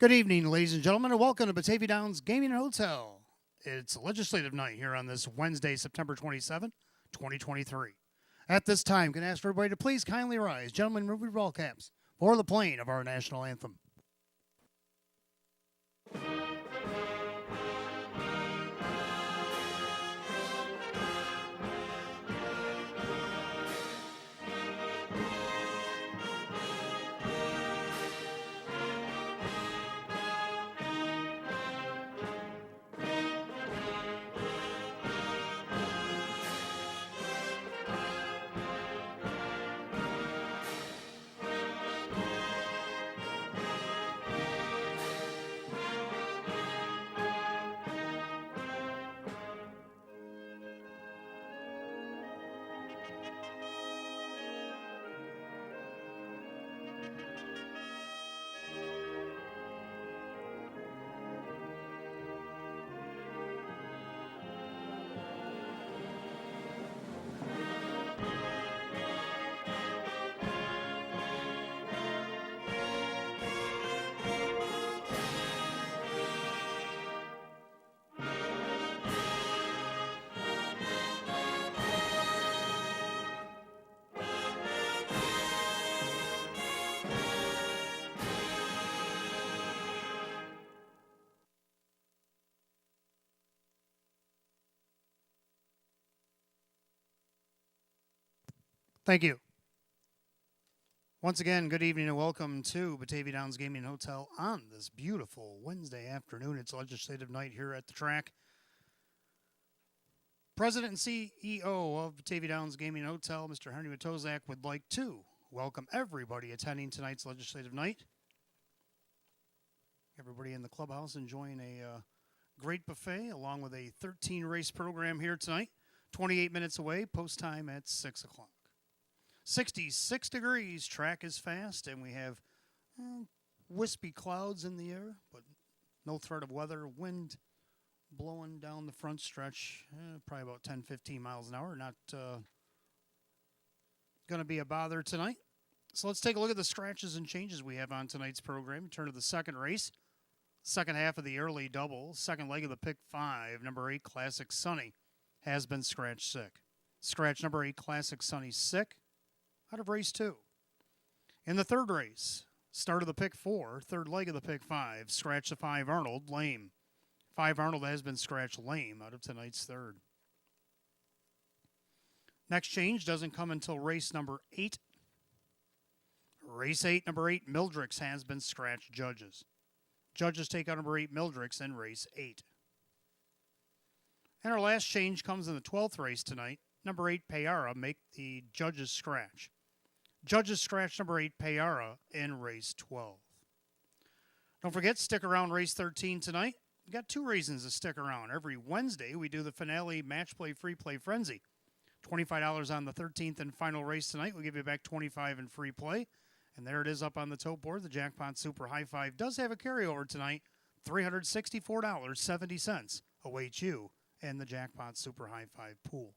Good evening, ladies and gentlemen, and welcome to Batavia Downs Gaming and Hotel. It's legislative night here on this Wednesday, September 27, 2023. At this time, can I ask everybody to please kindly rise, gentlemen, remove your ball caps for the playing of our national anthem. Thank you. Once again, good evening and welcome to Batavia Downs Gaming and Hotel on this beautiful Wednesday afternoon. It's legislative night here at the track. President and CEO of Batavia Downs Gaming and Hotel, Mr. Henry Matozak, would like to welcome everybody attending tonight's legislative night. Everybody in the clubhouse enjoying a great buffet along with a 13-race program here tonight. 28 minutes away, post time at 6 o'clock. 66 degrees, track is fast, and we have wispy clouds in the air, but no threat of weather. Wind blowing down the front stretch, probably about 10, 15 miles an hour. Not going to be a bother tonight. So let's take a look at the scratches and changes we have on tonight's program. Turn to the second race, second half of the early double, second leg of the pick 5, number 8, Classic Sunny, has been scratched sick. Scratch number 8, Classic Sunny, sick out of race 2. In the third race, start of the pick 4, third leg of the pick 5, scratch the 5, Arnold, lame. 5, Arnold has been scratched lame out of tonight's third. Next change doesn't come until race number 8. Race 8, number 8, Mildrix has been scratched judges. Judges take out number 8, Mildrix in race 8. And our last change comes in the 12th race tonight. Number 8, Payara, make the judges scratch. Judges scratch number 8, Payara, in race 12. Don't forget, stick around race 13 tonight. We've got 2 reasons to stick around. Every Wednesday, we do the finale match play free play frenzy. $25 on the 13th and final race tonight. We'll give you back $25 in free play. And there it is up on the tote board. The Jackpot Super High Five does have a carryover tonight. $364.70 awaits you in the Jackpot Super High Five pool.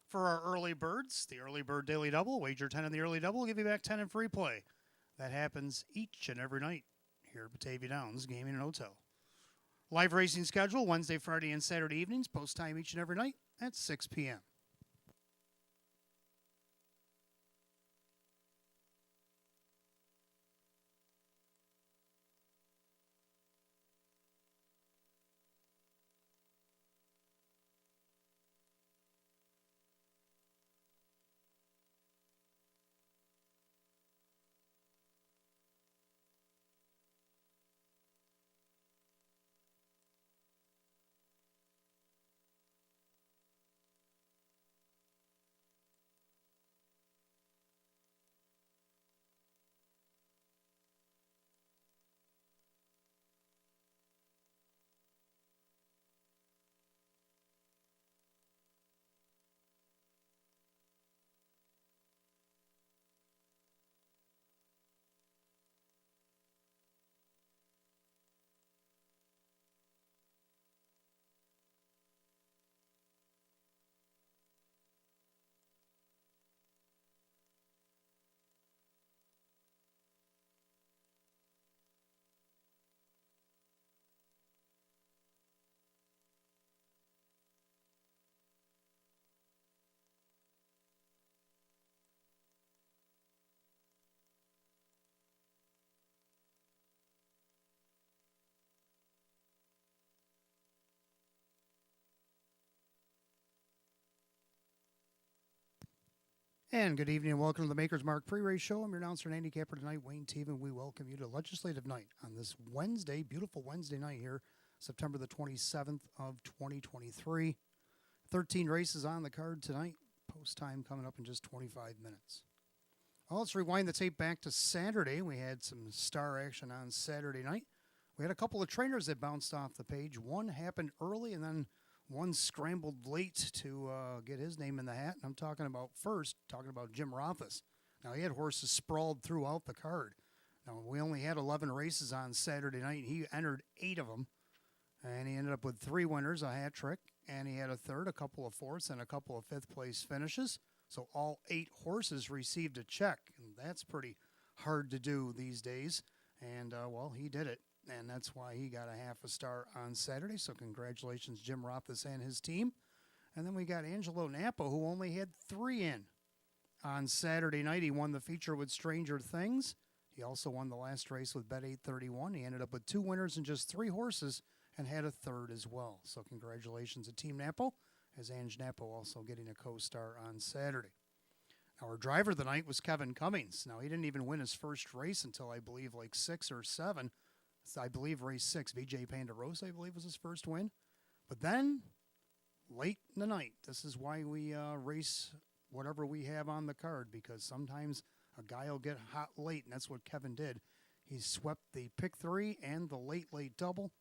For our early birds, the early bird daily double, wager 10 in the early double, will give you back 10 in free play. That happens each and every night here at Batavia Downs Gaming and Hotel. Live racing schedule, Wednesday, Friday, and Saturday evenings, post time each and every night at 6 p.m. And good evening and welcome to the Maker's Mark pre-race show. I'm your announcer and handicapper tonight, Wayne Teven. We welcome you to Legislative Night on this Wednesday, beautiful Wednesday night here, September the 27th of 2023. 13 races on the card tonight. Post time coming up in just 25 minutes. Well, let's rewind the tape back to Saturday. We had some star action on Saturday night. We had a couple of trainers that bounced off the page. One happened early and then one scrambled late to get his name in the hat. And I'm talking about Jim Rothus. Now, he had horses sprawled throughout the card. Now, we only had 11 races on Saturday night. He entered 8 of them, and he ended up with 3 winners, a hat trick, and he had a third, a couple of fourths, and a couple of fifth-place finishes. So all 8 horses received a check, and that's pretty hard to do these days. And, well, he did it. And that's why he got a half a star on Saturday. So congratulations, Jim Rothus and his team. And then we got Angelo Napa, who only had 3 in. On Saturday night, he won the feature with Stranger Things. He also won the last race with Bet 831. He ended up with 2 winners and just 3 horses and had a third as well. So congratulations to Team Napo, as Ange Napo also getting a co-star on Saturday. Now, our driver of the night was Kevin Cummings. Now, he didn't even win his first race until, I believe, like 6 or 7. I believe race 6, VJ Pandarosa, I believe, was his first win. But then, late in the night, this is why we race whatever we have on the card, because sometimes a guy will get hot late, and that's what Kevin did. He swept the pick 3 and the late double.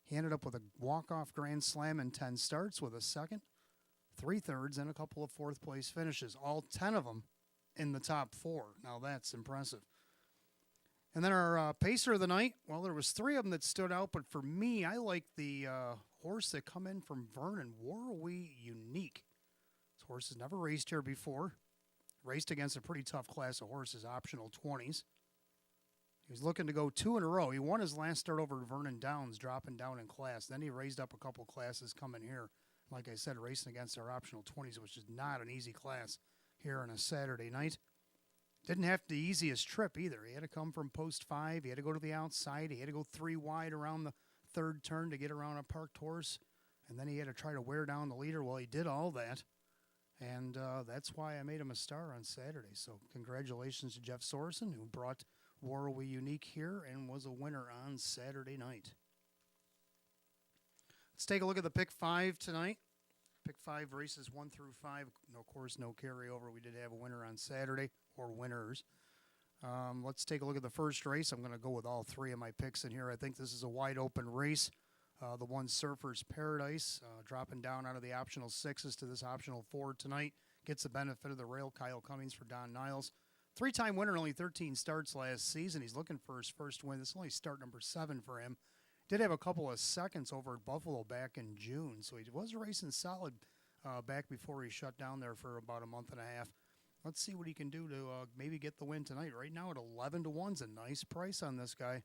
He ended up with a walk-off grand slam in 10 starts with a second, 3 thirds, and a couple of fourth-place finishes, all 10 of them in the top 4. Now, that's impressive. And then our pacer of the night, well, there was 3 of them that stood out, but for me, I like the horse that come in from Vernon, Warwe Unique. This horse has never raced here before. Raced against a pretty tough class of horses, optional 20s. He was looking to go 2 in a row. He won his last start over at Vernon Downs, dropping down in class. Then he raised up a couple classes coming here. Like I said, racing against our optional 20s, which is not an easy class here on a Saturday night. Didn't have the easiest trip either. He had to come from post 5. He had to go to the outside. He had to go 3 wide around the third turn to get around a parked horse. And then he had to try to wear down the leader. Well, he did all that. And that's why I made him a star on Saturday. So congratulations to Jeff Sorensen, who brought Warwe Unique here and was a winner on Saturday night. Let's take a look at the pick 5 tonight. Pick 5 races 1 through 5. No, of course, no carryover. We did have a winner on Saturday, or winners. Let's take a look at the first race. I'm going to go with all 3 of my picks in here. I think this is a wide open race. The one Surfer's Paradise, dropping down out of the optional 6s to this optional 4 tonight. Gets the benefit of the rail. Kyle Cummings for Don Niles. 3-time winner, only 13 starts last season. He's looking for his first win. This is only start number 7 for him. Did have a couple of seconds over at Buffalo back in June, so he was racing solid back before he shut down there for about a month and a half. Let's see what he can do to maybe get the win tonight. Right now at 11-1 is a nice price on this guy.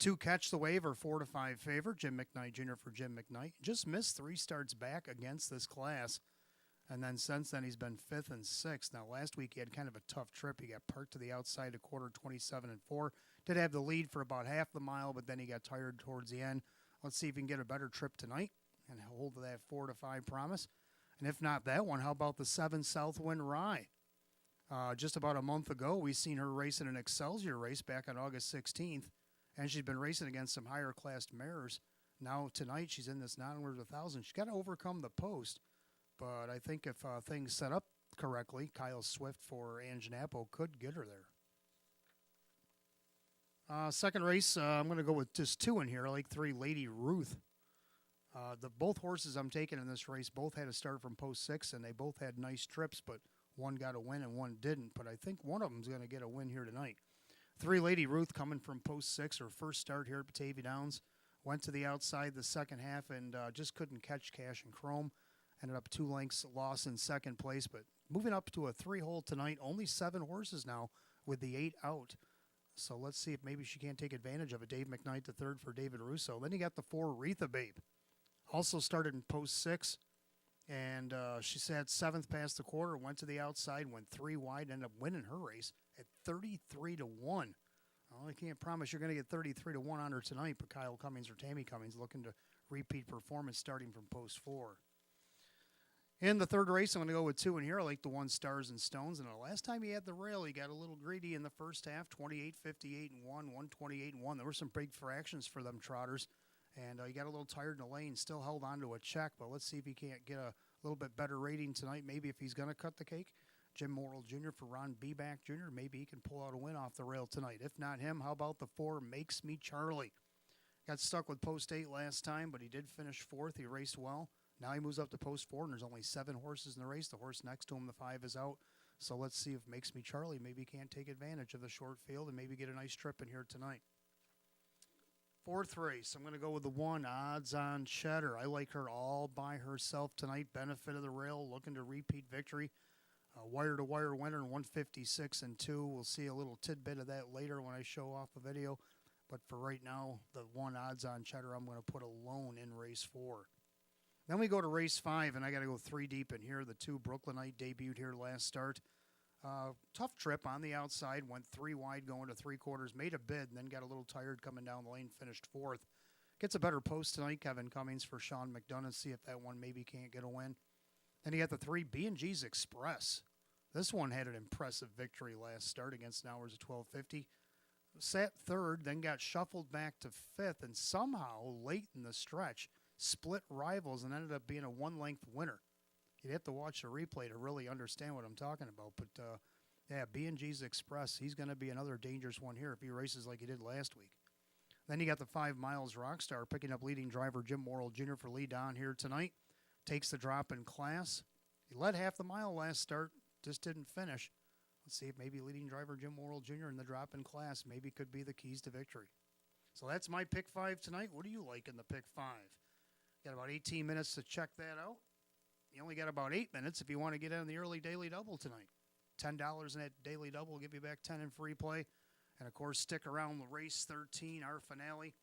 2 Catch the Wave or 4-5 favorite. Jim McKnight Jr. for Jim McKnight. Just missed 3 starts back against this class. And then since then, he's been 5th and 6th. Now, last week he had kind of a tough trip. He got parked to the outside a quarter, 27 and 4. Did have the lead for about half the mile, but then he got tired towards the end. Let's see if he can get a better trip tonight and hold to that 4-5 promise. And if not that one, how about the 7 Southwind Rye? Just about a month ago, we seen her race in an Excelsior race back on August 16th, and she's been racing against some higher-classed mares. Now, tonight, she's in this 900-1,000. She's got to overcome the post. But I think if things set up correctly, Kyle Swift for Ange Napo could get her there. Second race, I'm going to go with just 2 in here. I like 3 Lady Ruth. Both horses I'm taking in this race both had a start from post 6, and they both had nice trips, but one got a win and one didn't. But I think one of them's going to get a win here tonight. 3 Lady Ruth coming from post 6, her first start here at Batavia Downs. Went to the outside the second half and just couldn't catch Cash and Chrome. Ended up 2 lengths loss in second place, but moving up to a 3-hole tonight. Only 7 horses now with the 8 out. So let's see if maybe she can't take advantage of it. Dave McKnight, the 3rd for David Russo. Then you got the 4 Aretha Babe. Also started in post 6, and she sat 7th past the quarter, went to the outside, went 3 wide, ended up winning her race at 33-1. Well, I can't promise you're going to get 33-1 on her tonight, but Kyle Cummings or Tammy Cummings looking to repeat performance starting from post 4. In the third race, I'm going to go with 2 in here. I like the 1 Stars and Stones. And the last time he had the rail, he got a little greedy in the first half, 28-58 and 1, 128 and 1. There were some big fractions for them trotters. And he got a little tired in the lane, still held on to a check. But let's see if he can't get a little bit better rating tonight. Maybe if he's going to cut the cake. Jim Morrill Jr. for Ron Beback Jr. Maybe he can pull out a win off the rail tonight. If not him, how about the 4 Makes Me Charlie? Got stuck with post 8 last time, but he did finish 4th. He raced well. Now he moves up to post 4, and there's only 7 horses in the race. The horse next to him, the 5, is out. So let's see if Makes Me Charlie maybe can't take advantage of the short field and maybe get a nice trip in here tonight. 4th race, I'm going to go with the 1 Odds On Cheddar. I like her all by herself tonight. Benefit of the rail, looking to repeat victory. Wire-to-wire winner in 156 and 2. We'll see a little tidbit of that later when I show off the video. But for right now, the 1 Odds On Cheddar, I'm going to put alone in race 4. Then we go to race 5, and I got to go 3 deep in here. The 2 Brooklynite debuted here last start. Tough trip on the outside. Went 3 wide going to 3/4. Made a bid, and then got a little tired coming down the lane. Finished 4th. Gets a better post tonight. Kevin Cummings for Sean McDonough. See if that one maybe can't get a win. Then you got the 3 B&G's Express. This one had an impressive victory last start against an hours of 12:50. Sat 3rd, then got shuffled back to 5th, and somehow late in the stretch split rivals and ended up being a 1-length winner. You'd have to watch the replay to really understand what I'm talking about. But, yeah, B&G's Express, he's going to be another dangerous one here if he races like he did last week. Then you got the 5 Miles Rockstar picking up leading driver Jim Morrill Jr. for lead on here tonight. Takes the drop in class. He led half the mile last start, just didn't finish. Let's see if maybe leading driver Jim Morrill Jr. in the drop in class maybe could be the keys to victory. So that's my pick 5 tonight. What do you like in the pick 5? Got about 18 minutes to check that out. You only got about 8 minutes if you want to get in the early daily double tonight. $10 in that daily double will give you back 10 in free play. And, of course, stick around the race 13, our finale.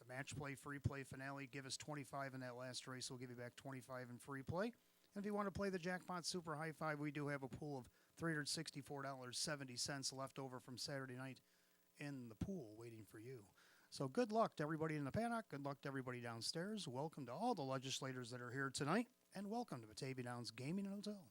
The match play, free play finale. Give us 25 in that last race. We'll give you back 25 in free play. And if you want to play the Jackpot Super High Five, we do have a pool of $364.70 left over from Saturday night in the pool waiting for you. So good luck to everybody in the paddock. Good luck to everybody downstairs. Welcome to all the legislators that are here tonight. And welcome to Batavia Downs Gaming and Hotel.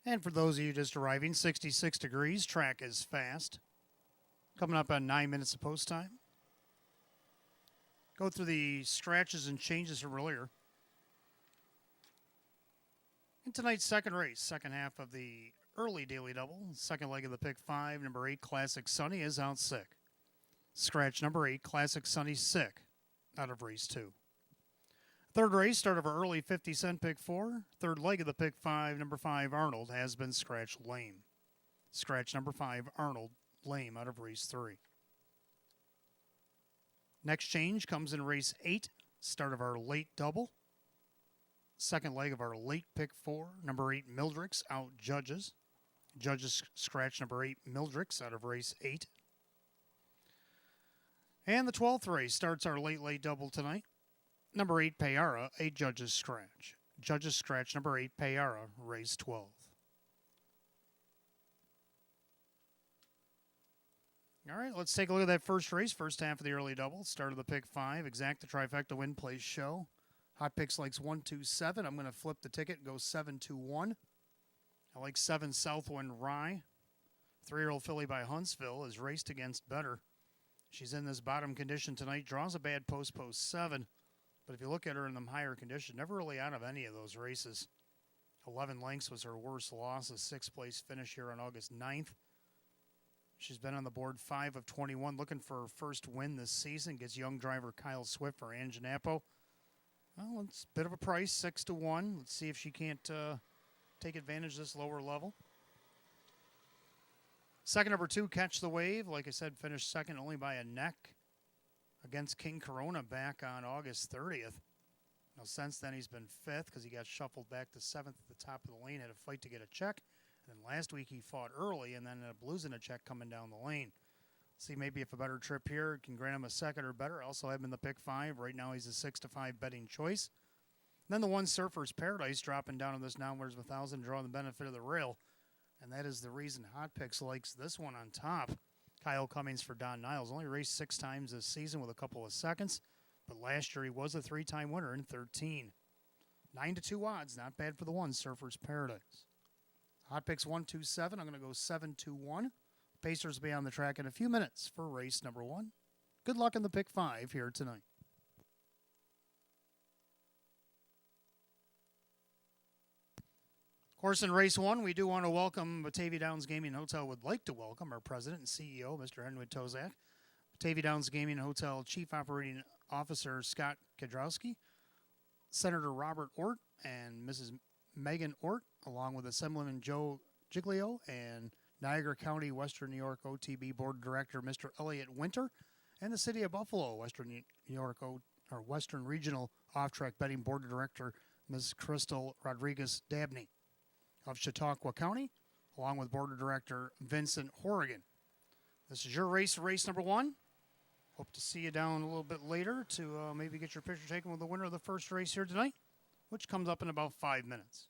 And for those of you just arriving, 66 degrees. Track is fast. Coming up on 9 minutes of post time. Go through the scratches and changes from earlier. In tonight's second race, second half of the early daily double, second leg of the pick 5, number 8, Classic Sunny, is out sick. Scratch number 8, Classic Sunny, sick, out of race 2. Third race, start of our early 50-cent pick 4. Third leg of the pick 5, number 5, Arnold, has been scratched lame. Scratch number 5, Arnold, lame, out of race 3. Next change comes in race 8, start of our late double. Second leg of our late pick 4, number 8, Mildrix, out Judges. Judges scratch number 8, Mildrix, out of race 8. And the 12th race starts our late double tonight. Number 8, Payara, 8 Judges scratch. Judges scratch number 8, Payara, race 12. All right, let's take a look at that first race, first half of the early double. Start of the pick 5, exact the trifecta win place show. Hot Picks likes 1-2-7. I'm going to flip the ticket and go 7-2-1. I like 7 Southwind Rye. 3-year-old filly by Huntsville is raced against better. She's in this bottom condition tonight. Draws a bad post 7. But if you look at her in them higher condition, never really out of any of those races. 11 lengths was her worst loss, a 6th place finish here on August 9th. She's been on the board 5 of 21, looking for her first win this season. Gets young driver Kyle Swift for Anginapo. Well, it's a bit of a price, 6-1. Let's see if she can't take advantage of this lower level. Second, number 2, Catch the Wave. Like I said, finished second only by a neck against King Corona back on August 30th. Now, since then, he's been 5th because he got shuffled back to 7th at the top of the lane, had a fight to get a check. And then last week, he fought early and then ended up losing a check coming down the lane. See maybe if a better trip here can grant him a second or better. I also have him in the pick 5. Right now, he's a 6-5 betting choice. And then the 1 Surfer's Paradise dropping down on this now where's 1,000, drawing the benefit of the rail. And that is the reason Hot Picks likes this one on top. Kyle Cummings for Don Niles. Only raced 6 times this season with a couple of seconds. But last year he was a 3-time winner in 13. 9-2 odds. Not bad for the 1 Surfer's Paradise. Hot Picks 1-2-7. I'm going to go 7-2-1. Pacers will be on the track in a few minutes for race number 1. Good luck in the pick 5 here tonight. Of course, in race 1, we do want to welcome Batavia Downs Gaming Hotel would like to welcome our president and CEO, Mr. Henry Tozak. Batavia Downs Gaming Hotel Chief Operating Officer Scott Kedrowski, Senator Robert Ort and Mrs. Megan Ort, along with Assemblyman Joe Giglio and Niagara County, Western New York OTB Board Director Mr. Elliott Winter, and the City of Buffalo, Western New York or Western Regional Off-Track Betting Board Director Ms. Crystal Rodriguez Dabney of Chautauqua County, along with Board Director Vincent Horrigan. This is your race number 1. Hope to see you down a little bit later to maybe get your picture taken with the winner of the first race here tonight, which comes up in about 5 minutes.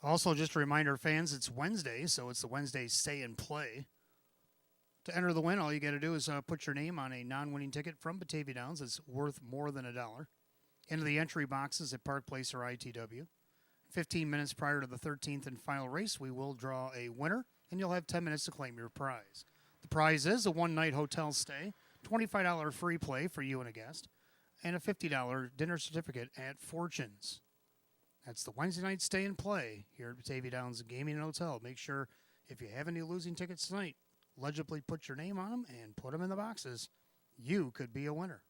Also, just a reminder, fans, it's Wednesday, so it's the Wednesday Stay and Play. To enter the win, all you got to do is put your name on a non-winning ticket from Batavia Downs. It's worth more than $1. Into the entry boxes at Park Place or ITW. 15 minutes prior to the 13th and final race, we will draw a winner, and you'll have 10 minutes to claim your prize. The prize is a one-night hotel stay, $25 free play for you and a guest, and a $50 dinner certificate at Fortunes. That's the Wednesday night stay and play here at Batavia Downs Gaming and Hotel. Make sure if you have any losing tickets tonight, legibly put your name on them and put them in the boxes. You could be a winner.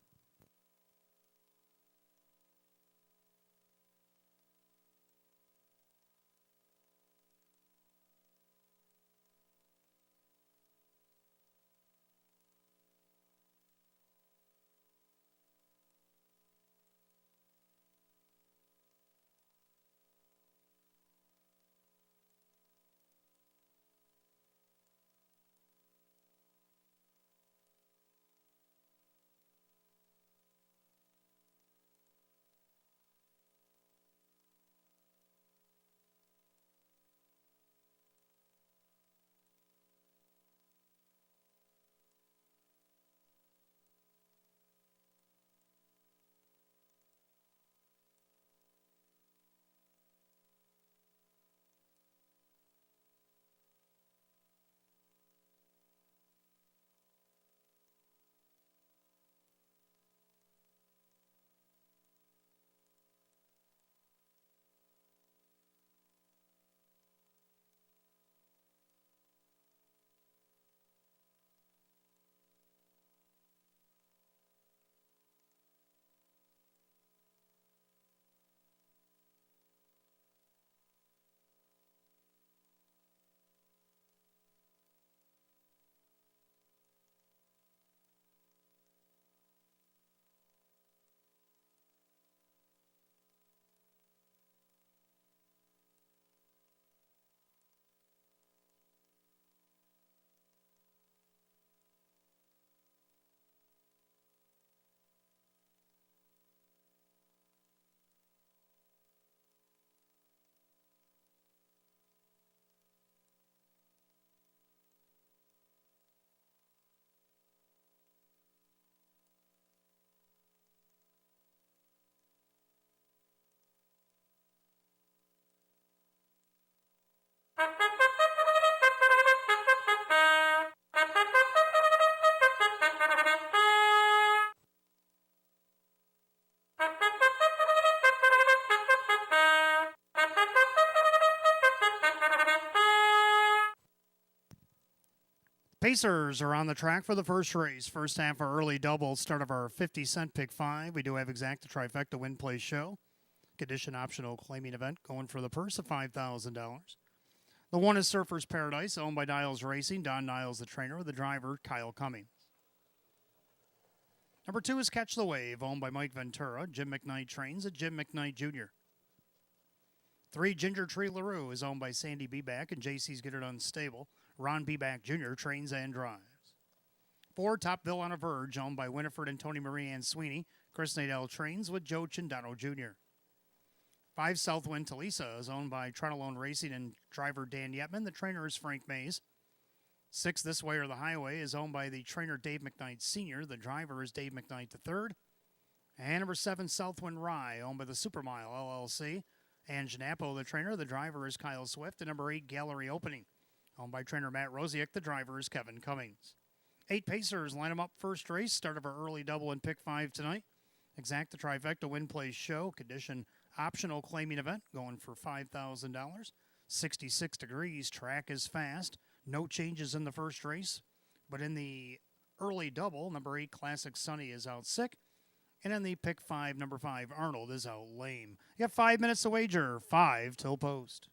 Pacers are on the track for the first race. First half, our early double, start of our 50-cent pick five. We do have exact the trifecta win play show. Condition optional claiming event going for the purse of $5,000. The one is Surfer's Paradise, owned by Niles Racing. Don Niles, the trainer, the driver, Kyle Cummings. Number two is Catch the Wave, owned by Mike Ventura. Jim McKnight trains at Jim McKnight Jr. 3, Ginger Tree LaRue is owned by Sandy Beback and JC's Get It Unstable. Ron Beback Jr. trains and drives. 4, Topville on a Verge, owned by Winifred and Tony Marie Ann Sweeney. Chris Nadell trains with Joe Chindano Jr. 5, Southwind Talisa is owned by Tronolone Racing and driver Dan Yetman. The trainer is Frank Mays. 6, This Way or the Highway is owned by the trainer Dave McKnight Sr. The driver is Dave McKnight III. And number 7, Southwind Rye, owned by the Supermile LLC. And Janapo, the trainer. The driver is Kyle Swift. And number 8, Gallery Opening, owned by trainer Matt Rosiak. The driver is Kevin Cummings. 8 Pacers line them up first race. Start of our early double and pick 5 tonight. Exact the trifecta win play show. Condition optional claiming event going for $5,000. 66 degrees. Track is fast. No changes in the first race. But in the early double, number 8 Classic Sunny is out sick. And in the pick 5, number 5 Arnold is out lame. You got 5 minutes to wager. 5 till post.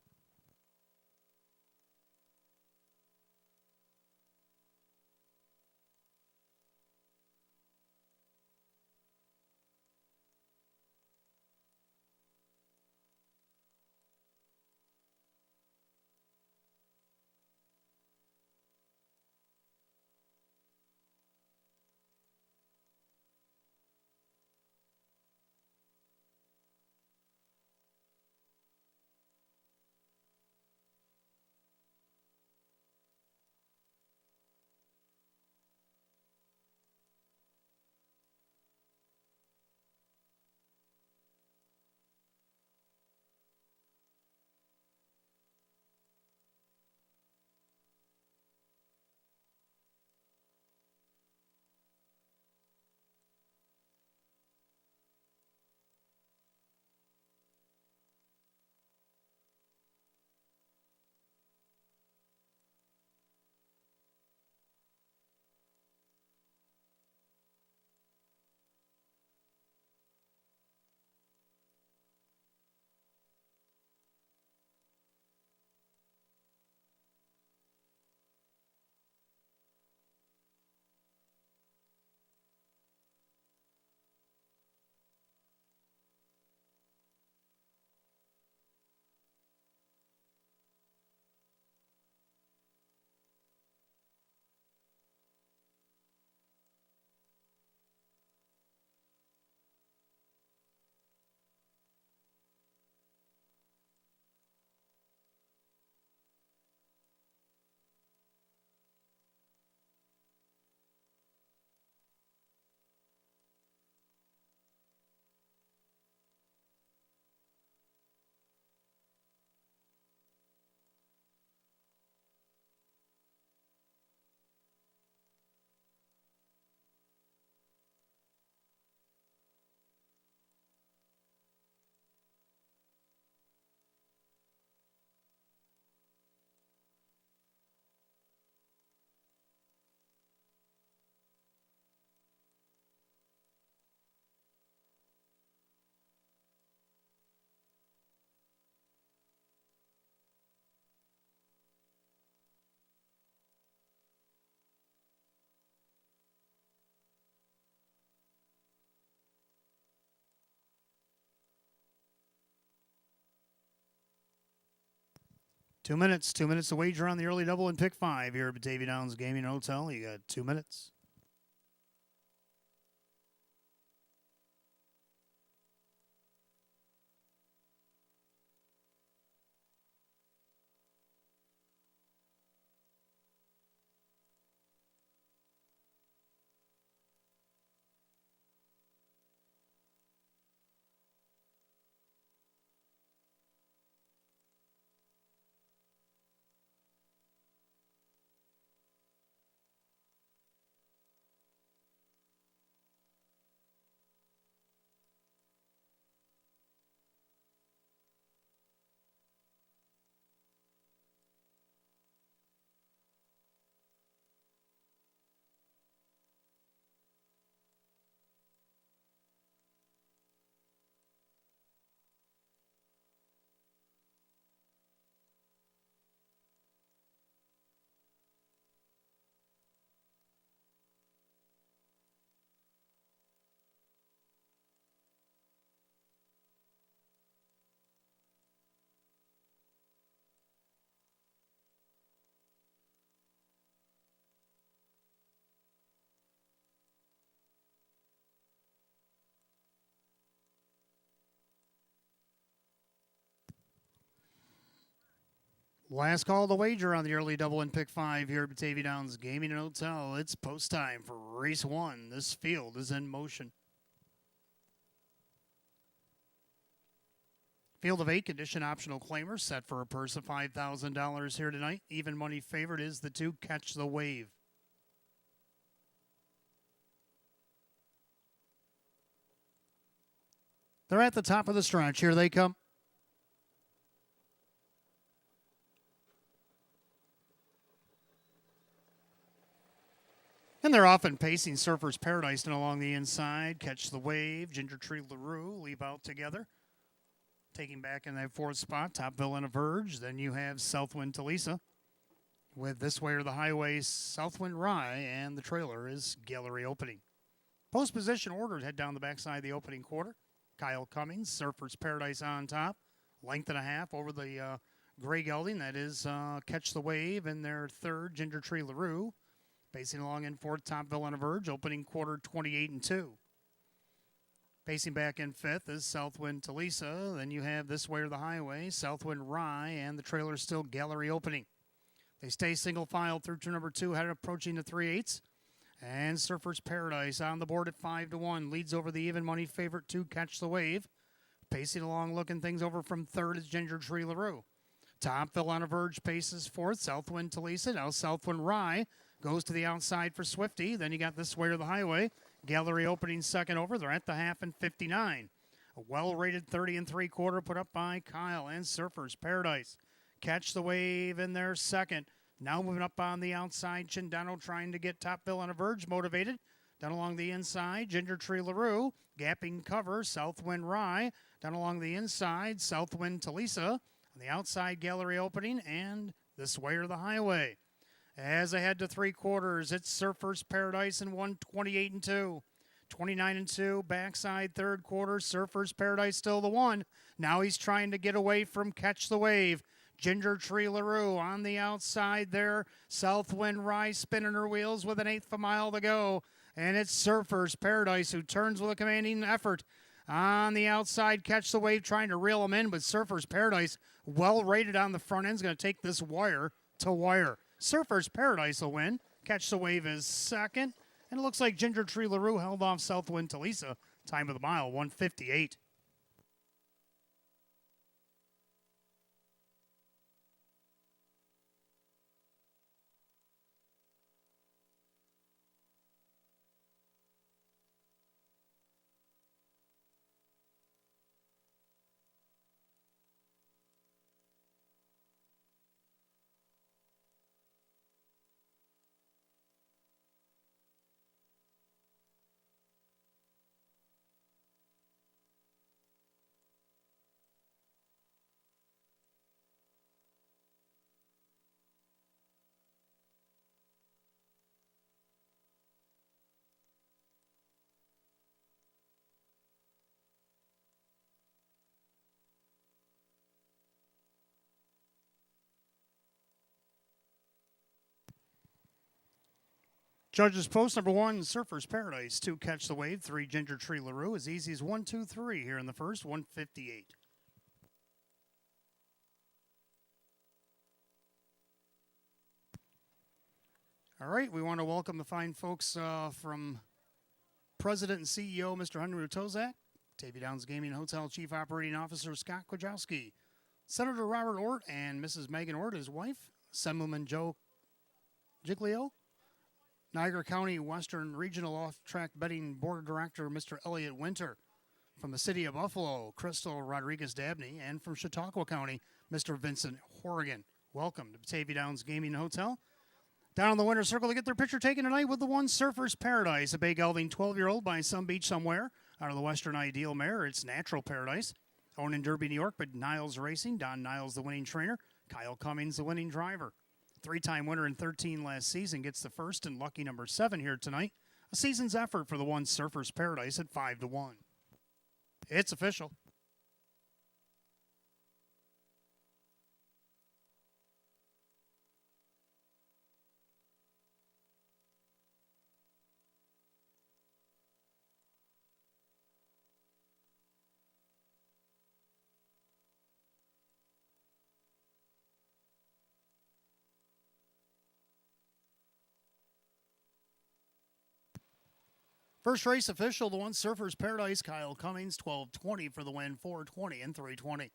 2 minutes. 2 minutes to wager on the early double and pick 5 here at Batavia Downs Gaming Hotel. You got 2 minutes. Last call to wager on the early double and pick 5 here at Batavia Downs Gaming and Hotel. It's post time for race 1. This field is in motion. Field of 8 condition optional claimers set for a purse of $5,000 here tonight. Even money favorite is the 2 Catch the Wave. They're at the top of the stretch. Here they come. And they're often pacing Surfer's Paradise and along the inside. Catch the Wave, Ginger Tree LaRue leave out together. Taking back in that 4th spot, Top Villain of Verge. Then you have Southwind Talisa with This Way or the Highway, Southwind Rye, and the trailer is Gallery Opening. Post position ordered head down the backside of the opening quarter. Kyle Cummings, Surfer's Paradise on top. Length and a half over the gray gelding. That is Catch the Wave in their 3rd, Ginger Tree LaRue. Pacing along in 4th, Top Villain of Verge, opening quarter 28-2. Pacing back in 5th is Southwind Talisa. Then you have This Way or the Highway, Southwind Rye, and the trailer still Gallery Opening. They stay single file through to number 2, headed approaching the 3/8. And Surfer's Paradise on the board at 5-1. Leads over the even money favorite 2 Catch the Wave. Pacing along, looking things over from 3rd is Ginger Tree LaRue. Top Villain of Verge paces 4th, Southwind Talisa. Now Southwind Rye goes to the outside for Swifty. Then you got This Way or the Highway. Gallery Opening second over. They're at the half and 59. A well-rated 30 3/4 put up by Kyle and Surfer's Paradise. Catch the Wave in their second. Now moving up on the outside, Chindano trying to get Top Villain of Verge motivated. Down along the inside, Ginger Tree LaRue. Gapping cover, Southwind Rye. Down along the inside, Southwind Talisa. On the outside, Gallery Opening, and This Way or the Highway. As I head to 3/4, it's Surfer's Paradise in 128-2. 29-2, backside 3rd quarter. Surfer's Paradise still the 1. Now he's trying to get away from Catch the Wave. Ginger Tree LaRue on the outside there. Southwind Rye spinning her wheels with 1/8 of a mile to go. And it's Surfer's Paradise who turns with a commanding effort. On the outside, Catch the Wave trying to reel him in, but Surfer's Paradise, well rated on the front end, is going to take this wire to wire. Surfer's Paradise will win. Catch the Wave is second. And it looks like Ginger Tree LaRue held off Southwind Talisa. Time of the mile, 1:58. Judges post number 1, Surfer's Paradise. 2, Catch the Wave. 3, Ginger Tree LaRue. As easy as 1, 2, 3 here in the first. 158. All right, we want to welcome the fine folks from President and CEO, Mr. Henry Tozak, Batavia Downs Gaming Hotel Chief Operating Officer Scott Kwajowski, Senator Robert Ort and Mrs. Megan Ort, his wife, Assemblyman Joe Giglio, Niagara County Western Regional Off-Track Betting Board Director Mr. Elliot Winter, from the City of Buffalo, Crystal Rodriguez-Dabney, and from Chautauqua County, Mr. Vincent Horrigan. Welcome to Batavia Downs Gaming Hotel. Down in the winner's circle to get their picture taken tonight with the 1, Surfer's Paradise, a bay gelding 12-year-old by some beach somewhere. Out of the Western Ideal mare, it's Natural Paradise. Owned in Derby, New York, but Niles Racing. Don Niles, the winning trainer. Kyle Cummings, the winning driver. 3-time winner in 13 last season, gets the first and lucky number 7 here tonight. A season's effort for the 1, Surfer's Paradise at 5-1. It's official. First race official, the 1, Surfer's Paradise, Kyle Cummings, 12:20 for the win, 4:20 and 3:20.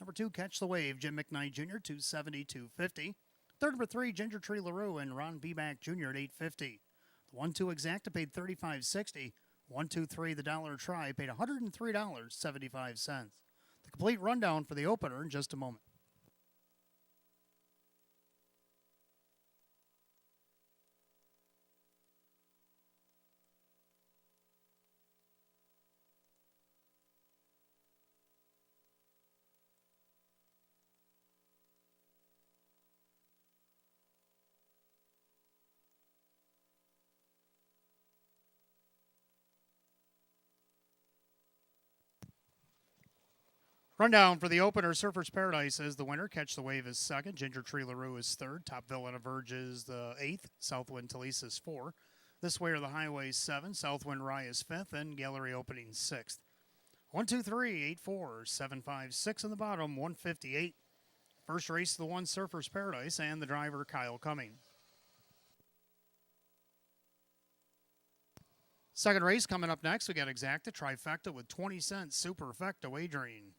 Number 2, Catch the Wave, Jim McKnight Jr., 270, 250. Third, number 3, Ginger Tree LaRue and Ron Beback Jr. at 850. The 1-2 Exacta paid $35.60. 1-2-3, the dollar try, paid $103.75. The complete rundown for the opener in just a moment. Rundown for the opener, Surfer's Paradise is the winner. Catch the Wave is second. Ginger Tree LaRue is third. Top Villa Verge is the 8th. Southwind Talisa is 4. This Way or the Highway 7. Southwind Rye is 5th. And Gallery Opening 6th. 1, 2, 3, 8, 4, 7, 5, 6 in the bottom, 158. First race, the 1, Surfer's Paradise, and the driver, Kyle Cummings. Second race coming up next, we got Exacta Trifecta with 20 cents Superfecta wagering.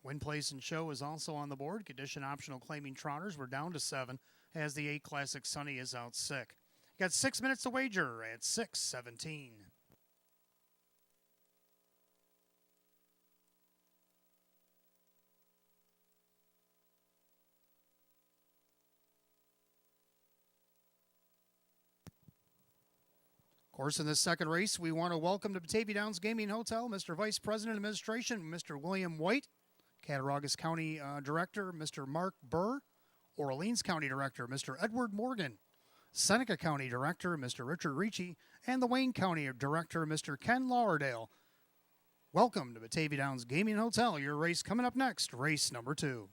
Win, place, and show is also on the board. Condition optional claiming trotters. We're down to 7 as the 8 Classic Sunny is out sick. Got 6 minutes to wager at 6:17. Of course, in this second race, we want to welcome to Batavia Downs Gaming Hotel Mr. Vice President of Administration, Mr. William White, Cattaraugus County Director, Mr. Mark Burr, Orleans County Director, Mr. Edward Morgan, Seneca County Director, Mr. Richard Ricci, and the Wayne County Director, Mr. Ken Lauderdale. Welcome to Batavia Downs Gaming Hotel. Your race coming up next, race number 2.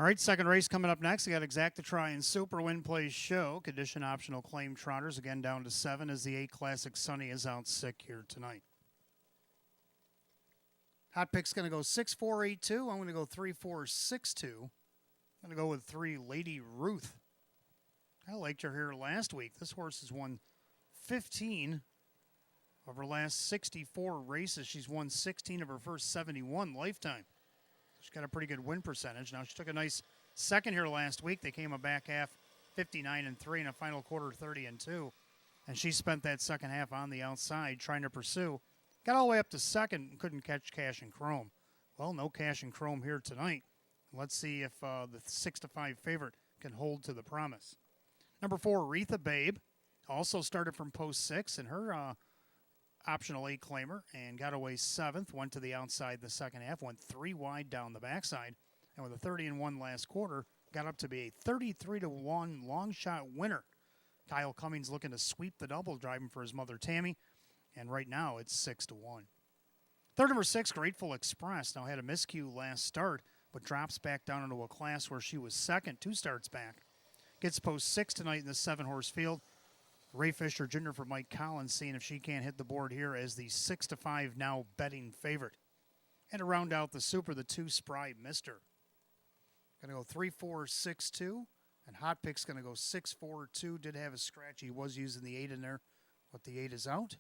All right, second race coming up next. We got Exacta Try and Super Win Plays Show. Condition optional claim trotters, again down to 7 as the 8 Classic Sunny is out sick here tonight. Hot pick's going to go 6-4-8-2. I'm going to go 3-4-6-2. I'm going to go with 3 Lady Ruth. I liked her here last week. This horse has won 15 of her last 64 races. She's won 16 of her first 71 lifetime. She's got a pretty good win percentage. Now, she took a nice second here last week. They came a back half 59-3 and a final quarter 30-2. And she spent that second half on the outside trying to pursue. Got all the way up to second and couldn't catch Cash and Chrome. Well, no Cash and Chrome here tonight. Let's see if the 6-5 favorite can hold to the promise. Number 4, Aretha Babe, also started from post 6 in her optional 8 claimer and got away 7th. Went to the outside the second half, went 3 wide down the backside, and with a 30-1 last quarter, got up to be a 33-1 long shot winner. Kyle Cummings looking to sweep the double, driving for his mother Tammy, and right now it's 6-1. Third, number 6, Grateful Express. Now had a miscue last start, but drops back down into a class where she was second 2 starts back. Gets post 6 tonight in the 7-horse field. Ray Fisher Jr. for Mike Collins, seeing if she can't hit the board here as the 6-5 now betting favorite. And to round out the Super, the 2 Spry Mister. Going to go 3-4-6-2. And Hot Pick's going to go 6-4-2. Did have a scratch. He was using the 8 in there, but the 8 is out.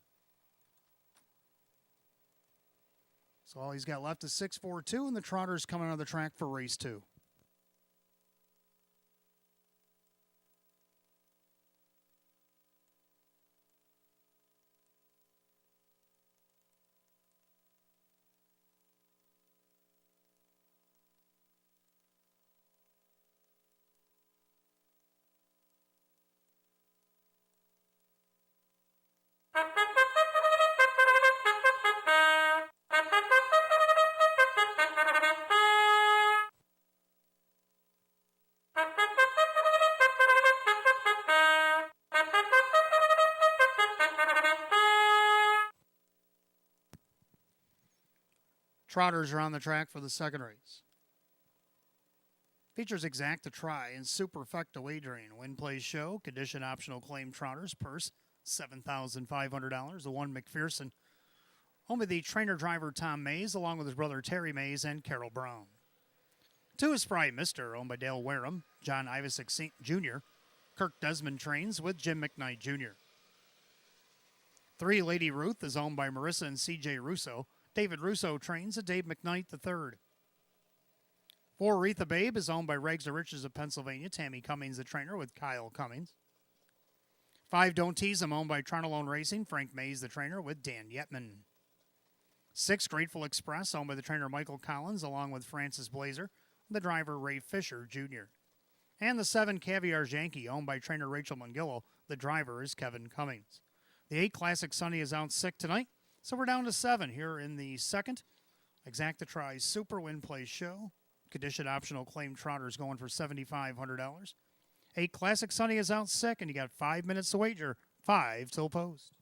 So all he's got left is 6-4-2, and the Trotter's coming on the track for race 2. Trotters are on the track for the second race. Features Exacta Try and Superfecta Wagering. Win Plays Show. Condition optional claim trotters. Purse $7,500. The 1 McPherson. Home of the trainer driver Tom Mays, along with his brother Terry Mays and Carol Brown. 2 is Spry Mister, owned by Dale Wareham, John Ivisick Jr. Kirk Desmond trains with Jim McKnight Jr. 3 Lady Ruth is owned by Marissa and C.J. Russo. David Russo trains at Dave McKnight III. 4 Aretha Babe is owned by Regs Riches of Pennsylvania. Tammy Cummings, the trainer, with Kyle Cummings. 5 Don't Tease 'Em, owned by Tronalone Racing. Frank Mays, the trainer, with Dan Yetman. 6 Grateful Express, owned by the trainer Michael Collins, along with Francis Blazer, the driver Ray Fisher Jr. And the 7 Caviar Yankee, owned by trainer Rachel Mungillo. The driver is Kevin Cummings. The 8 Classic Sunny is out sick tonight. So we're down to 7 here in the second. Exacta Try Super Win Play Show. Condition optional claim trotters going for $7,500. 8 Classic Sunny is out sick, and you got 5 minutes to wager. 5 till post.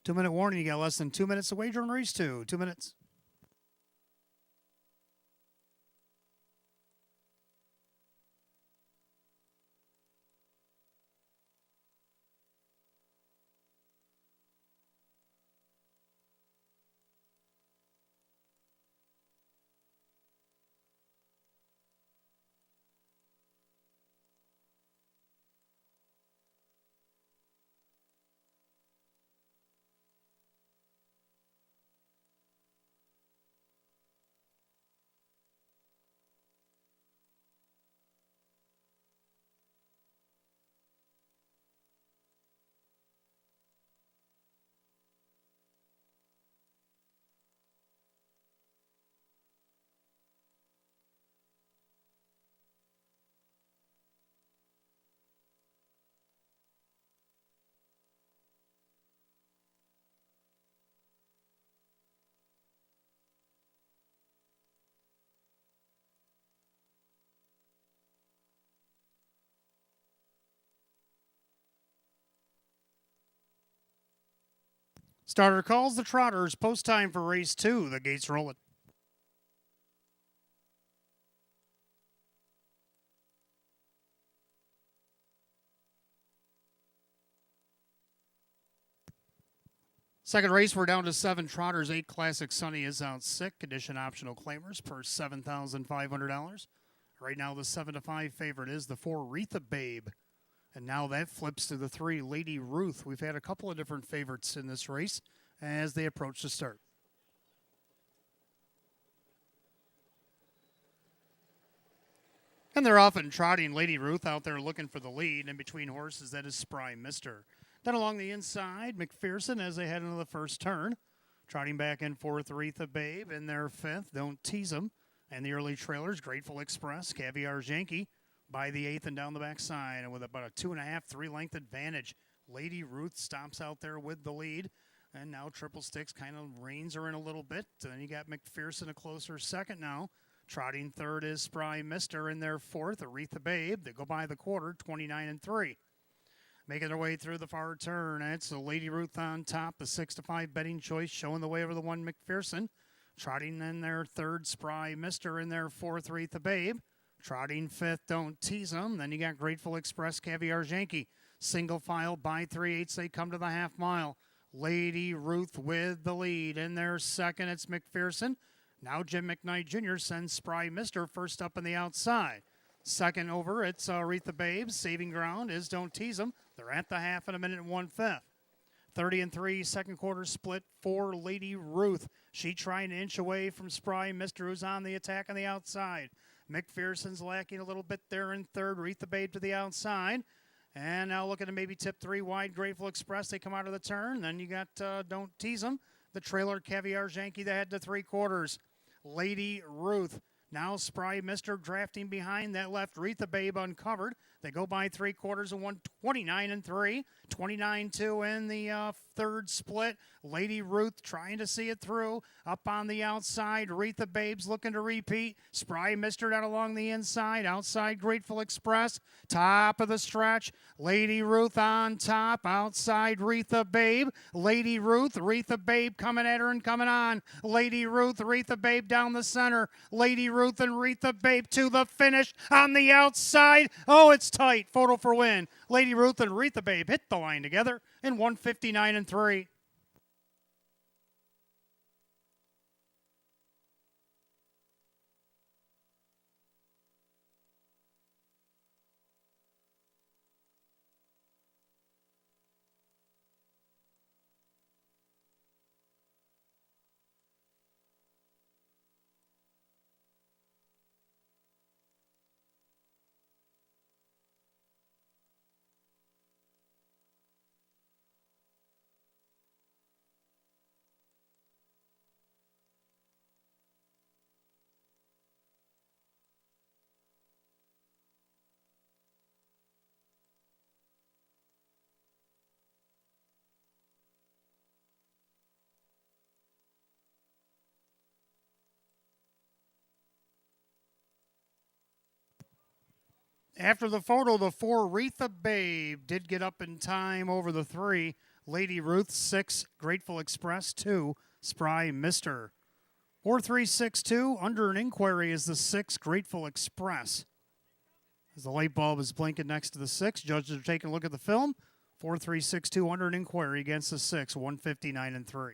2-minute warning. You got less than 2 minutes to wager on race 2. 2 minutes. Starter calls the Trotters. Post time for race 2. The gates roll it. Second race, we're down to 7 Trotters. 8 Classic Sunny is out sick. Condition optional claimers per $7,500. Right now, the 7-5 favorite is the 4 Retha Babe. And now that flips to the 3 Lady Ruth. We've had a couple of different favorites in this race as they approach the start. And they're often trotting Lady Ruth out there looking for the lead. In between horses, that is Spry Mister. Then along the inside, McPherson as they head into the first turn. Trotting back in fourth, Retha Babe. In their fifth, Don't Tease 'Em. And the early trailers, Grateful Express, Caviar Yankee by the eighth and down the backside. And with about a 2.5, 3-length advantage, Lady Ruth stops out there with the lead. And now Triple Sticks kind of reins her in a little bit. Then you got McPherson a closer second now. Trotting third is Spry Mister in their fourth, Aretha Babe. They go by the quarter, 29-3. Making their way through the far turn, it's the Lady Ruth on top, the 6-5 betting choice, showing the way over the 1 McPherson. Trotting in their third, Spry Mister in their fourth, Aretha Babe. Trotting fifth, Don't Tease 'Em. Then you got Grateful Express, Caviar Yankee. Single file by 3/8, they come to the half mile. Lady Ruth with the lead. In their second, it's McPherson. Now Jim McKnight Jr. sends Spry Mister first up on the outside. Second over, it's Aretha Babe. Saving ground is Don't Tease 'Em. They're at the half in a minute and 1/5. 30-3, second quarter split for Lady Ruth. She trying to inch away from Spry Mister, who's on the attack on the outside. McPherson's lacking a little bit there in third. Aretha Babe to the outside. And now looking to maybe tip 3 wide, Grateful Express. They come out of the turn. Then you got Don't Tease 'Em. The trailer, Caviar Yankee, they head to 3/4. Lady Ruth. Now Spry Mister drafting behind that left. Retha Babe uncovered. They go by 3/4 and 129-3. 29-2 in the third split. Lady Ruth trying to see it through. Up on the outside, Retha Babe's looking to repeat. Spry Mister down along the inside. Outside, Grateful Express. Top of the stretch. Lady Ruth on top. Outside, Retha Babe. Lady Ruth, Retha Babe coming at her and coming on. Lady Ruth, Retha Babe down the center. Lady Ruth and Retha Babe to the finish on the outside. Oh, it's tight. Photo for win. Lady Ruth and Retha Babe hit the line together in 159-3. After the photo, the 4 Retha Babe did get up in time over the 3 Lady Ruth 6, Grateful Express 2, Spry Mister. 4362, under an inquiry is the 6, Grateful Express. As the light bulb is blinking next to the 6, judges are taking a look at the film. 4362, under an inquiry against the 6, 159 and 3.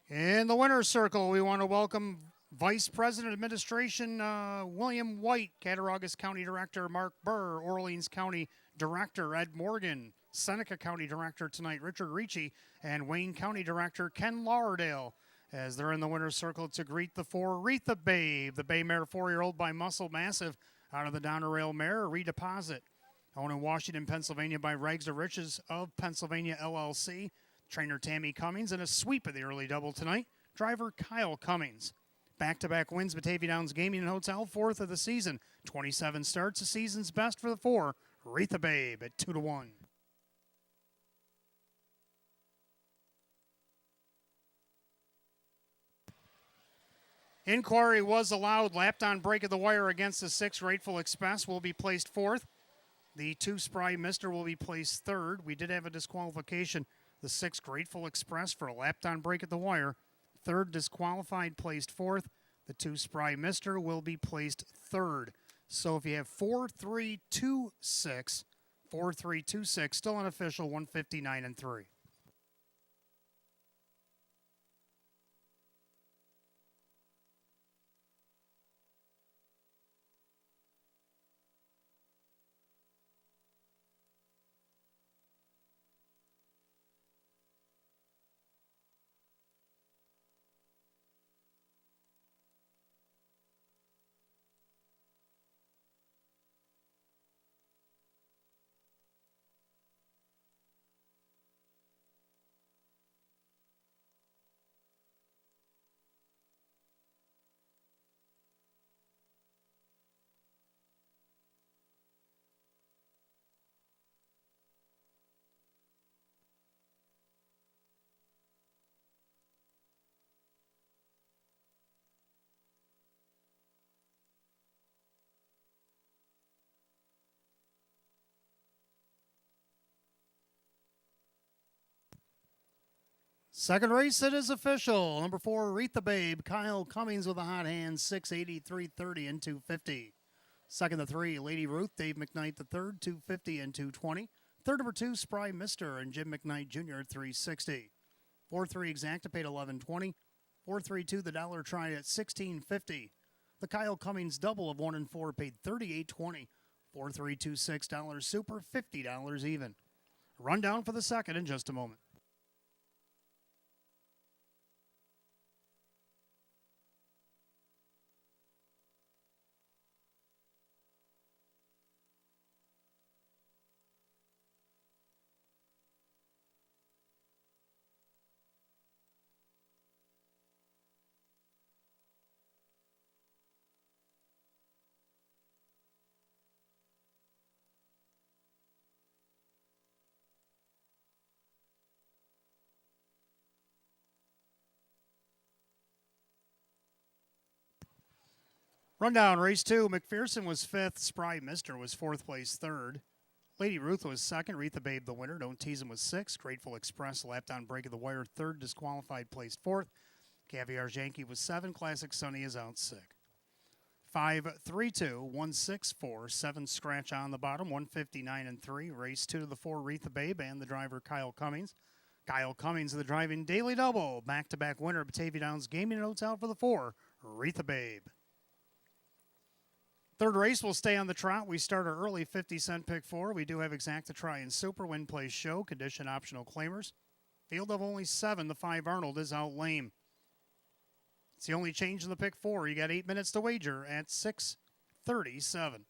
In the winner's circle, we want to welcome Vice President Administration William White, Cattaraugus County Director Mark Burr, Orleans County Director Ed Morgan, Seneca County Director tonight Richard Ricci, and Wayne County Director Ken Lauderdale, as they're in the winner's circle to greet the 4 Retha Babe, the Bay Mare 4-year-old by Muscle Massive, out of the Donner Rail Mare, Redeposit. Owned in Washington, Pennsylvania by Rags to Riches of Pennsylvania LLC. Trainer Tammy Cummings, and a sweep of the early double tonight, driver Kyle Cummings. Back-to-back wins, Batavia Downs Gaming and Hotel, 4th of the season. 27 starts, the season's best for the 4, Retha Babe at 2-1. Inquiry was allowed. Lapped on break of the wire against the 6, Grateful Express, will be placed 4th. The 2, Spry Mister, will be placed 3rd. We did have a disqualification. The 6, Grateful Express, for a lapped-on break at the wire. 3rd disqualified, placed 4th. The 2, Spry Mister, will be placed 3rd. So if you have 4-3-2-6, 4-3-2-6, still unofficial, 159 and 3. Second race, it is official. Number 4, Retha Babe, Kyle Cummings with a hot hand, 680, 330, and 250. Second, the 3, Lady Ruth, Dave McKnight the third, 250 and 220. Third, number 2, Spry Mister, and Jim McKnight Jr., 360. 4-3, Exacta paid 1120. 4-3-2, the Dollar Tried at 1650. The Kyle Cummings double of 1 and 4 paid 3820. 4-3-2-6 $, Super, $50 even. Rundown for the second in just a moment. Rundown, race 2, McPherson was 5th, Spry Mister was 4th place 3rd. Lady Ruth was 2nd, Retha Babe the winner, Don't Tease Him was 6th, Grateful Express lapped on break of the wire 3rd, disqualified placed 4th. Caviar's Yankee was 7, Classic Sunny is out sick. 5-3-2, 1-6-4, 7 scratch on the bottom, 159 and 3. Race 2 to the 4, Retha Babe and the driver Kyle Cummings. Kyle Cummings of the driving daily double, back-to-back winner Batavia Downs Gaming and Hotel for the 4, Retha Babe. Third race will stay on the trot. We start our early 50-cent pick 4. We do have Exacta Try and Super Win Place Show, condition optional claimers. Field of only 7, the 5 Arnold is out lame. It's the only change in the pick 4. You got 8 minutes to wager at 6:37.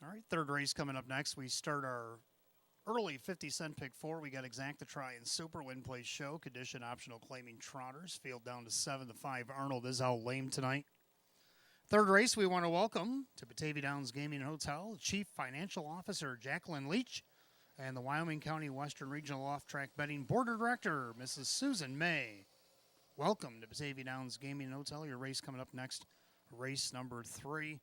All right, third race coming up next. We start our early 50-cent pick four. We got Exact the Try and Super Win Place Show. Condition optional claiming Trotters. Field down to 7-5. Arnold is out lame tonight. Third race, we want to welcome to Batavia Downs Gaming and Hotel Chief Financial Officer Jacqueline Leach and the Wyoming County Western Regional Off-Track Betting Board of Director, Mrs. Susan May. Welcome to Batavia Downs Gaming and Hotel. Your race coming up next, race number 3.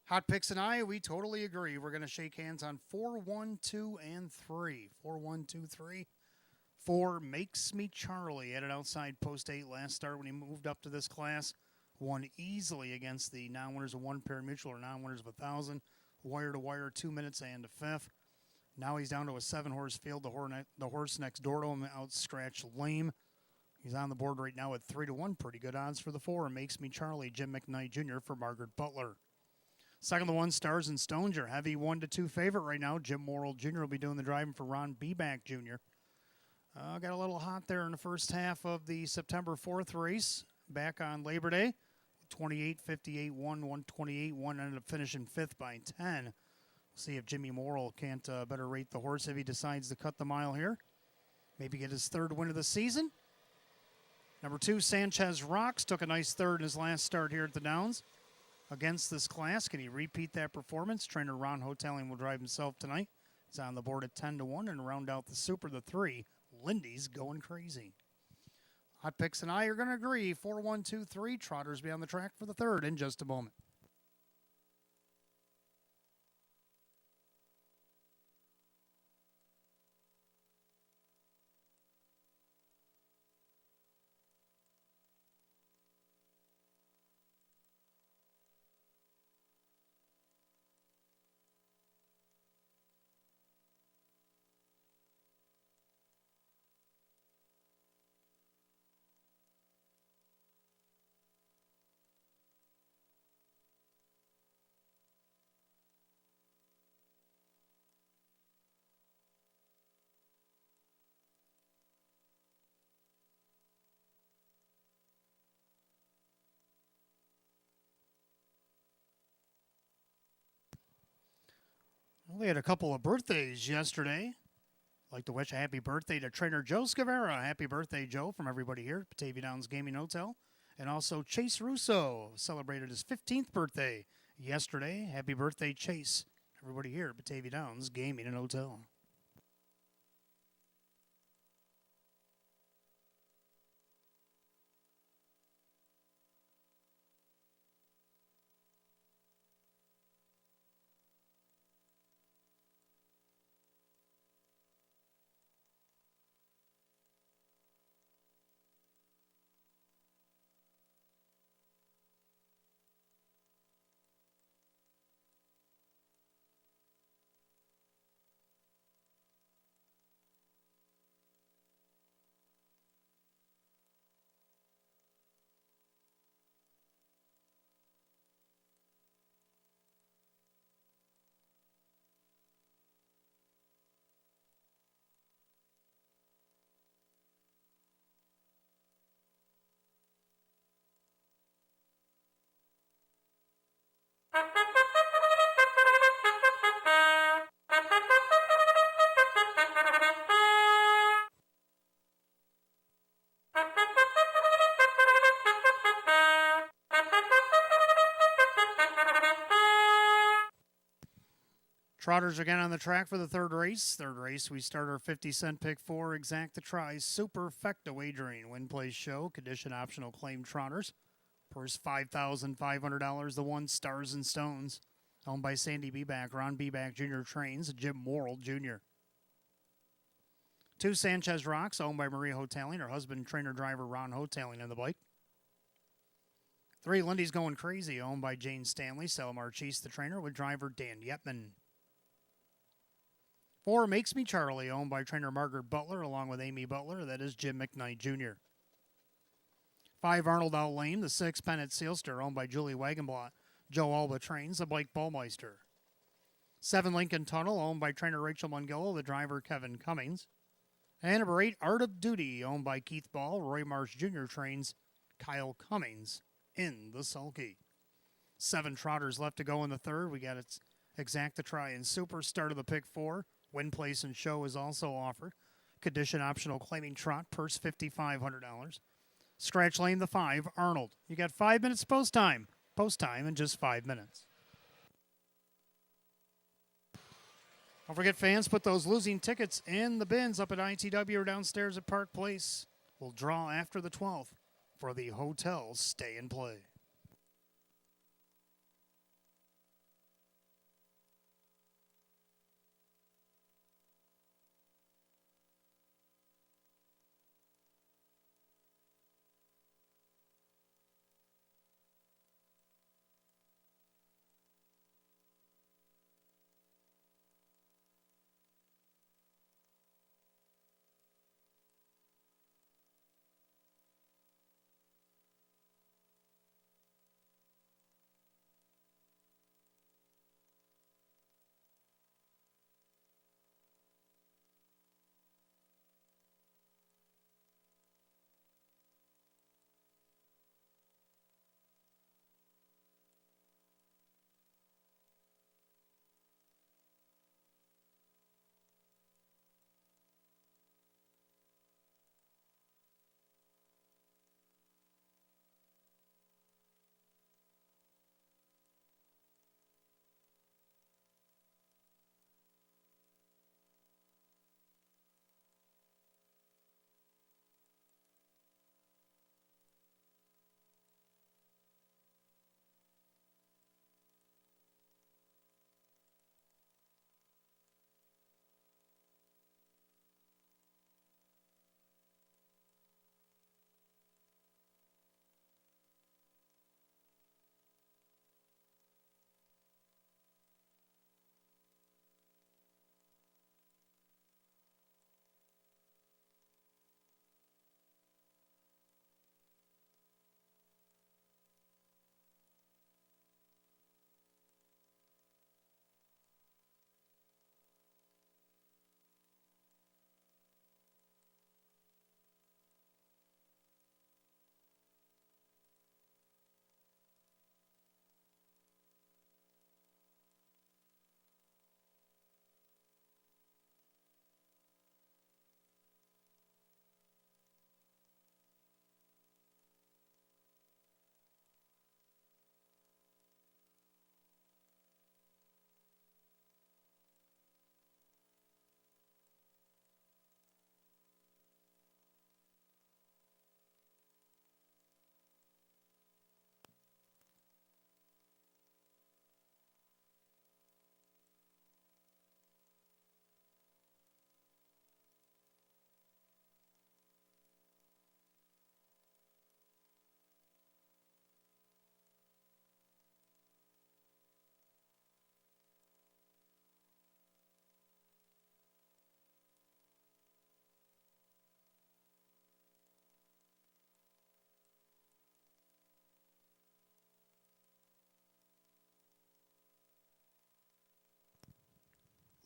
Hot Picks and I, we totally agree. We're going to shake hands on 4, 1, 2, and 3. 4, 1, 2, 3. 4 Makes Me Charlie. At an outside post 8 last start when he moved up to this class. Won easily against the non-winners of 1 pair mutual or non-winners of 1,000. Wire to wire, 2 minutes and a fifth. Now he's down to a 7-horse field. The horse next door to him out-scratched Lame. He's on the board right now at 3-1. Pretty good odds for the 4. Makes Me Charlie. Jim McKnight Jr. for Margaret Butler. Second to 1, Stars and Stones. Your heavy 1-2 favorite right now. Jim Morrill Jr. will be doing the driving for Ron Beback Jr. Got a little hot there in the first half of the September 4th race. Back on Labor Day. 28-58-1, 128-1, ended up finishing 5th by 10. We'll see if Jimmy Morrill can't better rate the horse if he decides to cut the mile here. Maybe get his 3rd win of the season. Number 2, Sanchez Rocks, took a nice 3rd in his last start here at the Downs against this class. Can he repeat that performance? Trainer Ron Hoteling will drive himself tonight. He's on the board at 10-1, and round out the Super, the 3, Lindy's Going Crazy. Hot Picks and I are going to agree. 4, 1, 2, 3. Trotters be on the track for the 3rd in just a moment. Well, they had a couple of birthdays yesterday. I'd like to wish a happy birthday to trainer Joe Scavera. Happy birthday, Joe, from everybody here at Batavia Downs Gaming Hotel. And also Chase Russo celebrated his 15th birthday yesterday. Happy birthday, Chase. Everybody here at Batavia Downs Gaming and Hotel. Trotters again on the track for the 3rd race. 3rd race, we start our 50-cent pick 4, Exact the Try, Superfecta Wagering, Win Place Show, condition optional claim Trotters. Purse $5,500, the 1, Stars and Stones, owned by Sandy Beback, Ron Beback Jr. trains, Jim Morrill Jr. 2, Sanchez Rocks, owned by Marie Hoteling, her husband, trainer driver Ron Hoteling on the bike. 3, Lindy's Going Crazy, owned by Jane Stanley, Sel Marchese, the trainer, with driver Dan Yetman. 4, Makes Me Charlie, owned by trainer Margaret Butler, along with Amy Butler. That is Jim McKnight Jr. 5, Arnold Out Lane, the 6, Pennant Sealster, owned by Julie Wagenblatt. Joe Alba trains, the Blake Ballmeister. 7, Lincoln Tunnel, owned by trainer Rachel Mungillo, the driver Kevin Cummings. And number 8, Art of Duty, owned by Keith Ball. Roy Marsh Jr. trains Kyle Cummings in the sulky. 7 trotters left to go in the 3rd. We got it's Exact the try and super start of the pick 4. Win, place, and show is also offered. Condition optional claiming trot, purse $5,500. Scratch lane the 5, Arnold. You got 5 minutes post time. Post time in just 5 minutes. Don't forget, fans, put those losing tickets in the bins up at ITW or downstairs at Park Place. We'll draw after the 12th for the hotel stay and play.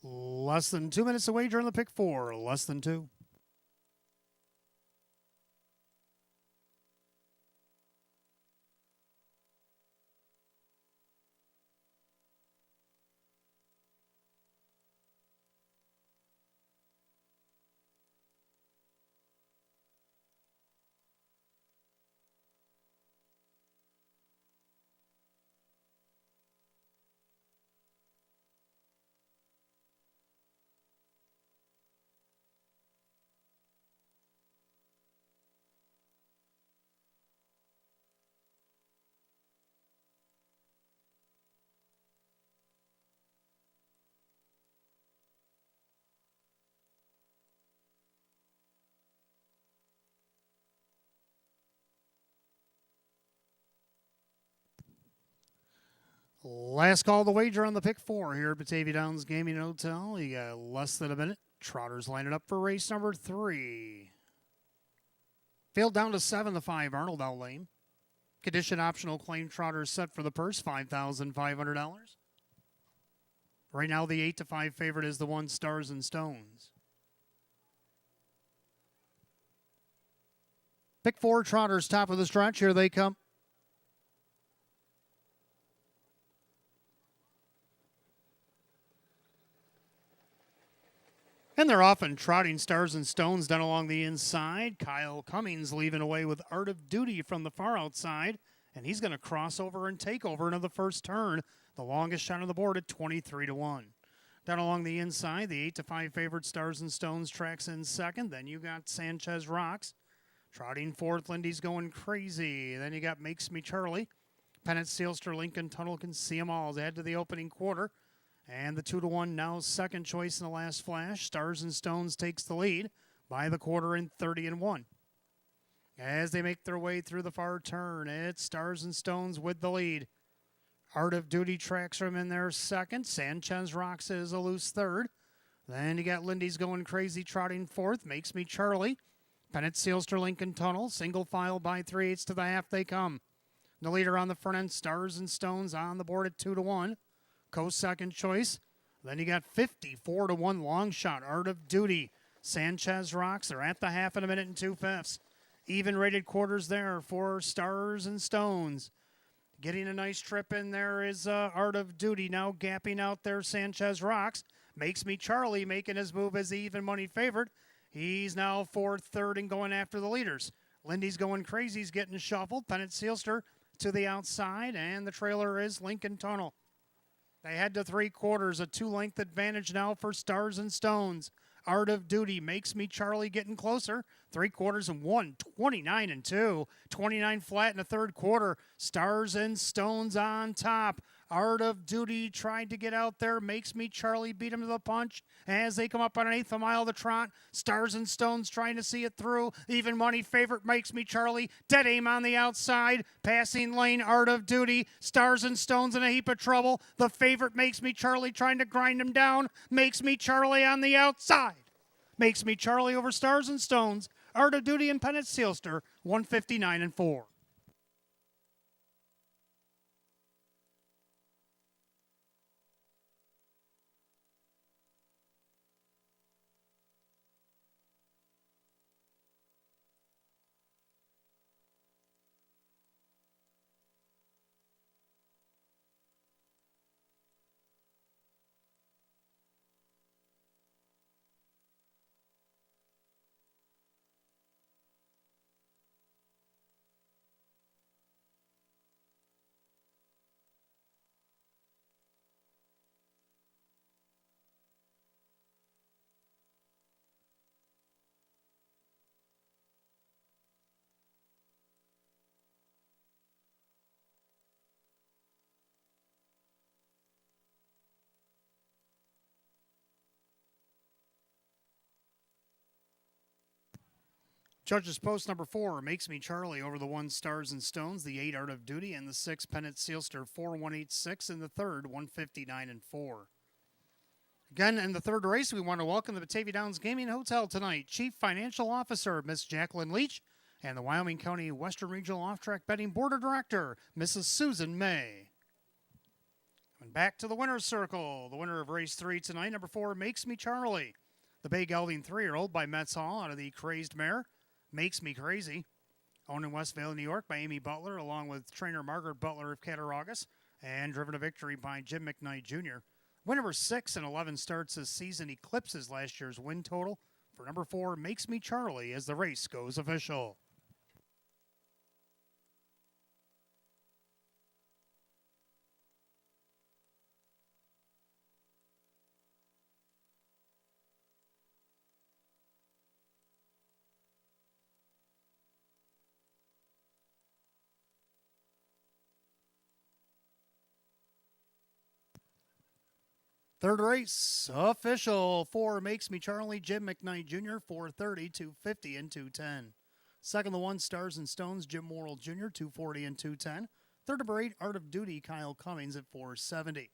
Less than 2 minutes to wager on the pick 4. Less than 2. Last call to wager on the pick 4 here at Batavia Downs Gaming Hotel. You got less than a minute. Trotters lining up for race number 3. Field down to 7, the 5, Arnold out lane. Condition optional claim trotters set for the purse, $5,500. Right now, the 8 to 5 favorite is the 1, Stars and Stones. Pick 4 trotters, top of the stretch. Here they come. And they're often trotting Stars and Stones down along the inside. Kyle Cummings leaving away with Art of Duty from the far outside. And he's going to cross over and take over into the first turn. The longest shot on the board at 23-1. Down along the inside, the 8-5 favorite Stars and Stones tracks in second. Then you got Sanchez Rocks. Trotting fourth, Lindy's Going Crazy. Then you got Makes Me Charlie. Pennant Sealster, Lincoln Tunnel Can See 'Em All as they head to the opening quarter. And the 2-1 now second choice in the last flash. Stars and Stones takes the lead by the quarter in 30-1. As they make their way through the far turn, it's Stars and Stones with the lead. Art of Duty tracks from in there second. Sanchez Rocks is a loose third. Then you got Lindy's Going Crazy trotting fourth. Makes Me Charlie. Pennant Sealster, Lincoln Tunnel. Single file by 3/8 to the half they come. The leader on the front end, Stars and Stones on the board at 2-1. Coast second choice. Then you got 54-1 long shot, Art of Duty. Sanchez Rocks. They're at the half in a minute and 2/5. Even rated quarters there for Stars and Stones. Getting a nice trip in there is Art of Duty. Now gapping out there, Sanchez Rocks. Makes Me Charlie making his move as the even money favorite. He's now fourth, third, and going after the leaders. Lindy's Going Crazy. He's getting shuffled. Pennant Sealster to the outside, and the trailer is Lincoln Tunnel. They head to three quarters, a 2-length advantage now for Stars and Stones. Art of Duty Makes Me Charlie getting closer. 3 quarters and 1, 29-2. 29 flat in the third quarter. Stars and Stones on top. Art of Duty tried to get out there. Makes Me Charlie beat him to the punch as they come up on an eighth a mile of the trot. Stars and Stones trying to see it through. Even money favorite Makes Me Charlie. Dead aim on the outside. Passing lane Art of Duty. Stars and Stones in a heap of trouble. The favorite Makes Me Charlie trying to grind him down. Makes Me Charlie on the outside. Makes Me Charlie over Stars and Stones. Art of Duty and Pennant Sealster, 159-4. Judges post number 4 Makes Me Charlie over the 1 Stars and Stones, the 8 Art of Duty, and the 6 Pennant Sealster 4186, and the third 159-4. Again, in the third race, we want to welcome the Batavia Downs Gaming Hotel tonight. Chief Financial Officer, Miss Jacqueline Leach, and the Wyoming County Western Regional Off-Track Betting Board of Director, Mrs. Susan May. And back to the winner's circle. The winner of race 3 tonight, number 4, Makes Me Charlie. The Bay Gelding 3-year-old by Metz Hall out of the Crazed Mare. Makes Me Crazy. Owned in Westvale, New York by Amy Butler, along with trainer Margaret Butler of Cattaraugus, and driven to victory by Jim McKnight Jr. Win number 6 and 11 starts this season eclipses last year's win total. For number 4, Makes Me Charlie as the race goes official. Third race, official. 4 Makes Me Charlie, Jim McKnight Jr., 430, 250, and 210. Second, the 1 Stars and Stones, Jim Morrill Jr., 240 and 210. Third, number 8, Art of Duty, Kyle Cummings at 470.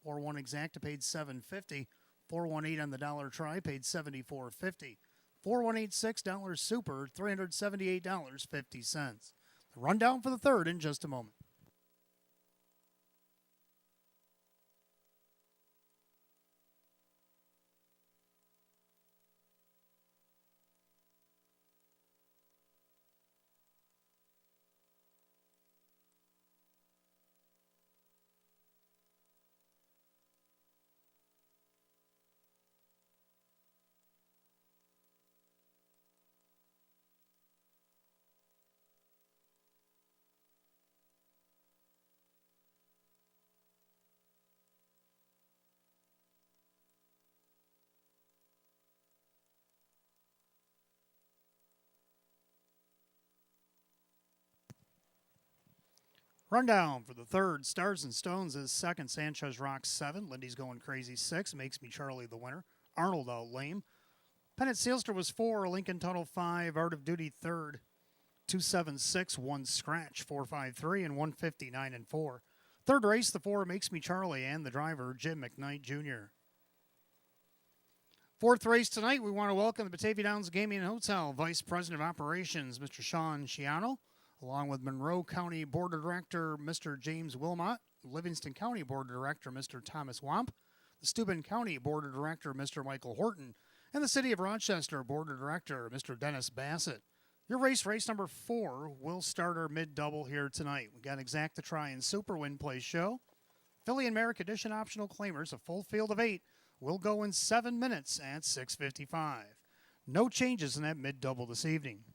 4-1 exacta paid 750. 418 on the dollar try paid 74.50. 4186 $1 super, $378.50. The rundown for the third in just a moment. Rundown for the third. Stars and Stones is second. Sanchez rocks 7. Lindy's going crazy 6. Makes Me Charlie the winner. Arnold out lame. Pennant Sealster was 4. Lincoln Tunnel 5. Art of Duty third. 276, 1 scratch. 453 and 159 and 4. Third race, the 4 Makes Me Charlie and the driver, Jim McKnight Jr. Fourth race tonight, we want to welcome the Batavia Downs Gaming and Hotel Vice President of Operations, Mr. Sean Ciano, along with Monroe County Board of Director, Mr. James Wilmot, Livingston County Board of Director, Mr. Thomas Wamp, the Steuben County Board of Director, Mr. Michael Horton, and the City of Rochester Board of Director, Mr. Dennis Bassett. Your race number 4, will start our mid-double here tonight. We got Exact the Try and Super Win Play Show. Philly and Merrick Edition optional claimers, a full field of 8, will go in 7 minutes at 6:55. No changes in that mid-double this evening.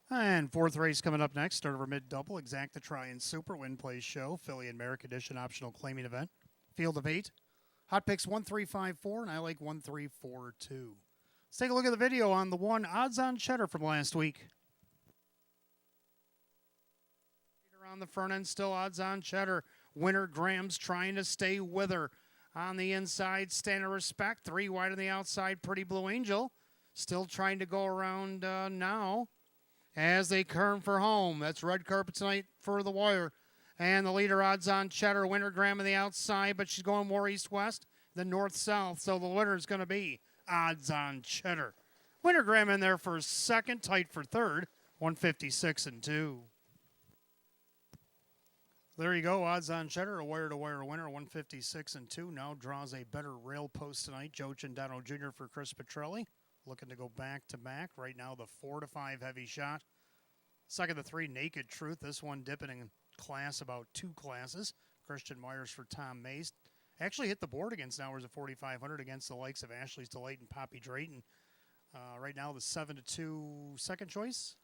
And fourth race coming up next, start of our mid-double, Exact the Try and Super Win Play Show, Philly and Merrick Edition optional claiming event. Field of 8. Hot picks 1-3-5-4, and I like 1-3-4-2. Let's take a look at the video on the 1 odds on cheddar from last week. On the front end, still odds on cheddar. Winner Graham's trying to stay with her. On the inside, Stand of Respect. 3 wide on the outside, Pretty Blue Angel. Still trying to go around now as they turn for home. That's red carpet tonight for the wire. And the leader, odds on cheddar. Winner Graham on the outside, but she's going more east-west than north-south. So the winner is going to be odds on cheddar. Winner Graham in there for second, tight for third. 156 and 2. There you go, odds on cheddar, a wire-to-wire winner, 156 and 2. Now draws a better rail post tonight. Joe Cindano Jr. for Chris Petrelli. Looking to go back-to-back. Right now, the 4-5 heavy shot. Second, the 3 Naked Truth. This one dipping in class about 2 classes. Christian Myers for Tom Mays. Actually hit the board against Hours of 4,500 against the likes of Ashley's Delight and Poppy Drayton. Right now, the 7-2 second choice.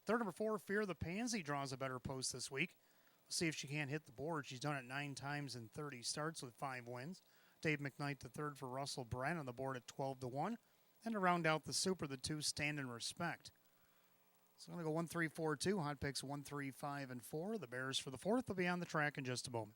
Third, number 4, Fear the Pansy draws a better post this week. See if she can't hit the board. She's done it 9 times in 30 starts with 5 wins. Dave McKnight the third for Russell Brand on the board at 12-1. And to round out the Super, the 2 Stand and Respect. So I'm going to go 1, 3, 4, 2. Hot picks 1, 3, 5, and 4. The Bears for the 4th will be on the track in just a moment.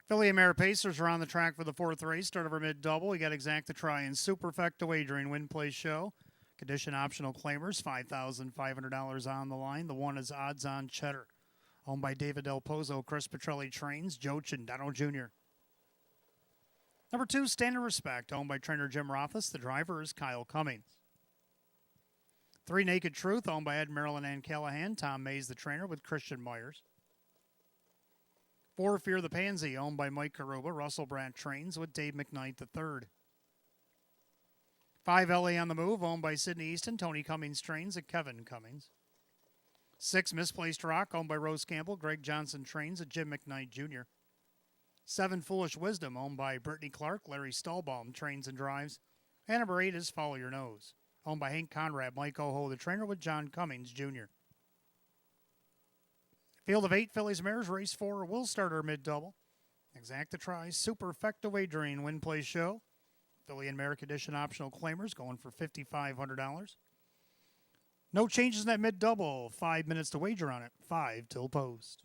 Philly and Mare Pacers are on the track for the 4th race. Start of our mid-double. We got Exacta Try and Superfecta wagering win play show. Condition optional claimers, $5,500 on the line. The 1 is Odds On Cheddar. Owned by David Del Pozo, Chris Petrelli trains, Joe Cindano Jr. Number 2, Stand and Respect, owned by trainer Jim Rothus. The driver is Kyle Cummings. 3, Naked Truth, owned by Ed Marilyn and Callahan. Tom Mays, the trainer, with Christian Myers. 4, Fear the Pansy, owned by Mike Karuba. Russell Brandt trains with Dave McKnight III. 5, LA on the Move, owned by Sidney Easton. Tony Cummings trains at Kevin Cummings. 6, Misplaced Rock, owned by Rose Campbell. Greg Johnson trains at Jim McKnight Jr. 7, Foolish Wisdom, owned by Brittany Clark. Larry Stahlbaum trains and drives. And number 8 is Follow Your Nose, owned by Hank Conrad. Mike Oho, the trainer, with John Cummings Jr. Field of 8, Phillies Mares, race 4, will start our mid-double. Exacta Try, Superfecta wagering win play show. Philly and Mare condition optional claimers going for $5,500. No changes in that mid-double. 5 minutes to wager on it. 5 till post.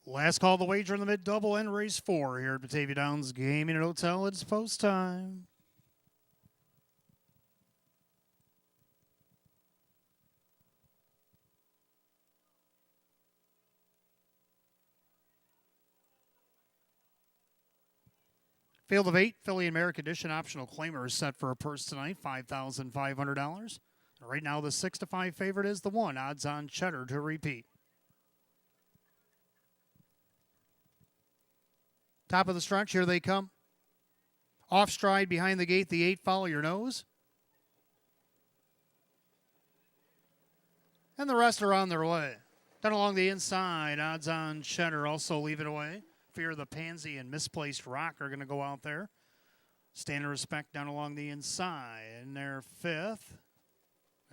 Last call of the wager in the mid-double and race 4 here at Batavia Downs Gaming and Hotel. It's post time. Field of 8, Philly American Edition optional claimer is set for a purse tonight, $5,500. Right now, the 6-5 favorite is the 1, odds on Cheddar to repeat. Top of the stretch, here they come. Off stride behind the gate, the 8, follow your nose. And the rest are on their way. Then along the inside, odds on Cheddar also leave it away. Fear the Pansy and Misplaced Rock are going to go out there. Stand of Respect down along the inside. And their 5th,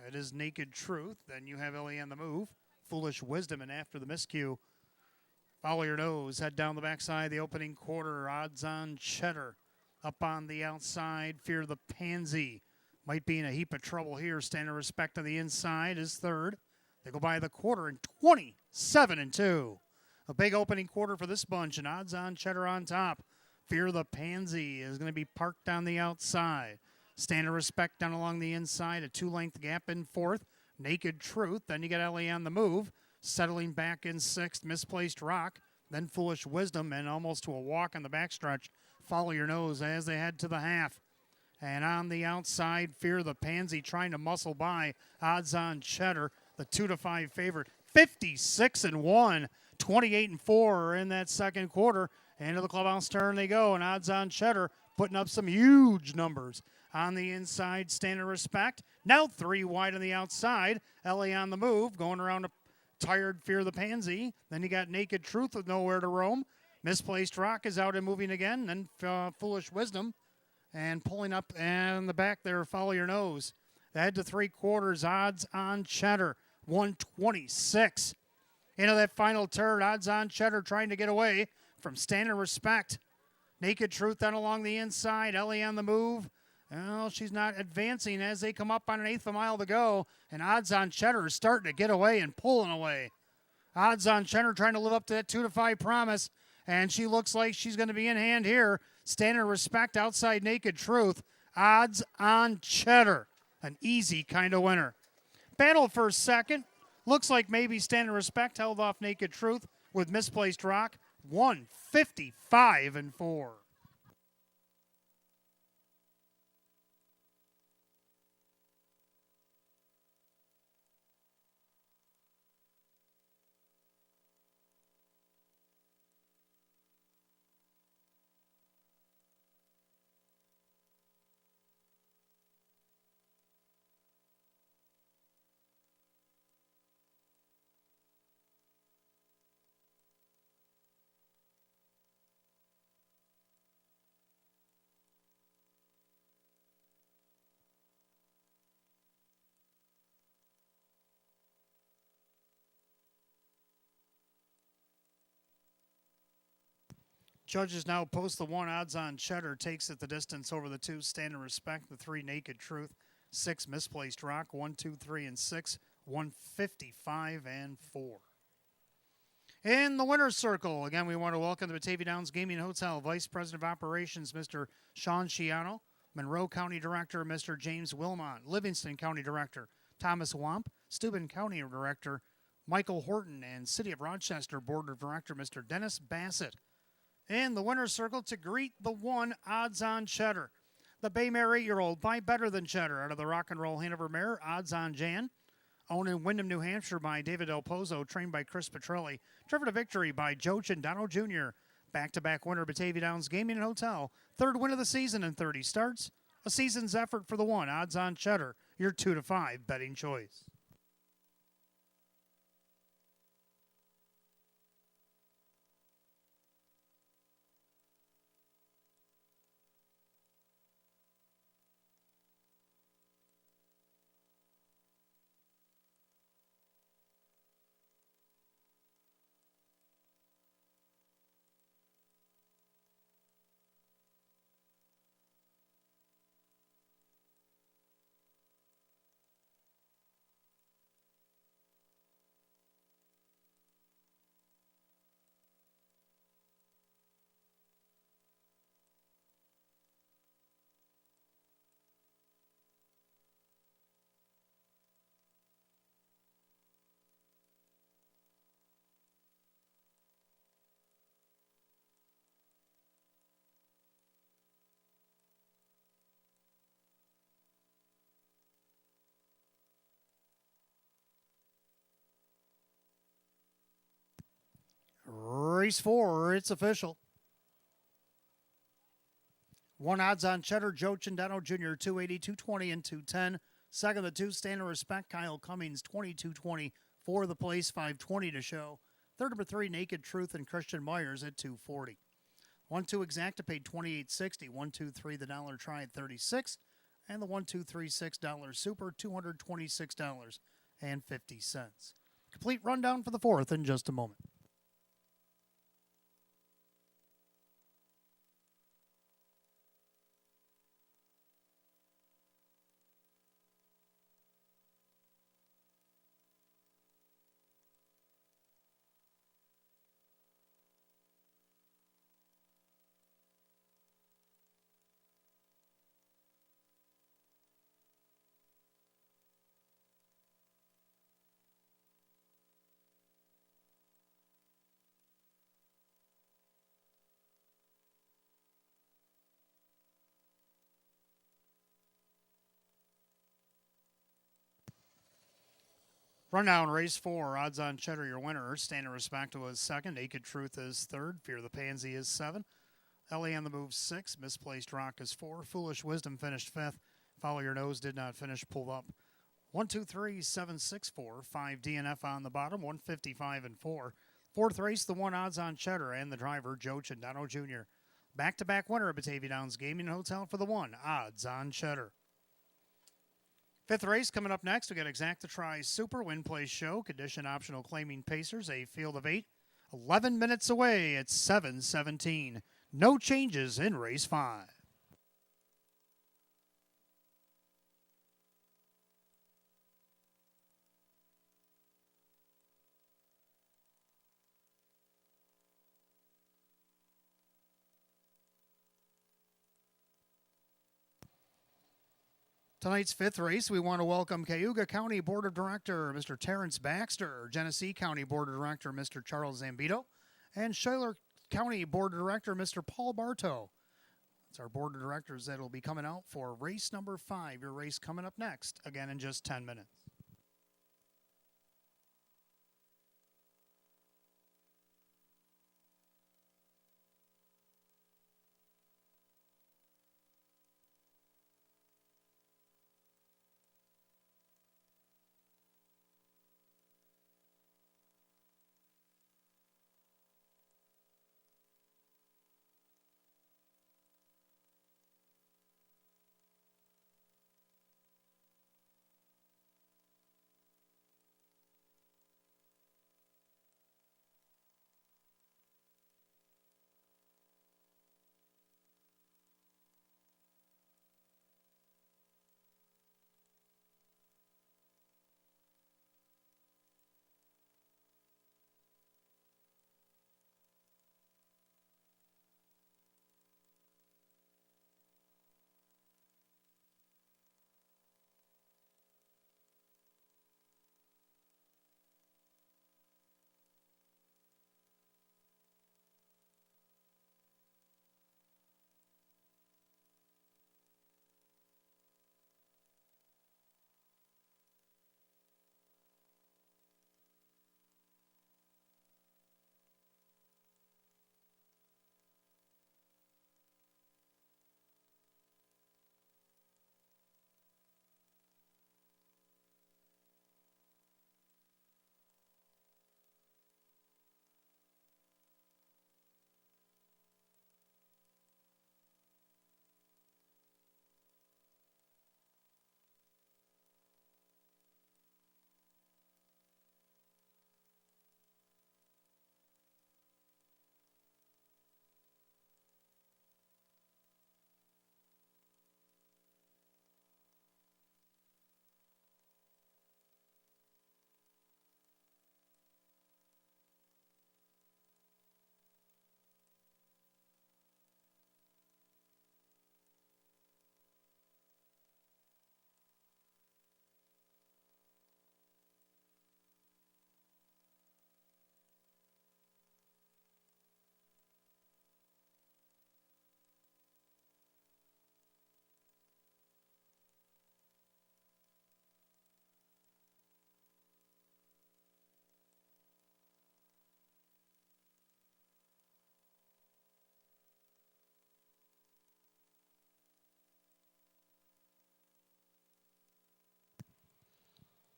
that is Naked Truth. Then you have Ellie on the Move. Foolish Wisdom, and after the miscue, Follow Your Nose. Head down the backside, the opening quarter. Odds on Cheddar. Up on the outside, Fear the Pansy. Might be in a heap of trouble here. Stand of Respect on the inside is 3rd. They go by the quarter in 27-2. A big opening quarter for this bunch, and odds on Cheddar on top. Fear the Pansy is going to be parked on the outside. Stand of Respect down along the inside, a 2-length gap in 4th. Naked Truth, then you get Ellie on the Move. Settling back in 6th, Misplaced Rock. Then Foolish Wisdom, and almost to a walk on the backstretch. Follow Your Nose as they head to the half. And on the outside, Fear the Pansy trying to muscle by. Odds on Cheddar, the 2-5 favorite. 56-1, 28-4 in that second quarter. Into the clubhouse turn they go, and odds on Cheddar putting up some huge numbers. On the inside, Stand of Respect. Now 3 wide on the outside. Ellie on the Move, going around a tired Fear the Pansy. Then you got Naked Truth with nowhere to roam. Misplaced Rock is out and moving again. Then Foolish Wisdom. And pulling up in the back there, Follow Your Nose. They head to 3/4, odds on Cheddar, 126. Into that final turn, odds on Cheddar trying to get away from Stand of Respect. Naked Truth then along the inside, Ellie on the Move. Well, she's not advancing as they come up on an 1/8 of a mile to go. And odds on Cheddar is starting to get away and pulling away. Odds on Cheddar trying to live up to that 2-5 promise. And she looks like she's going to be in hand here. Stand of Respect outside Naked Truth. Odds on Cheddar. An easy kind of winner. Battle for second. Looks like maybe Stand of Respect held off Naked Truth with Misplaced Rock. 155-4. Judges now post the 1, odds on Cheddar, takes it the distance over the 2, Stand of Respect, the 3, Naked Truth, 6, Misplaced Rock, 1, 2, 3, and 6, 155-4. In the winner's circle, again, we want to welcome the Batavia Downs Gaming Hotel Vice President of Operations, Mr. Sean Sciano, Monroe County Director, Mr. James Wilmot, Livingston County Director, Thomas Wamp, Steuben County Director, Michael Horton, and City of Rochester Board of Director, Mr. Dennis Bassett. In the winner's circle to greet the 1, odds on Cheddar. The Bay Mare 8-year-old, by Better Than Cheddar, out of the Rock and Roll Hanover Mare, odds on Jan. Owned in Windham, New Hampshire by David Del Pozo, trained by Chris Petrelli. Driven to victory by Joe Cindano Jr. Back-to-back winner, Batavia Downs Gaming and Hotel. 3rd win of the season in 30 starts. A season's effort for the 1, odds on Cheddar. Your 2-5 betting choice. race 4. It's official. 1 odds on Cheddar, Joe Cindano Jr., 280, 220, and 210. Second, the 2, Stand and Respect, Kyle Cummings, 2220 for the place, 520 to show. Third, number 3, Naked Truth, and Christian Myers at 240. 1, 2, Exacta paid $28.60. 1, 2, 3, the dollar try at $36. And the 1, 2, 3, $6 super, $226.50. Complete rundown for the 4th in just a moment. Rundown race 4. Odds on Cheddar, your winner. Stand and Respect was second. Naked Truth is third. Fear the Pansy is 7. LA on the Move 6. Misplaced Rock is 4. Foolish Wisdom finished 5th. Follow Your Nose did not finish. Pulled up. 1, 2, 3, 7, 6, 4. 5 DNF on the bottom. 155 and 4. Fourth race, the 1 odds on Cheddar and the driver, Joe Cindano Jr. Back-to-back winner at Batavia Downs Gaming Hotel for the 1 odds on Cheddar. Fifth race coming up next. We got Exacta Try Super Win Place Show. Condition optional claiming Pacers. A field of 8. 11 minutes away at 7:17. No changes in race 5. Tonight's 5th race, we want to welcome Cayuga County Board of Director, Mr. Terrence Baxter, Genesee County Board of Director, Mr. Charles Zambito, and Schuyler County Board of Director, Mr. Paul Bartow. It's our Board of Directors that will be coming out for race number 5. Your race coming up next, again in just 10 minutes.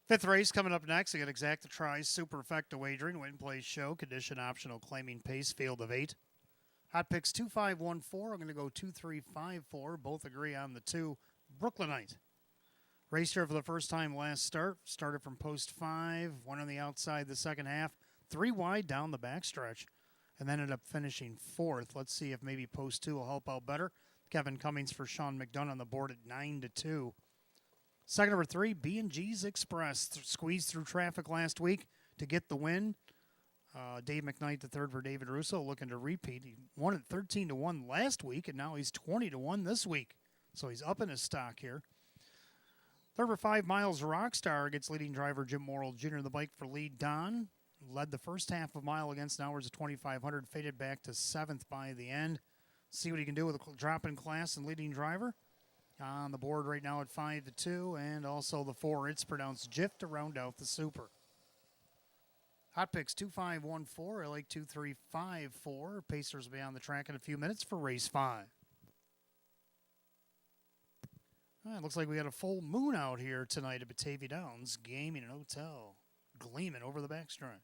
Fifth race coming up next. We got Exacta Tries, Superfecta Wagering, Win Play Show, Condition Optional Claiming Pace, Field of 8. Hot picks 2514. I'm going to go 2354. Both agree on the 2. Brooklynite. Raced here for the first time last start. Started from post 5. Went on the outside the second half. 3 wide down the backstretch. And then ended up finishing 4th. Let's see if maybe post 2 will help out better. Kevin Cummings for Sean McDonough on the board at 9-2. Second number 3, B&G's Express. Squeezed through traffic last week to get the win. Dave McKnight, the third for David Russo, looking to repeat. He won at 13-1 last week, and now he's 20-1 this week. So he's up in his stock here. Third for 5 Miles Rockstar gets leading driver Jim Morrill Jr. the bike for lead Don. Led the first half of mile against an hours of 2,500. Faded back to 7th by the end. See what he can do with a drop in class and leading driver. On the board right now at 5-2. And also the 4, it's pronounced Jiff to round out the super. Hot picks 2514. I like 2354. Pacers will be on the track in a few minutes for race 5. It looks like we got a full moon out here tonight at Batavia Downs Gaming and Hotel. Gleaming over the backstretch.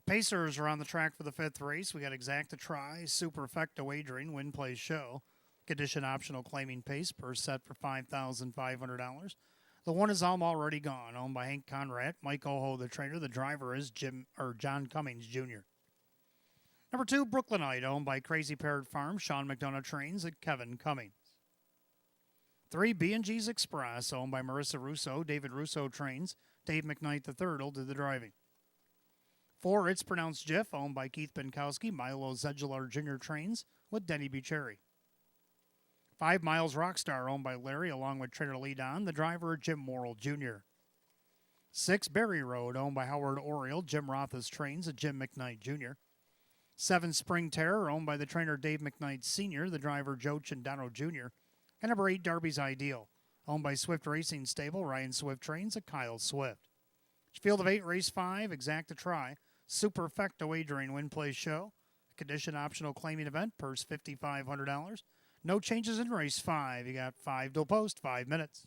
Pacers are on the track for the fifth race. We got Exacta Try, Superfecta Wagering, Win Play Show. Condition optional claiming pace per set for $5,500. The one is already gone, owned by Hank Conrad, Mike Oho, the trainer. The driver is John Cummings Jr. Number 2, Brooklynite, owned by Crazy Parrot Farm, Sean McDonough trains, and Kevin Cummings. 3, B&G's Express, owned by Marissa Russo, David Russo trains, Dave McKnight III will do the driving. 4, It's Pronounced Jiff, owned by Keith Binkowski, Milo Zedular Jr. trains with Denny Bucherri. 5, Miles Rockstar, owned by Larry, along with trainer Lee Don, the driver Jim Morrill Jr. 6, Berry Road, owned by Howard Oriole, Jim Roth's trains and Jim McKnight Jr. 7, Spring Terror, owned by the trainer Dave McKnight Sr., the driver Joe Chindano Jr. And number 8, Darby's Ideal, owned by Swift Racing Stable, Ryan Swift trains and Kyle Swift. Field of 8, race 5, Exacta Try, Superfecta Wagering Win Play Show. Condition optional claiming event, purse $5,500. No changes in race 5. You got 5 till post, 5 minutes.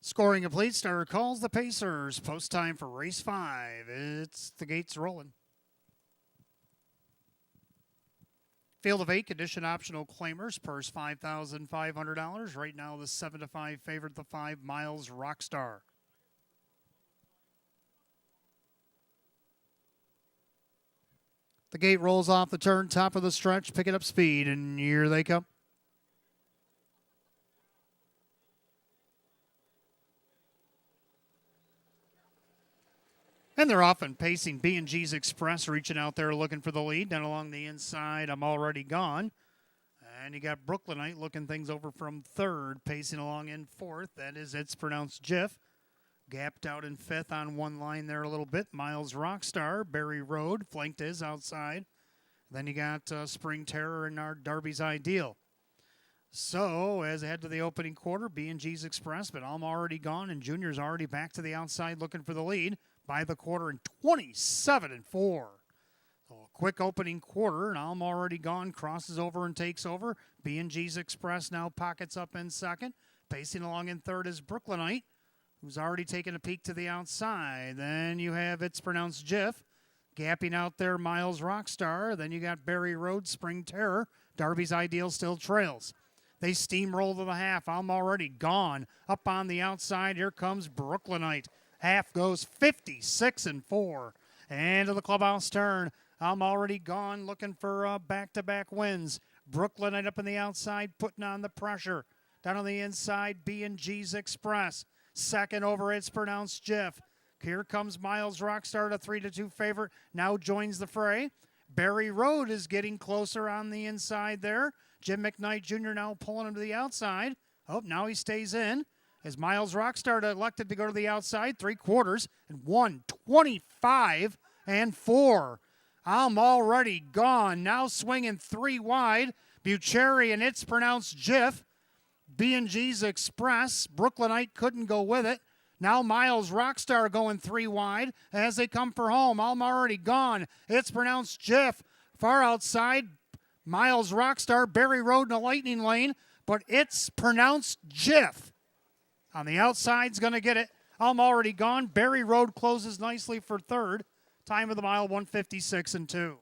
Scoring complete. Starter calls the Pacers. Post time for race 5. It's the gates rolling. Field of 8, condition optional claimers. Purse $5,500. Right now, the 7-5 favorite, the 5 Miles Rockstar. The gate rolls off the turn, top of the stretch, picking up speed, and here they come. And they're off and pacing. B&G's Express reaching out there looking for the lead. Down along the inside, I'm already gone. And you got Brooklynite looking things over from third, pacing along in fourth. That is, it's pronounced Jiff. Gapped out in fifth on one line there a little bit. Miles Rockstar, Berry Road, flanked is outside. Then you got Spring Terror and our Darby's Ideal. So, as I head to the opening quarter, B&G's Express, but I'm already gone, and Junior's already back to the outside looking for the lead by the quarter in 27-4. So a quick opening quarter, and I'm already gone, crosses over and takes over. B&G's Express now pockets up in second. Pacing along in third is Brooklynite, who's already taken a peek to the outside. Then you have It's Pronounced Jiff, gapping out there Miles Rockstar. Then you got Berry Road, Spring Terror. Darby's Ideal still trails. They steamroll to the half. I'm already gone. Up on the outside, here comes Brooklynite. Half goes 56-4. And to the clubhouse turn, I'm already gone looking for back-to-back wins. Brooklynite up on the outside, putting on the pressure. Down on the inside, B&G's Express. Second over, It's Pronounced Jiff. Here comes Miles Rockstar, a 3-2 favorite. Now joins the fray. Berry Road is getting closer on the inside there. Jim McKnight Jr. now pulling him to the outside. Oh, now he stays in. As Miles Rockstar elected to go to the outside, 3/4 and 1:25-4. I'm already gone. Now swinging 3 wide. Bucheri and It's Pronounced Jiff. B&G's Express. Brooklynite couldn't go with it. Now Miles Rockstar going 3 wide as they come for home. I'm already gone. It's Pronounced Jiff. Far outside, Miles Rockstar, Berry Road in a lightning lane, but It's Pronounced Jiff. On the outside's going to get it. I'm already gone. Berry Road closes nicely for third. Time of the mile, 1:56-2.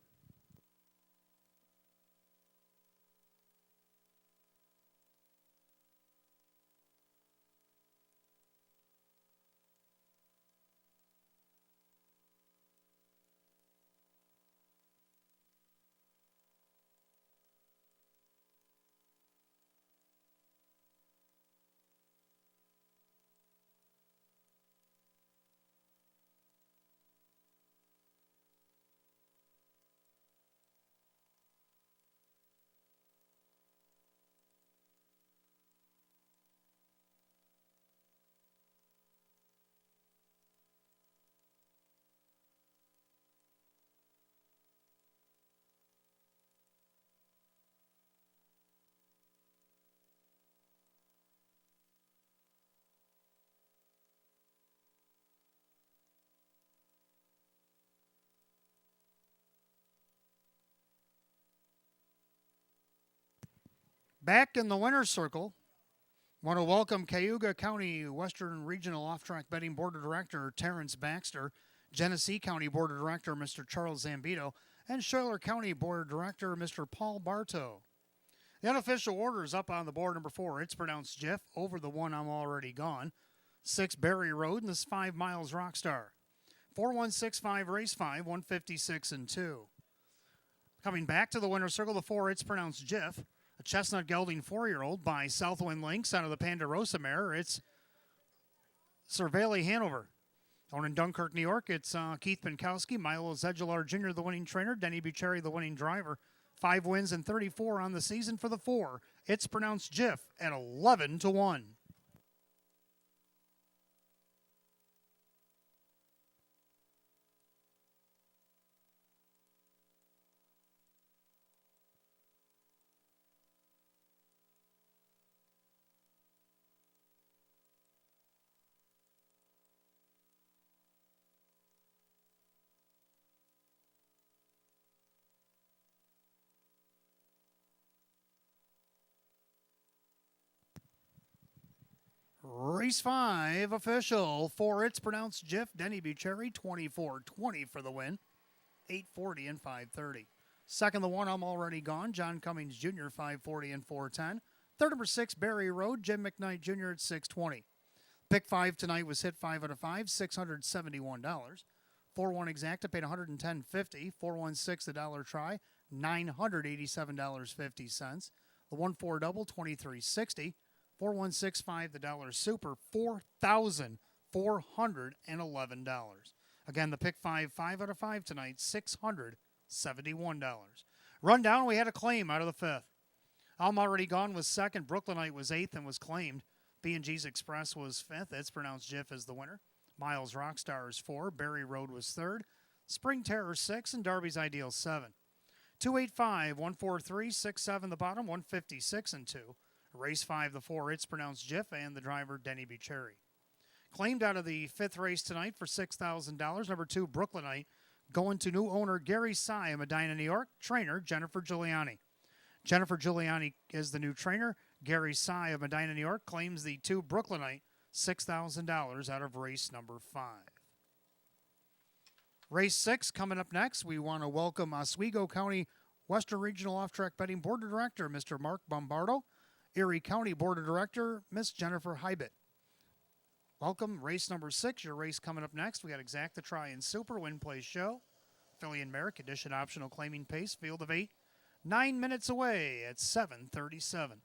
Back in the winner's circle, want to welcome Cayuga County Western Regional Off-Track Betting Board of Director Terrence Baxter, Genesee County Board of Director Mr. Charles Zambito, and Schuyler County Board of Director Mr. Paul Bartow. The unofficial order is up on the board. Number 4, It's Pronounced Jiff, over the 1, I'm already gone. 6, Berry Road, and this 5 Miles Rockstar. 4165 race 5, 1:56-2. Coming back to the winner's circle, the 4, It's Pronounced Jiff. A chestnut gelding 4-year-old by Southwind Links out of the Ponderosa mare. It's Cerveli Hanover. Owned in Dunkirk, New York, it's Keith Pinkowski, Milo Zedular Jr., the winning trainer, Denny Bucheri, the winning driver. 5 wins and 34 on the season for the 4. It's Pronounced Jiff at 11-1. Race 5 official. 4 it's pronounced Jiff. Denny Bucherry 24-20 for the win. 840 and 530. Second, the 1 I'm already gone. John Cummings Jr. 540 and 410. Third, number 6 Barry Road. Jim McKnight Jr. at 620. Pick 5 tonight was hit 5 out of 5, $671. 4-1 exacta paid $110.50. 4-1-6 the dollar try, $987.50. The 1-4 double $23.60. 4-1-6-5 the dollar super, $4,411. Again, the pick 5 out of 5 tonight, $671. Rundown, we had a claim out of the 5th. I'm Already Gone was 2nd. Brooklynite was 8th and was claimed. B&G's Express was 5th. It's pronounced Jiff as the winner. Miles Rockstar is 4. Barry Road was 3rd. Spring Terror 6. And Darby's Ideal 7. 285, 143, 67 the bottom, 156 and 2. Race 5, the 4. It's pronounced Jiff and the driver Denny Bucherry. Claimed out of the 5th race tonight for $6,000. Number 2, Brooklynite, going to new owner Gary Sy of Medina, New York. Trainer Jennifer Giuliani. Jennifer Giuliani is the new trainer. Gary Sy of Medina, New York, claims the 2 Brooklynite, $6,000 out of race number 5. Race 6 coming up next. We want to welcome Oswego County Western Regional Off-Track Betting Board of Director, Mr. Mark Bombardo. Erie County Board of Director, Miss Jennifer Hybett. Welcome, race number 6, your race coming up next. We got Exacta Try and Super, Win Play Show, Philly and Merrick, Edition Optional Claiming Pace, Field of 8, 9 minutes away at 7:37.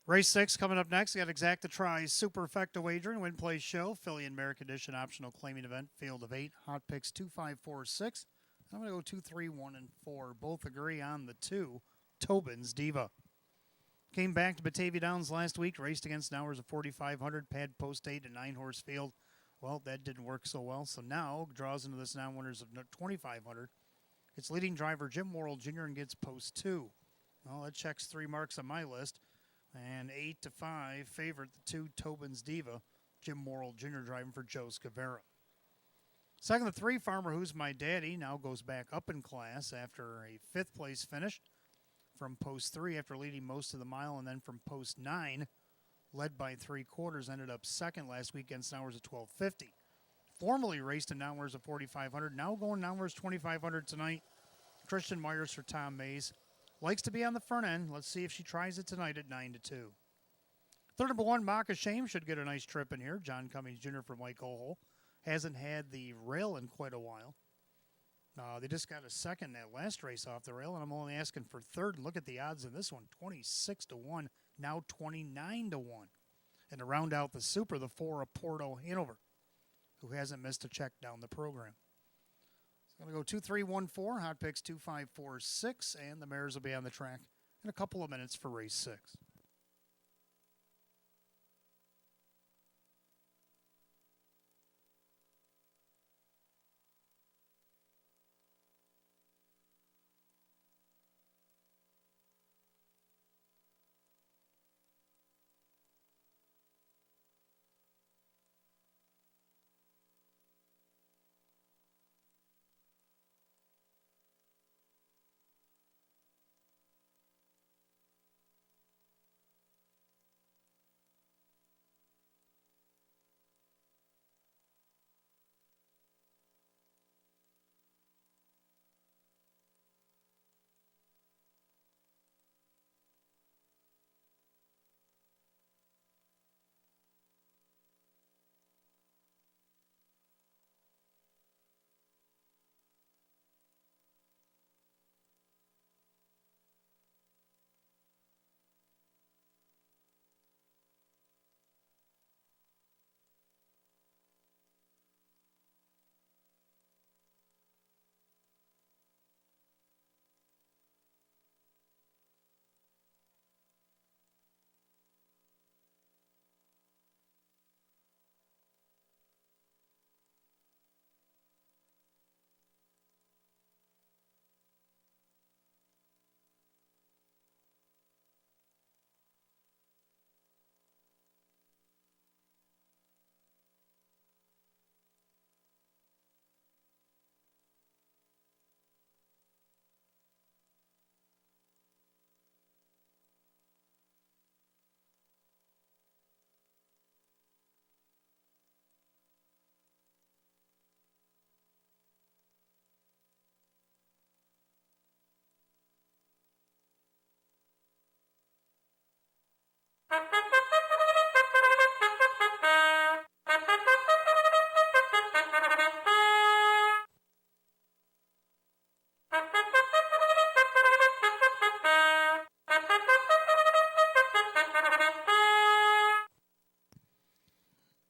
Race 6 coming up next. We got Exacta Tries Superfecta Wagering, Win Play Show, Philly and American Edition Optional Claiming Event, Field of 8, Hot Picks 2, 5, 4, 6. I'm going to go 2, 3, 1, and 4. Both agree on the 2, Tobin's Diva. Came back to Batavia Downs last week, raced against an hours of 4,500, pad post 8 and 9-horse field. Well, that didn't work so well, so now draws into this non-winners of 2,500. It's leading driver Jim Morrill Jr. and gets post 2. Well, that checks 3 marks on my list. And 8 to 5, favorite the 2, Tobin's Diva, Jim Morrill Jr. driving for Joe Scavera. Second to 3, Farmer Who's My Daddy now goes back up in class after a 5th place finish from post 3 after leading most of the mile, and then from post 9, led by 3/4, ended up second last week against hours of 12:50. Formerly raced in hours of 4,500, now going hours 2,500 tonight. Christian Myers for Tom Mays. Likes to be on the front end. Let's see if she tries it tonight at 9 to 2. Third number 1, Mock of Shame, should get a nice trip in here. John Cummings Jr. for Mike Ohl. Hasn't had the rail in quite a while. They just got a second that last race off the rail, and I'm only asking for third. And look at the odds in this one, 26 to 1, now 29 to 1. And to round out the super, the 4 of Porto Hanover, who hasn't missed a check down the program. Going to go 2, 3, 1, 4, Hot Picks 2, 5, 4, 6, and the mares will be on the track in a couple of minutes for race 6.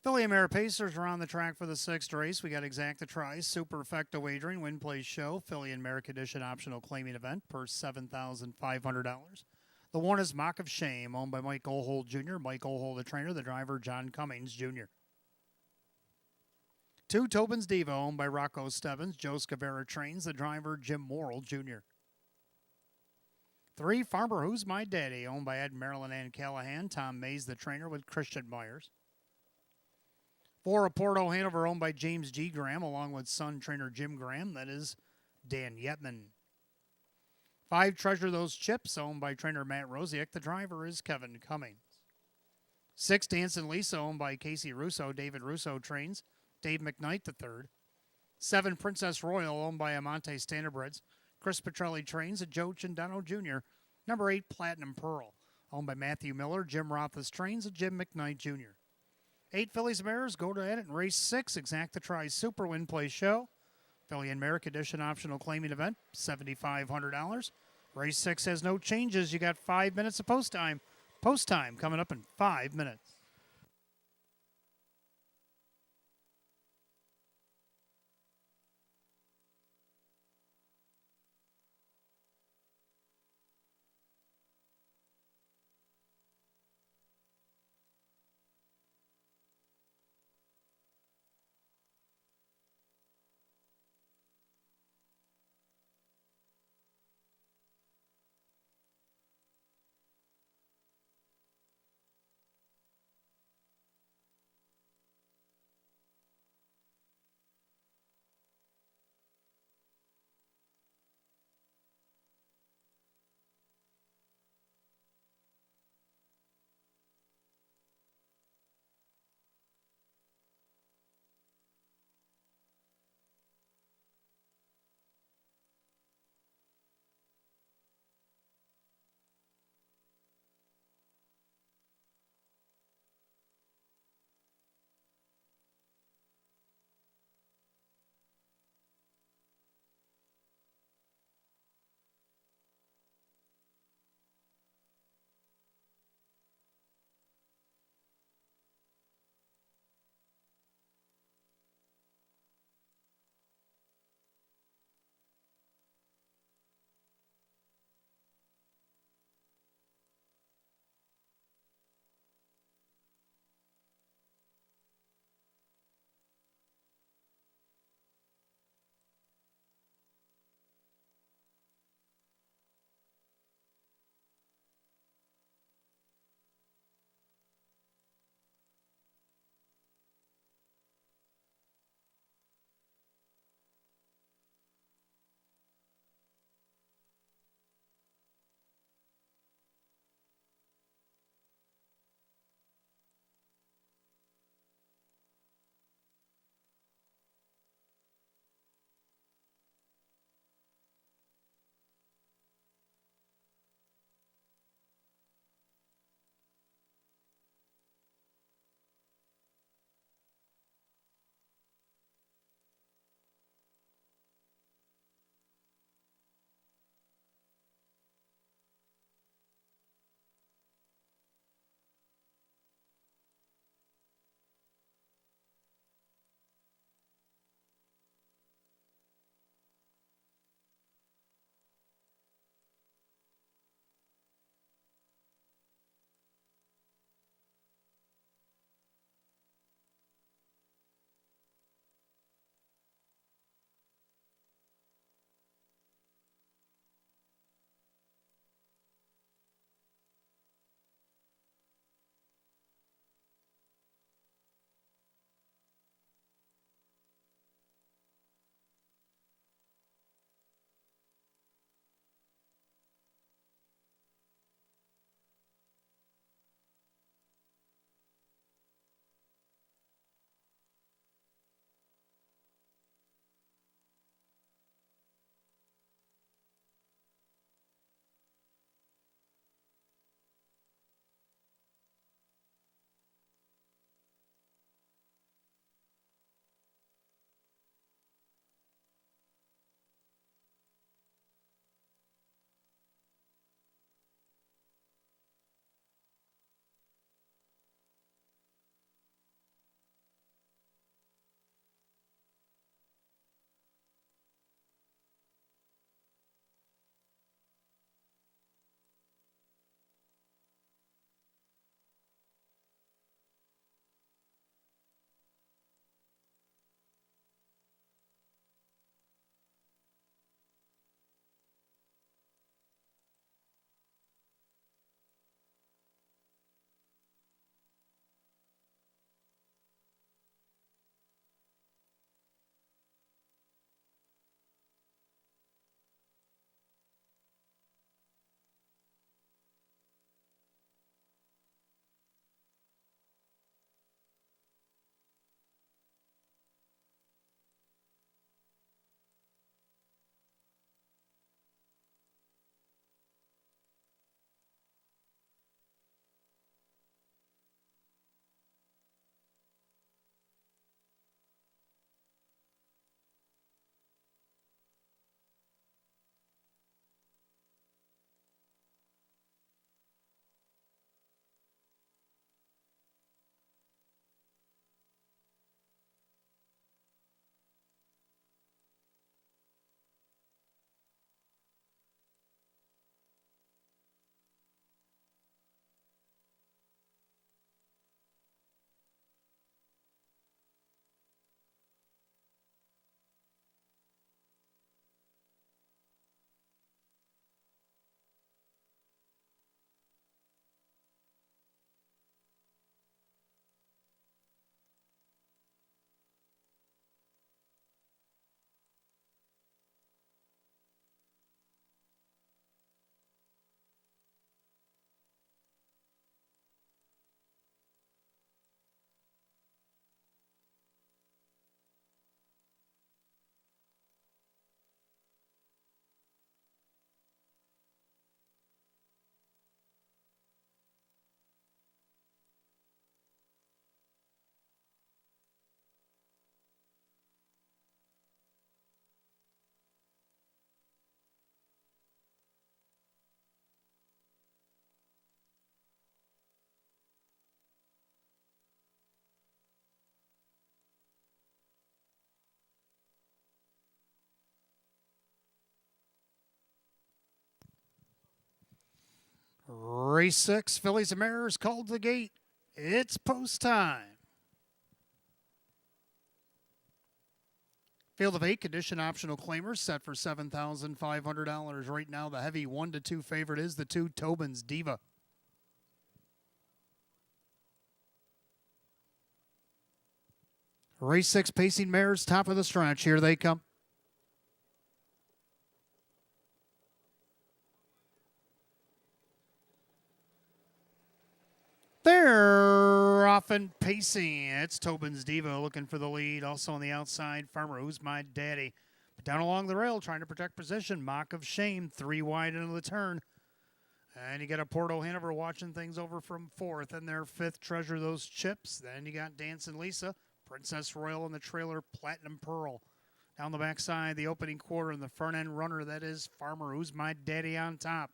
Philly and Mare Pacers are on the track for the 6th race. We got Exacta Tries, Superfecta Wagering, Win Play Show, Philly and Mare Edition Optional Claiming Event, purse $7,500. The 1 is Mock of Shame, owned by Mike Ohl Jr. Mike Ohl, the trainer, the driver, John Cummings Jr. 2, Tobin's Diva, owned by Rocco Stebbins. Joe Scavera trains, the driver, Jim Morrill Jr. 3, Farmer Who's My Daddy, owned by Ed Marilyn and Callahan. Tom Mays, the trainer, with Christian Myers. 4, of Porto Hanover, owned by James G. Graham, along with son trainer Jim Graham. That is Dan Yetman. 5, Treasure Those Chips, owned by trainer Matt Rosiak. The driver is Kevin Cummings. 6, Dancing Lisa, owned by Casey Russo. David Russo trains. Dave McKnight III. 7, Princess Royal, owned by Amante Standardbreds. Chris Petrelli trains. Joe Cindano Jr. Number 8, Platinum Pearl, owned by Matthew Miller. Jim Rothfuss trains. Jim McKnight Jr. 8, Phillies Mares, go to it in race 6. Exacta Tries Super Win Play Show. Philly and Merrick Edition Optional Claiming Event, $7,500. Race 6 has no changes. You got 5 minutes of post time. Post time coming up in 5 minutes. Race 6, Fillies and Mares called to the gate. It's post time. Field of 8, condition optional claimers set for $7,500. Right now, the heavy 1-2 favorite is the 2 Tobin's Diva. Race 6, Pacing Mares, top of the stretch. Here they come. They're off and pacing. It's Tobin's Diva looking for the lead. Also on the outside, Farmer Who's My Daddy. But down along the rail, trying to protect position. Mock of Shame, 3 wide into the turn. And you got a Porto Hanover watching things over from 4th. And their 5th, Treasure Those Chips. Then you got Dancing Lisa, Princess Royal in the trailer, Platinum Pearl. Down the backside, the opening quarter and the front end runner, that is Farmer Who's My Daddy on top.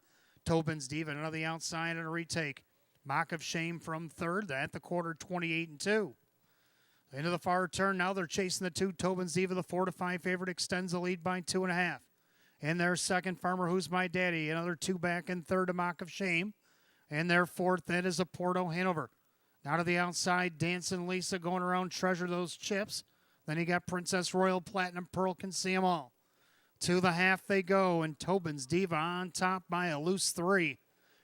Tobin's Diva, and on the outside and a retake. Mock of Shame from 3rd. At the quarter, 28-2. Into the far turn. Now they're chasing the 2 Tobin's Diva. The 4-5 favorite extends the lead by 2.5. In their 2nd, Farmer Who's My Daddy. Another 2 back in 3rd, a Mock of Shame. And their 4th, that is a Porto Hanover. Now to the outside, Dancing Lisa going around Treasure Those Chips. Then you got Princess Royal, Platinum Pearl, can see them all. To the half they go, and Tobin's Diva on top by a loose 3.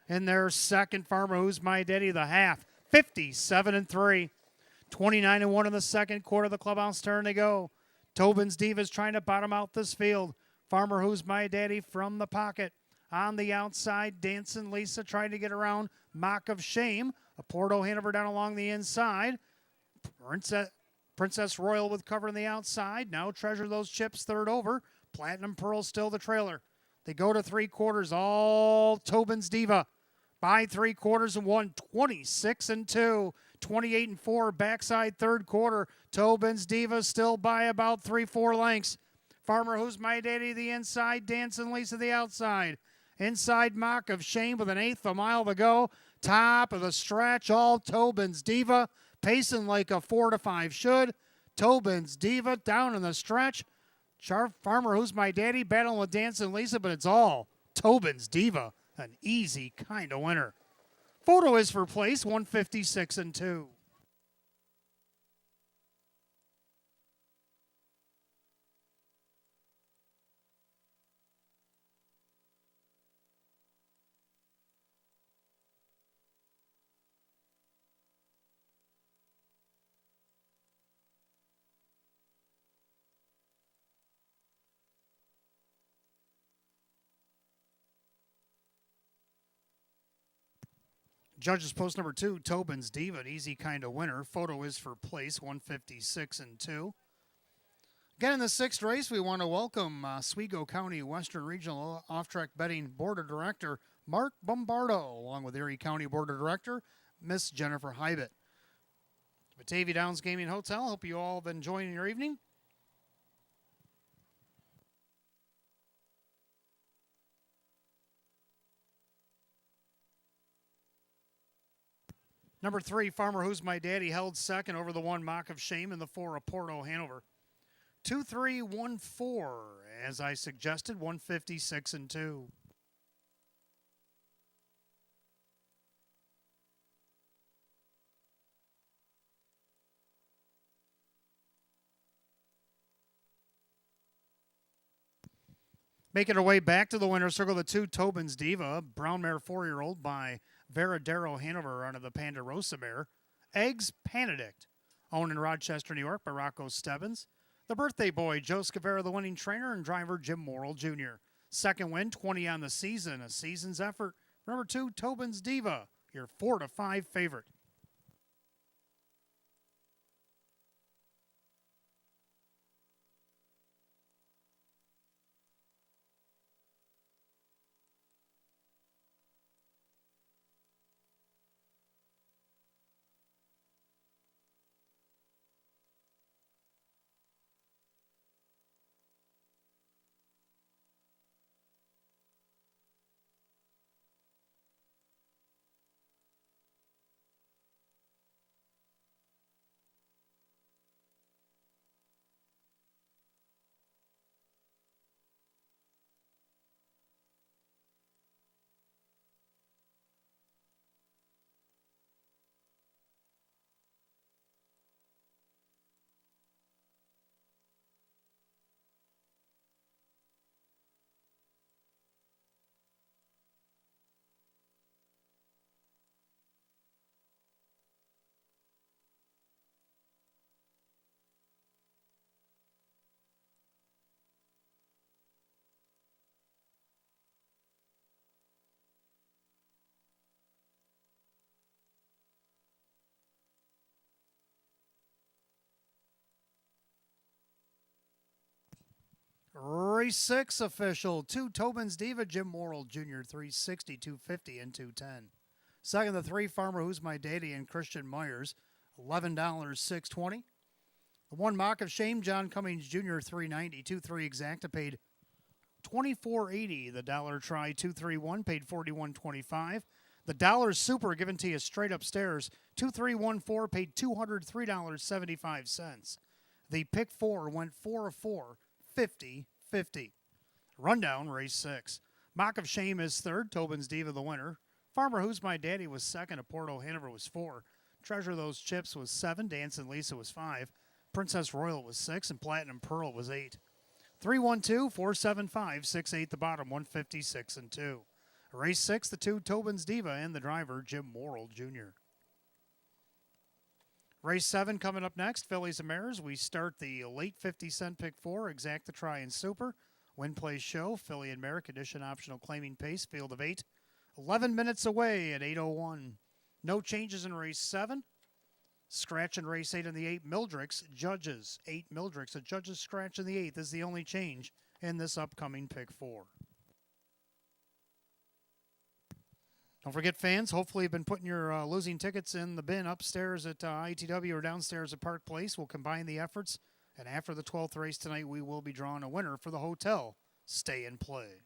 In their 2nd, Farmer Who's My Daddy, the half, 57-3. 29-1 in the 2nd quarter. The clubhouse turn they go. Tobin's Diva's trying to bottom out this field. Farmer Who's My Daddy from the pocket. On the outside, Dancing Lisa trying to get around Mock of Shame. A Porto Hanover down along the inside. Princess Royal with cover on the outside. Now Treasure Those Chips, 3rd over. Platinum Pearl still the trailer. They go to 3 quarters. All Tobin's Diva. By 3 quarters and 1, 26-2, 28-4, backside 3rd quarter. Tobin's Diva still by about 3-4 lengths. Farmer Who's My Daddy the inside, Dancing Lisa the outside. Inside Mock of Shame with an 1/8 a mile to go. Top of the stretch, all Tobin's Diva, pacing like a 4-5 should. Tobin's Diva down in the stretch. Farmer Who's My Daddy battling with Dancing Lisa, but it's all Tobin's Diva. An easy kind of winner. Photo is for place 156-2. Judges post number 2, Tobin's Diva, an easy kind of winner. Photo is for place 156-2. Again, in the 6th race, we want to welcome Oswego County Western Regional Off-Track Betting Board of Director Mark Bombardo, along with Erie County Board of Director Miss Jennifer Hybett. Batavia Downs Gaming Hotel, hope you all have been enjoying your evening. Number 3, Farmer Who's My Daddy, held 2nd over the 1 Mock of Shame and the 4 Porto Hanover. 2-3-1-4, as I suggested, 156-2. Making her way back to the winner's circle, the 2 Tobin's Diva, brown mare 4-year-old by Veradero Hanover under the Ponderosa mare. Eggs Panedict, owned in Rochester, New York by Rocco Stebbins. The birthday boy, Joe Scavera, the winning trainer, and driver Jim Morrill Jr. 2nd win, 20 on the season, a season's effort. Number 2, Tobin's Diva, your 4-5 favorite. race 6 official. 2, Tobin's Diva, Jim Morrill Jr., 360, 250, and 210. Second, the 3, Farmer Who's My Daddy and Christian Myers, $11, 620. The 1, Mock of Shame, John Cummings Jr., 390, 2-3 exacta, paid $24.80. The dollar try 231 paid $41.25. The dollar super given to you straight upstairs 2314 paid $203.75. The pick 4 went 4 of 4, 50-50. Rundown race 6. Mock of Shame is third. Tobin's Diva the winner. Farmer Who's My Daddy was second. Porto Hanover was 4. Treasure Those Chips was 7. Dancing Lisa was 5. Princess Royal was 6, and Platinum Pearl was 8. 312, 475, 68 the bottom, 156 and 2. Race 6, the 2, Tobin's Diva and the driver, Jim Morrill Jr. Race 7 coming up next, Fillies and Mares. We start the late 50-cent pick 4, exacta try and super. Win, place, show, Filly and Mare, condition optional claiming pace, field of 8. 11 minutes away at 8:01. No changes in race 7. Scratch in race 8 in the 8, Mildrix, Judges. 8 Mildrix, a Judges scratch in the 8th is the only change in this upcoming pick 4. Don't forget, fans, hopefully you've been putting your losing tickets in the bin upstairs at ITW or downstairs at Park Place. We'll combine the efforts, and after the 12th race tonight, we will be drawing a winner for the hotel stay and play.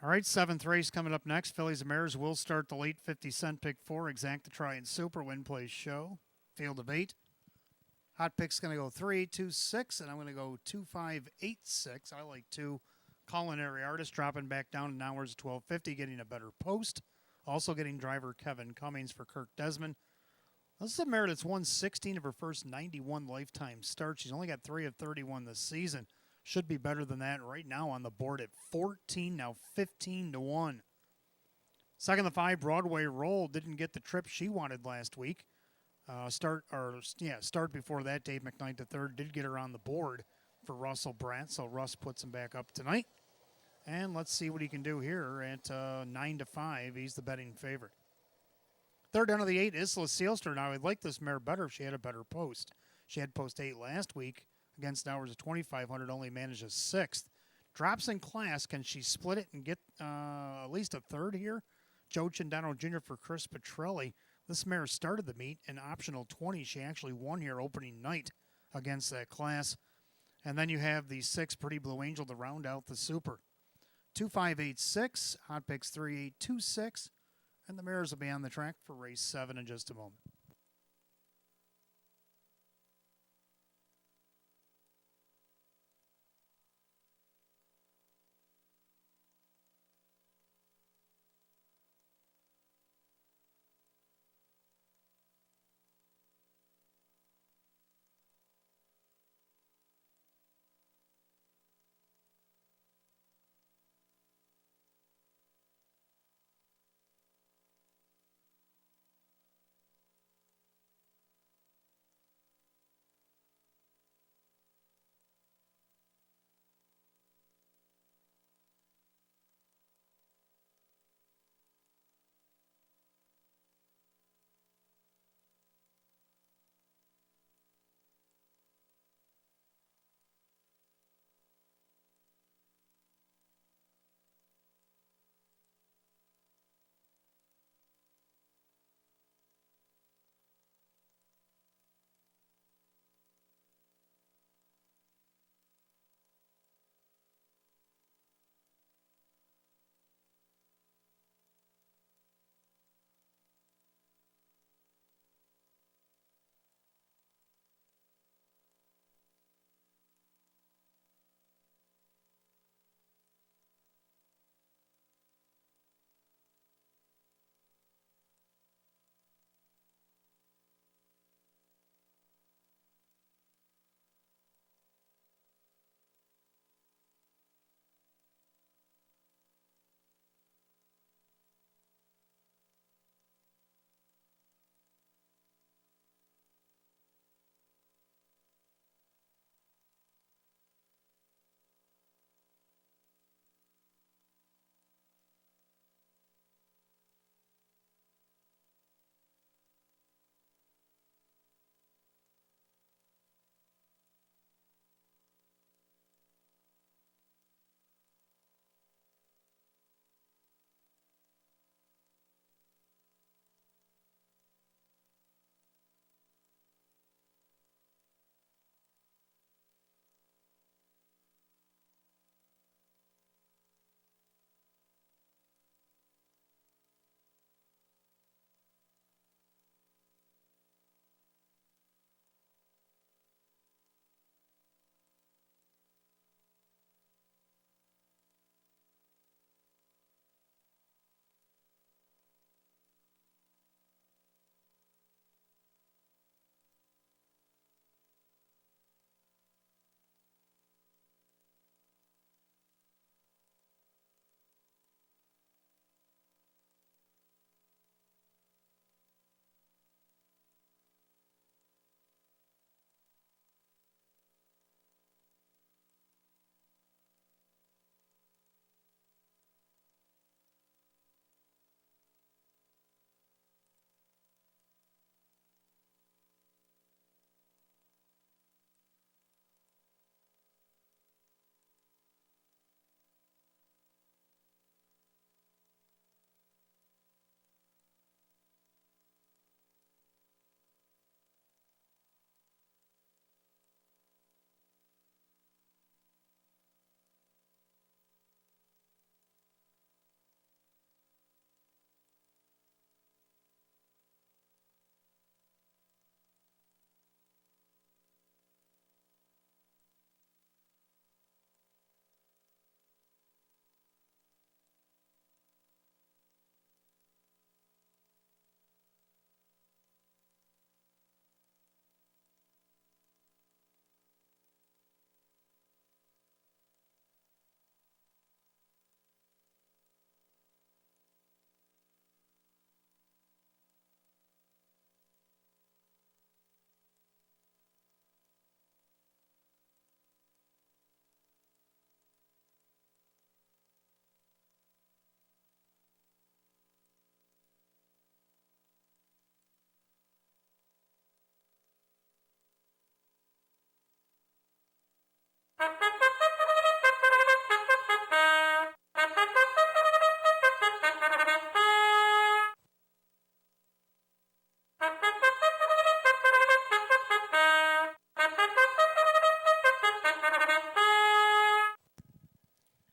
All right, 7th race coming up next. Fillies and Mares will start the late 50-cent pick 4, exacta try and super, win, place, show, field of 8. Hot pick's going to go 3, 2, 6, and I'm going to go 2, 5, 8, 6. I like 2. Culinary Artist dropping back down in hours of 12:50, getting a better post. Also getting driver Kevin Cummings for Kirk Desmond. This is a mare that's won 16 of her first 91 lifetime starts. She's only got 3 of 31 this season. Should be better than that right now on the board at 14, now 15 to 1. Second, the 5 Broadway Roll didn't get the trip she wanted last week. Start before that. Dave McKnight III did get her on the board for Russell Brandt, so Russ puts him back up tonight. And let's see what he can do here at 9 to 5. He's the betting favorite. Third down of the 8, Isla Sealster. Now, I'd like this mare better if she had a better post. She had post 8 last week against hours of 2,500, only managed a 6th. Drops in class. Can she split it and get at least a third here? Joe Cindano Jr. for Chris Petrelli. This mare started the meet in optional 20. She actually won here opening night against that class. And then you have the 6 Pretty Blue Angel to round out the super. 2586, Hot Picks 3826. And the mares will be on the track for race 7 in just a moment.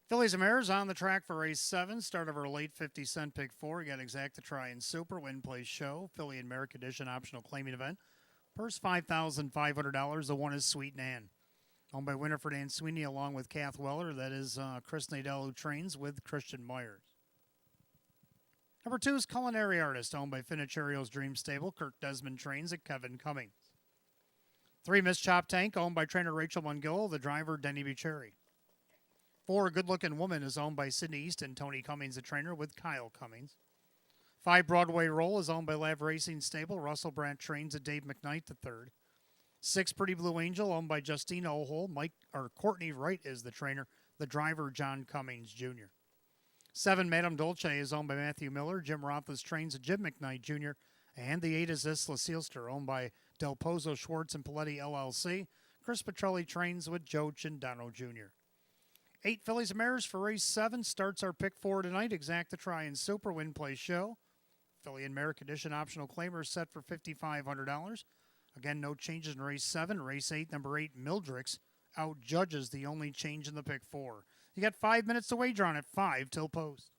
Phillies and Mares on the track for race 7. Start of our late 50-cent pick 4. You got Exacta Try and Super, Win Place Show, Philly and Merrick Edition optional claiming event. Purse $5,500. The one is Sweet Nan. Owned by Winifred Ann Sweeney along with Kath Weller. That is Chris Nadell who trains with Christian Myers. Number 2 is Culinary Artist, owned by Finicherio's Dream Stable. Kirk Desmond trains at Kevin Cummings. 3, Miss Chop Tank, owned by trainer Rachel Mungill. The driver, Denny Bucheri. 4, Good Looking Woman is owned by Sydney East and Tony Cummings, the trainer, with Kyle Cummings. 5, Broadway Roll is owned by Lav Racing Stable. Russell Brandt trains at Dave McKnight III. 6, Pretty Blue Angel, owned by Justina O'Hole. Courtney Wright is the trainer. The driver, John Cummings Jr. 7, Madame Dolce is owned by Matthew Miller. Jim Rothfuss trains at Jim McKnight Jr. And the 8 is Isla Sealster, owned by Del Pozo Schwartz and Paletti LLC. Chris Petrelli trains with Joe Cindano Jr. 8, Phillies and Mares for race 7 starts our pick 4 tonight. Exacta Try and Super, Win Place Show. Philly and Merrick Edition optional claimers set for $5,500. Again, no changes in race 7. Race 8, number 8, Mildrix out judges the only change in the pick 4. You got 5 minutes to wager on it, 5 till post.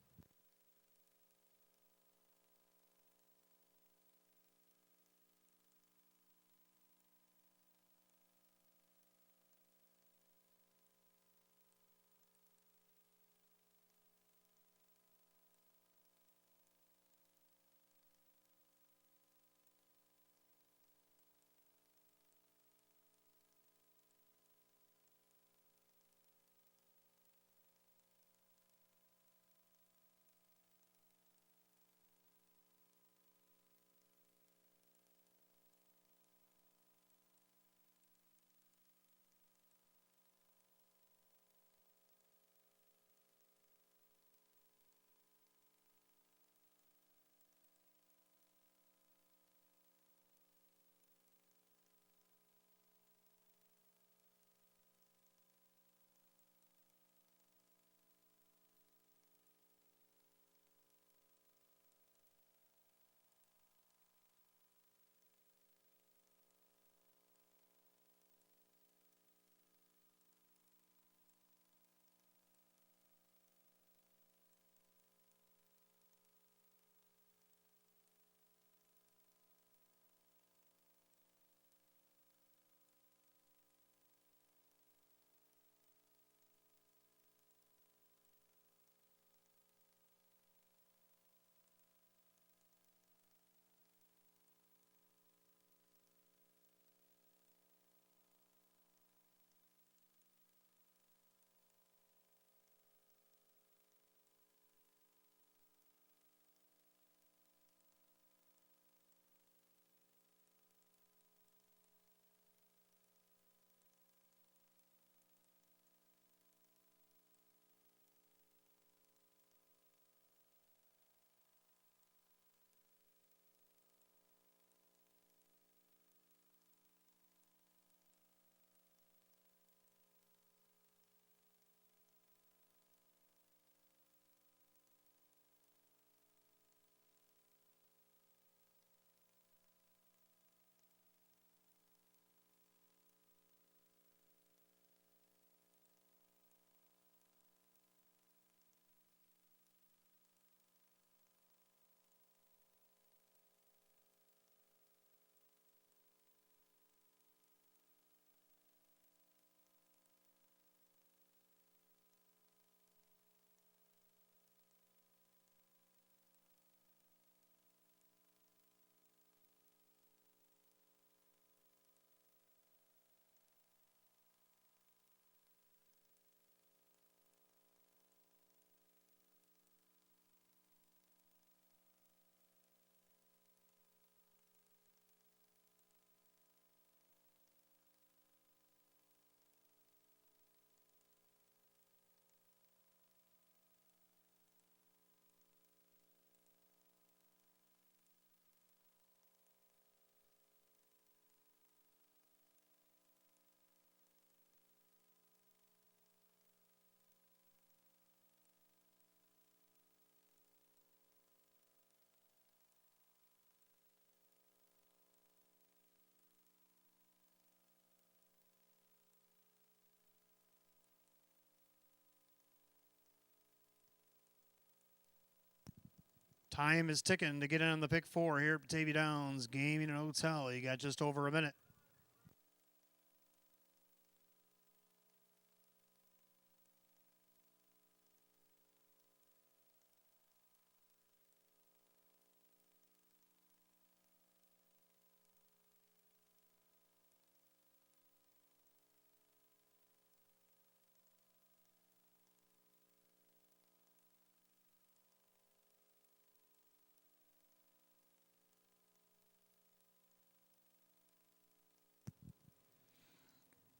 Time is ticking to get in on the pick 4 here at Batavia Downs Gaming and Hotel. You got just over a minute.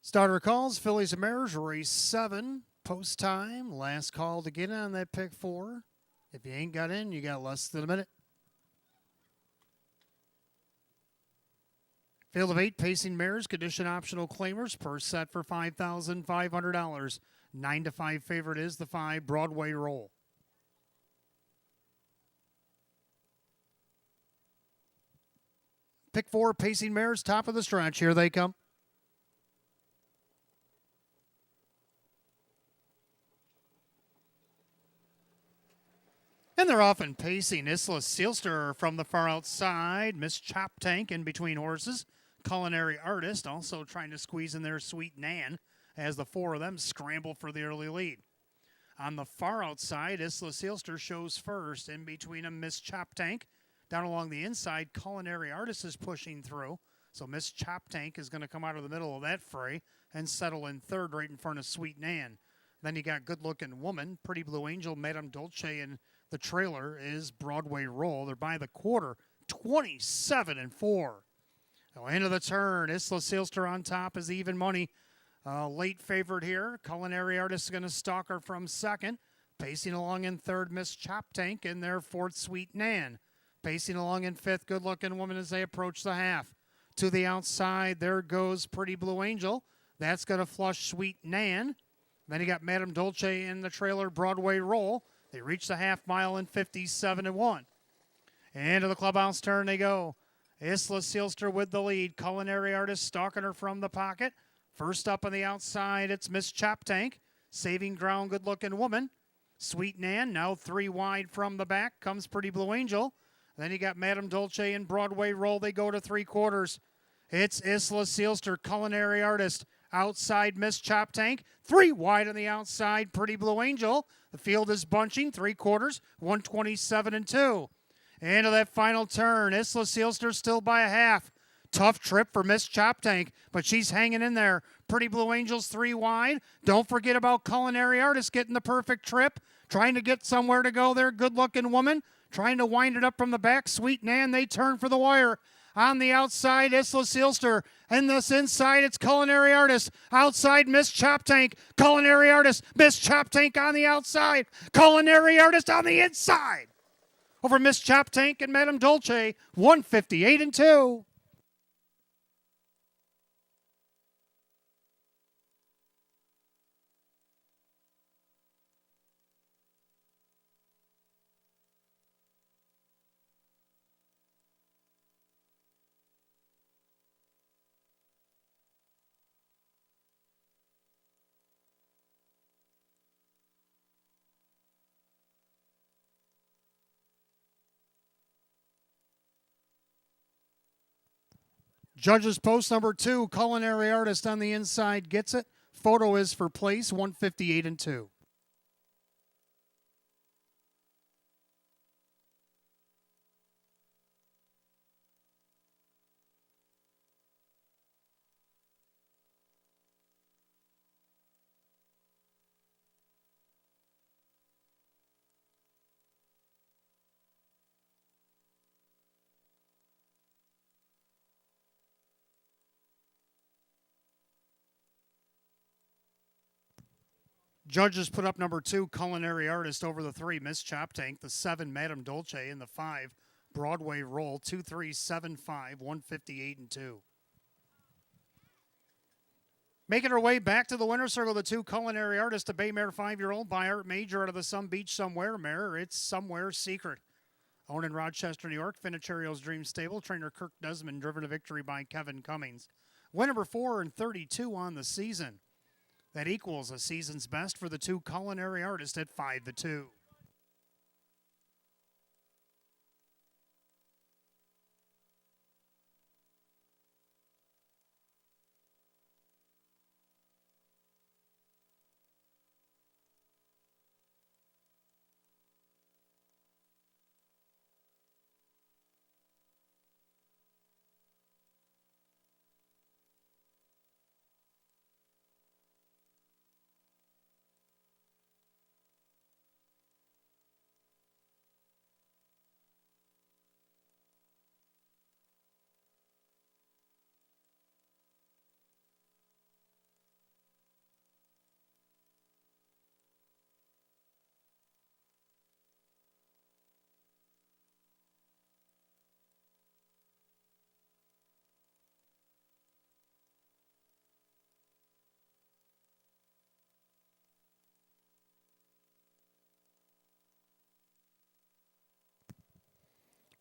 Starter calls, Phillies and Mares, race 7, post time. Last call to get in on that pick 4. If you ain't got in, you got less than a minute. Field of 8, pacing mares, condition optional claimers, per set for $5,500. 9-5 favorite is the 5, Broadway Roll. Pick 4, pacing mares, top of the stretch. Here they come. And they're off and pacing. Isla Sealster from the far outside. Miss Chop Tank in between horses. Culinary Artist also trying to squeeze in their Sweet Nan as the 4 of them scramble for the early lead. On the far outside, Isla Sealster shows first. In between them, Miss Chop Tank. Down along the inside, Culinary Artist is pushing through. So Miss Chop Tank is going to come out of the middle of that fray and settle in third right in front of Sweet Nan. Then you got Good Looking Woman, Pretty Blue Angel, Madame Dolce, and the trailer is Broadway Roll. They're by the quarter, 27-4. Now, end of the turn, Isla Sealster on top is even money. Late favorite here. Culinary Artist is going to stalk her from second. Pacing along in third, Miss Chop Tank, and their fourth, Sweet Nan. Pacing along in fifth, Good Looking Woman as they approach the half. To the outside, there goes Pretty Blue Angel. That's going to flush Sweet Nan. Then you got Madame Dolce in the trailer, Broadway Roll. They reach the half mile in 57-1. Into the clubhouse turn they go. Isla Sealster with the lead. Culinary Artist stalking her from the pocket. First up on the outside, it's Miss Chop Tank. Saving ground, Good Looking Woman. Sweet Nan, now 3 wide from the back, comes Pretty Blue Angel. Then you got Madame Dolce and Broadway Roll. They go to 3/4. It's Isla Sealster, Culinary Artist. Outside, Miss Chop Tank. 3 wide on the outside, Pretty Blue Angel. The field is bunching, 3/4, 127-2. Into that final turn, Isla Sealster still by a half. Tough trip for Miss Chop Tank, but she's hanging in there. Pretty Blue Angel's 3 wide. Don't forget about Culinary Artist getting the perfect trip. Trying to get somewhere to go there, Good Looking Woman. Trying to wind it up from the back, Sweet Nan, they turn for the wire. On the outside, Isla Sealster. And this inside, it's Culinary Artist. Outside, Miss Chop Tank. Culinary Artist. Miss Chop Tank on the outside. Culinary Artist on the inside. Over Miss Chop Tank and Madame Dolce, 158-2. Judges post number 2, Culinary Artist on the inside gets it. Photo is for place, 158-2. Judges put up number 2, Culinary Artist, over the 3, Miss Chop Tank, the 7, Madame Dolce, and the 5, Broadway Roll, 2-3-7-5, 158-2. Making her way back to the winner's circle, the 2, Culinary Artist, a bay mare 5-year-old by Art Major out of the Sun Beach Somewhere mare. It's Somewhere Secret. Owned in Rochester, New York, Finicherio's Dream Stable. Trainer Kirk Desmond, driven to victory by Kevin Cummings. Win number 4-32 on the season. That equals a season's best for the 2, Culinary Artist, at 5-2.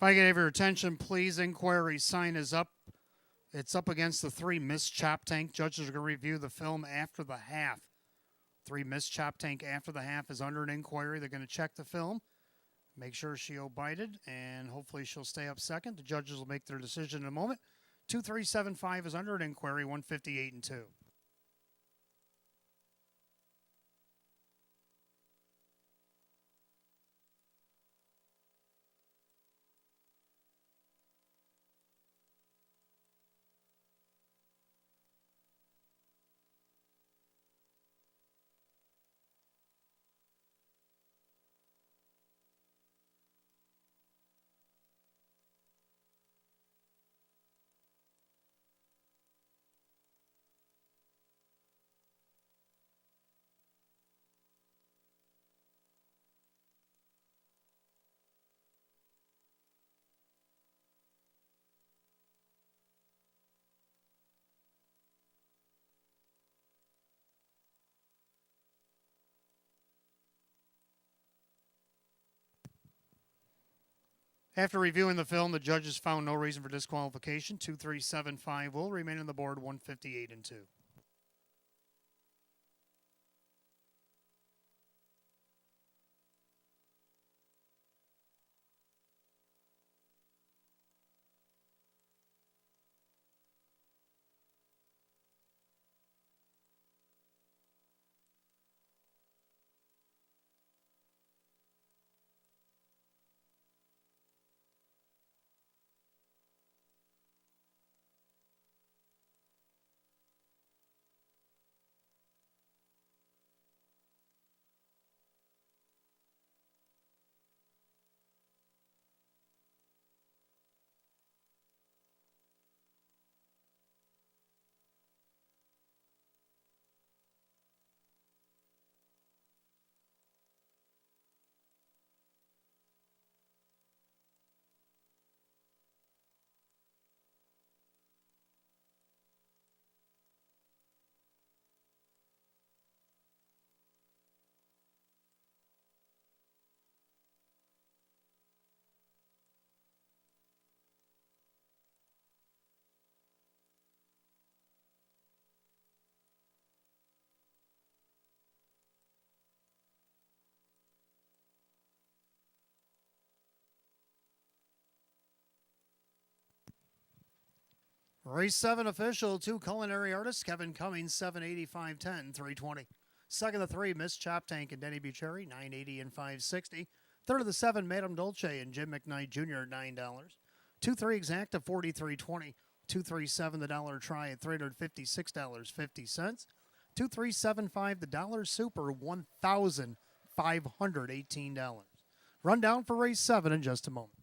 If I can have your attention, please. Inquiry sign is up. It's up against the 3 Miss Chop Tank. Judges are going to review the film after the half. 3 Miss Chop Tank after the half is under an inquiry. They're going to check the film, make sure she abided, and hopefully she'll stay up second. The judges will make their decision in a moment. 2375 is under an inquiry, 158 and 2. After reviewing the film, the judges found no reason for disqualification. 2375 will remain on the board, 158 and 2. Race 7 official, 2 culinary artists, Kevin Cummings, 785.10, 320. Second of the 3, Miss Chop Tank and Denny Bucherry, 980 and 560. Third of the 7, Madam Dolce and Jim McKnight Jr., $9. 2-3 exact at 43.20. 237 the dollar try at $356.50. 2375 the dollar super, $1,518. Rundown for race 7 in just a moment.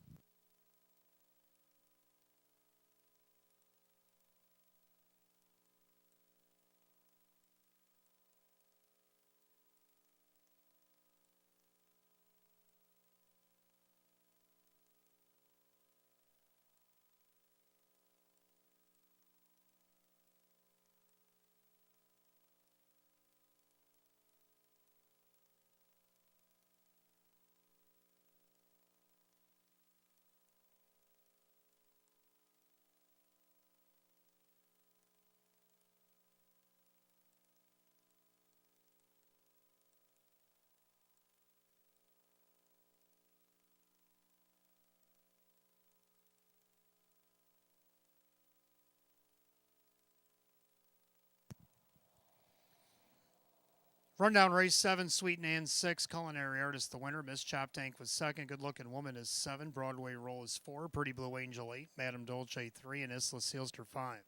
Rundown race 7, Sweet Nan 6, Culinary Artist the winner. Miss Chop Tank was second. Good Looking Woman is 7. Broadway Roll is 4. Pretty Blue Angel 8. Madam Dolce 3. And Isla Sealster 5.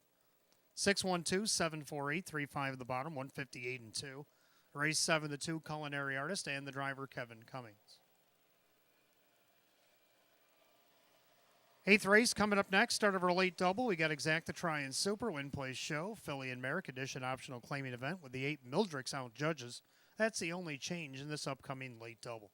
612 748 35 at the bottom, 158 and 2. Race 7, the 2 Culinary Artist and the driver Kevin Cummings. 8th race coming up next. Start of our late double. We got Exacta Try and Super, Win Place Show, Philly and Merrick Edition optional claiming event with the 8 Mildricks out judges. That's the only change in this upcoming late double.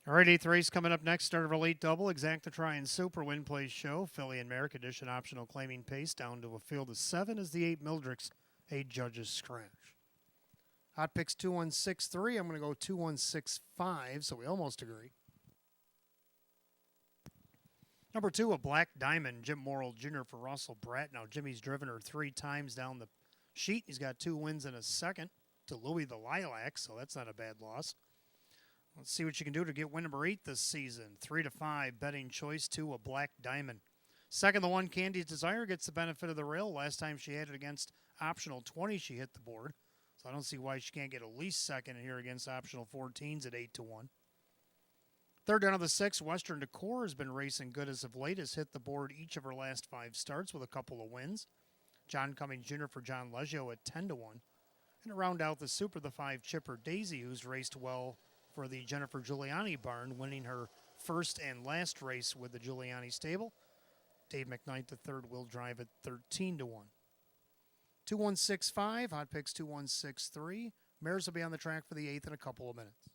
All right, eighth race coming up next. Start of a late double. Exacta Try and Super Win Place Show. Filly and Mare Condition optional claiming pace down to a field of 7 as the 8 Mildricks. 8 judges scratch. Hot picks 2163. I'm going to go 2165, so we almost agree. Number 2, a Black Diamond, Jim Morrill Jr. for Russell Bratt. Now, Jimmy's driven her 3 times down the sheet. He's got 2 wins and a second to Louis the Lilac, so that's not a bad loss. Let's see what you can do to get win number 8 this season. 3-5, betting choice 2, a Black Diamond. Second, the 1, Candy's Desire, gets the benefit of the rail. Last time she had it against optional 20, she hit the board. So I don't see why she can't get at least second here against optional 14s at 8-1. Third down of the 6, Western Decor has been racing good as of late, has hit the board each of her last 5 starts with a couple of wins. John Cummings Jr. for John Leggio at 10-1. And to round out the Super, the 5, Chipper Daisy, who's raced well for the Jennifer Giuliani barn, winning her first and last race with the Giuliani stable. Dave McKnight III will drive at 13-1. 2165, hot picks 2163. Mares will be on the track for the 8th in a couple of minutes.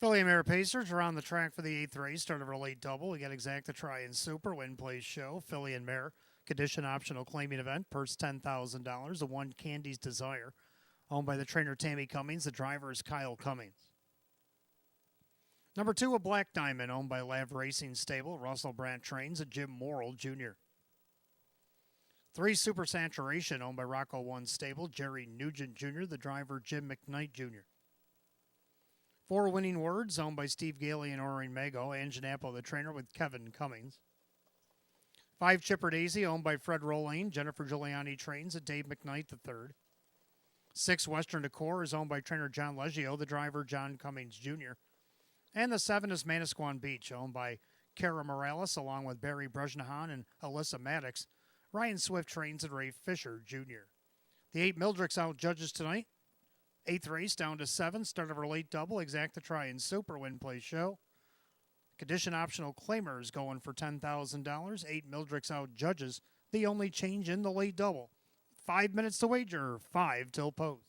Filly and Mare Pacers are on the track for the 8th race. Start of a late double. We got Exacta Try and Super Win Place Show. Filly and Mare Condition optional claiming event. Purse $10,000. The 1, Candy's Desire, owned by the trainer Tammy Cummings. The driver is Kyle Cummings. Number 2, a Black Diamond, owned by Lav Racing Stable. Russell Brandt trains a Jim Morrill Jr. 3, Super Saturation, owned by Rocco One Stable. Jerry Nugent Jr., the driver Jim McKnight Jr. 4, Winning Words, owned by Steve Gailey and Orrin Mago. Anginapo, the trainer, with Kevin Cummings. 5, Chipper Daisy, owned by Fred Rolane. Jennifer Giuliani trains at Dave McKnight III. 6, Western Decor is owned by trainer John Leggio, the driver John Cummings Jr. And the 7 is Manasquan Beach, owned by Kara Morales, along with Barry Brejnahan and Alyssa Maddox. Ryan Swift trains at Ray Fisher Jr. The 8 Mildricks out judges tonight. 8th race down to 7. Start of our late double. Exacta Try and Super Win Place Show. Condition optional claimers going for $10,000. 8 Mildricks out judges. The only change in the late double. 5 minutes to wager. 5 till post.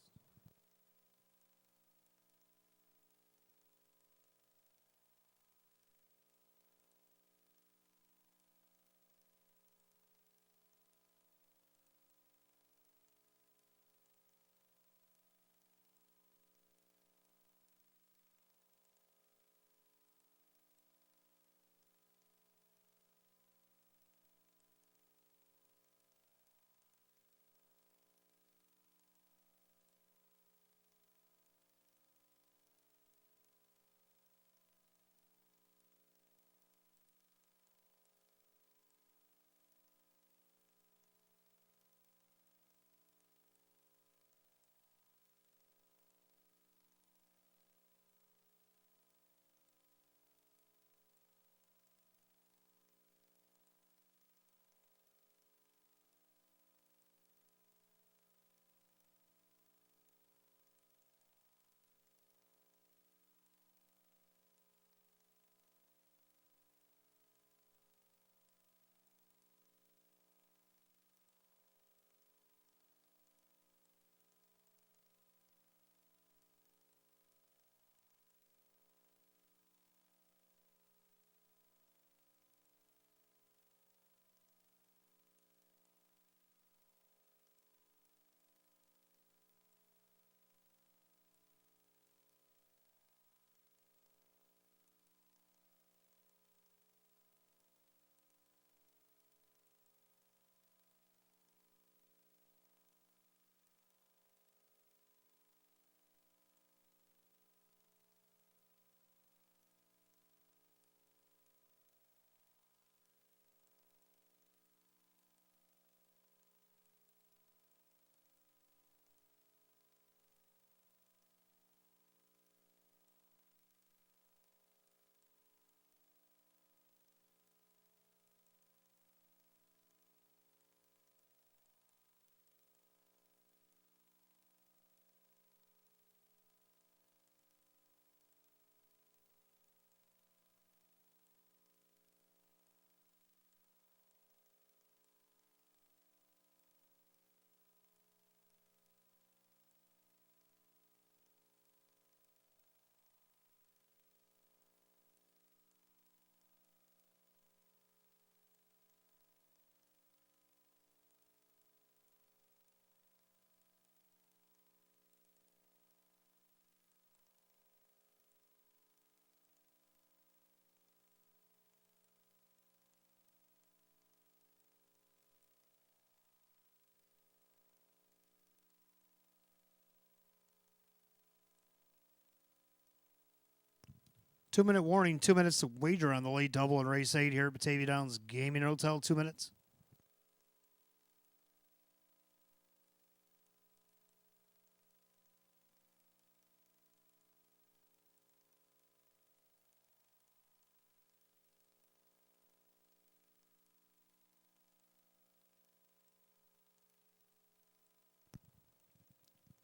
2-minute warning, 2 minutes to wager on the late double in race 8 here at Batavia Downs Gaming Hotel. 2 minutes.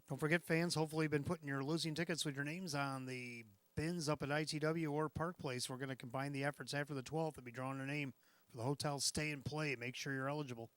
Don't forget, fans, hopefully you've been putting your losing tickets with your names on the bins up at ITW or Park Place. We're going to combine the efforts after the 12th and be drawing a name for the hotel stay and play. Make sure you're eligible.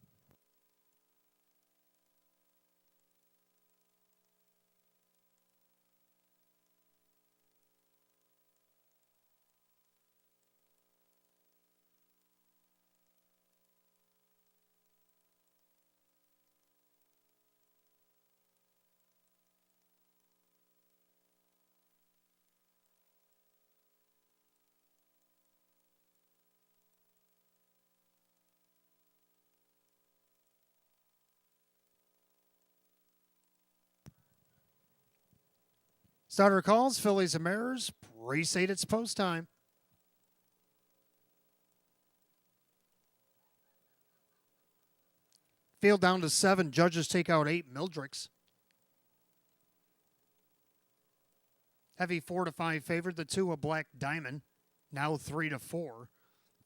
Starter calls, Phillies and Mariners. Race 8, it's post time. Field down to 7. Judges take out 8. Mildricks. Heavy 4-5 favorite. The 2, a Black Diamond. Now 3-4.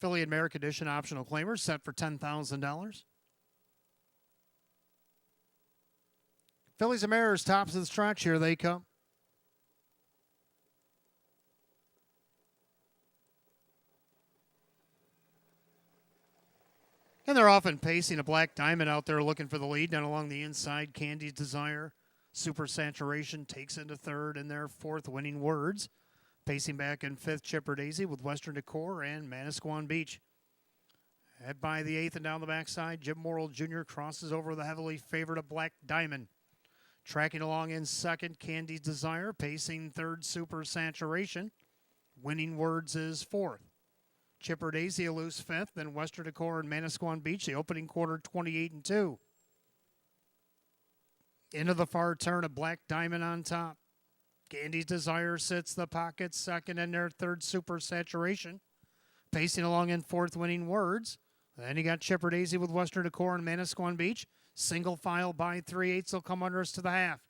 Philly and Mare condition optional claimers set for $10,000. Phillies and Mariners tops of the stretch. Here they come. And they're often pacing. A Black Diamond out there looking for the lead. Down along the inside, Candy's Desire. Super Saturation takes into third in their 4th, Winning Words. Pacing back in 5th, Chipper Daisy with Western Decor and Manasquan Beach. Head by the 8th and down the backside, Jim Morrill Jr. crosses over the heavily favored of Black Diamond. Tracking along in 2nd, Candy's Desire. Pacing 3rd, Super Saturation. Winning Words is 4th. Chipper Daisy a loose 5th, then Western Decor and Manasquan Beach, the opening quarter 28-2. Into the far turn, a Black Diamond on top. Candy's Desire sits the pocket 2nd in their 3rd, Super Saturation. Pacing along in 4th, Winning Words. Then you got Chipper Daisy with Western Decor and Manasquan Beach. Single file by 3/8 will come under us to the half.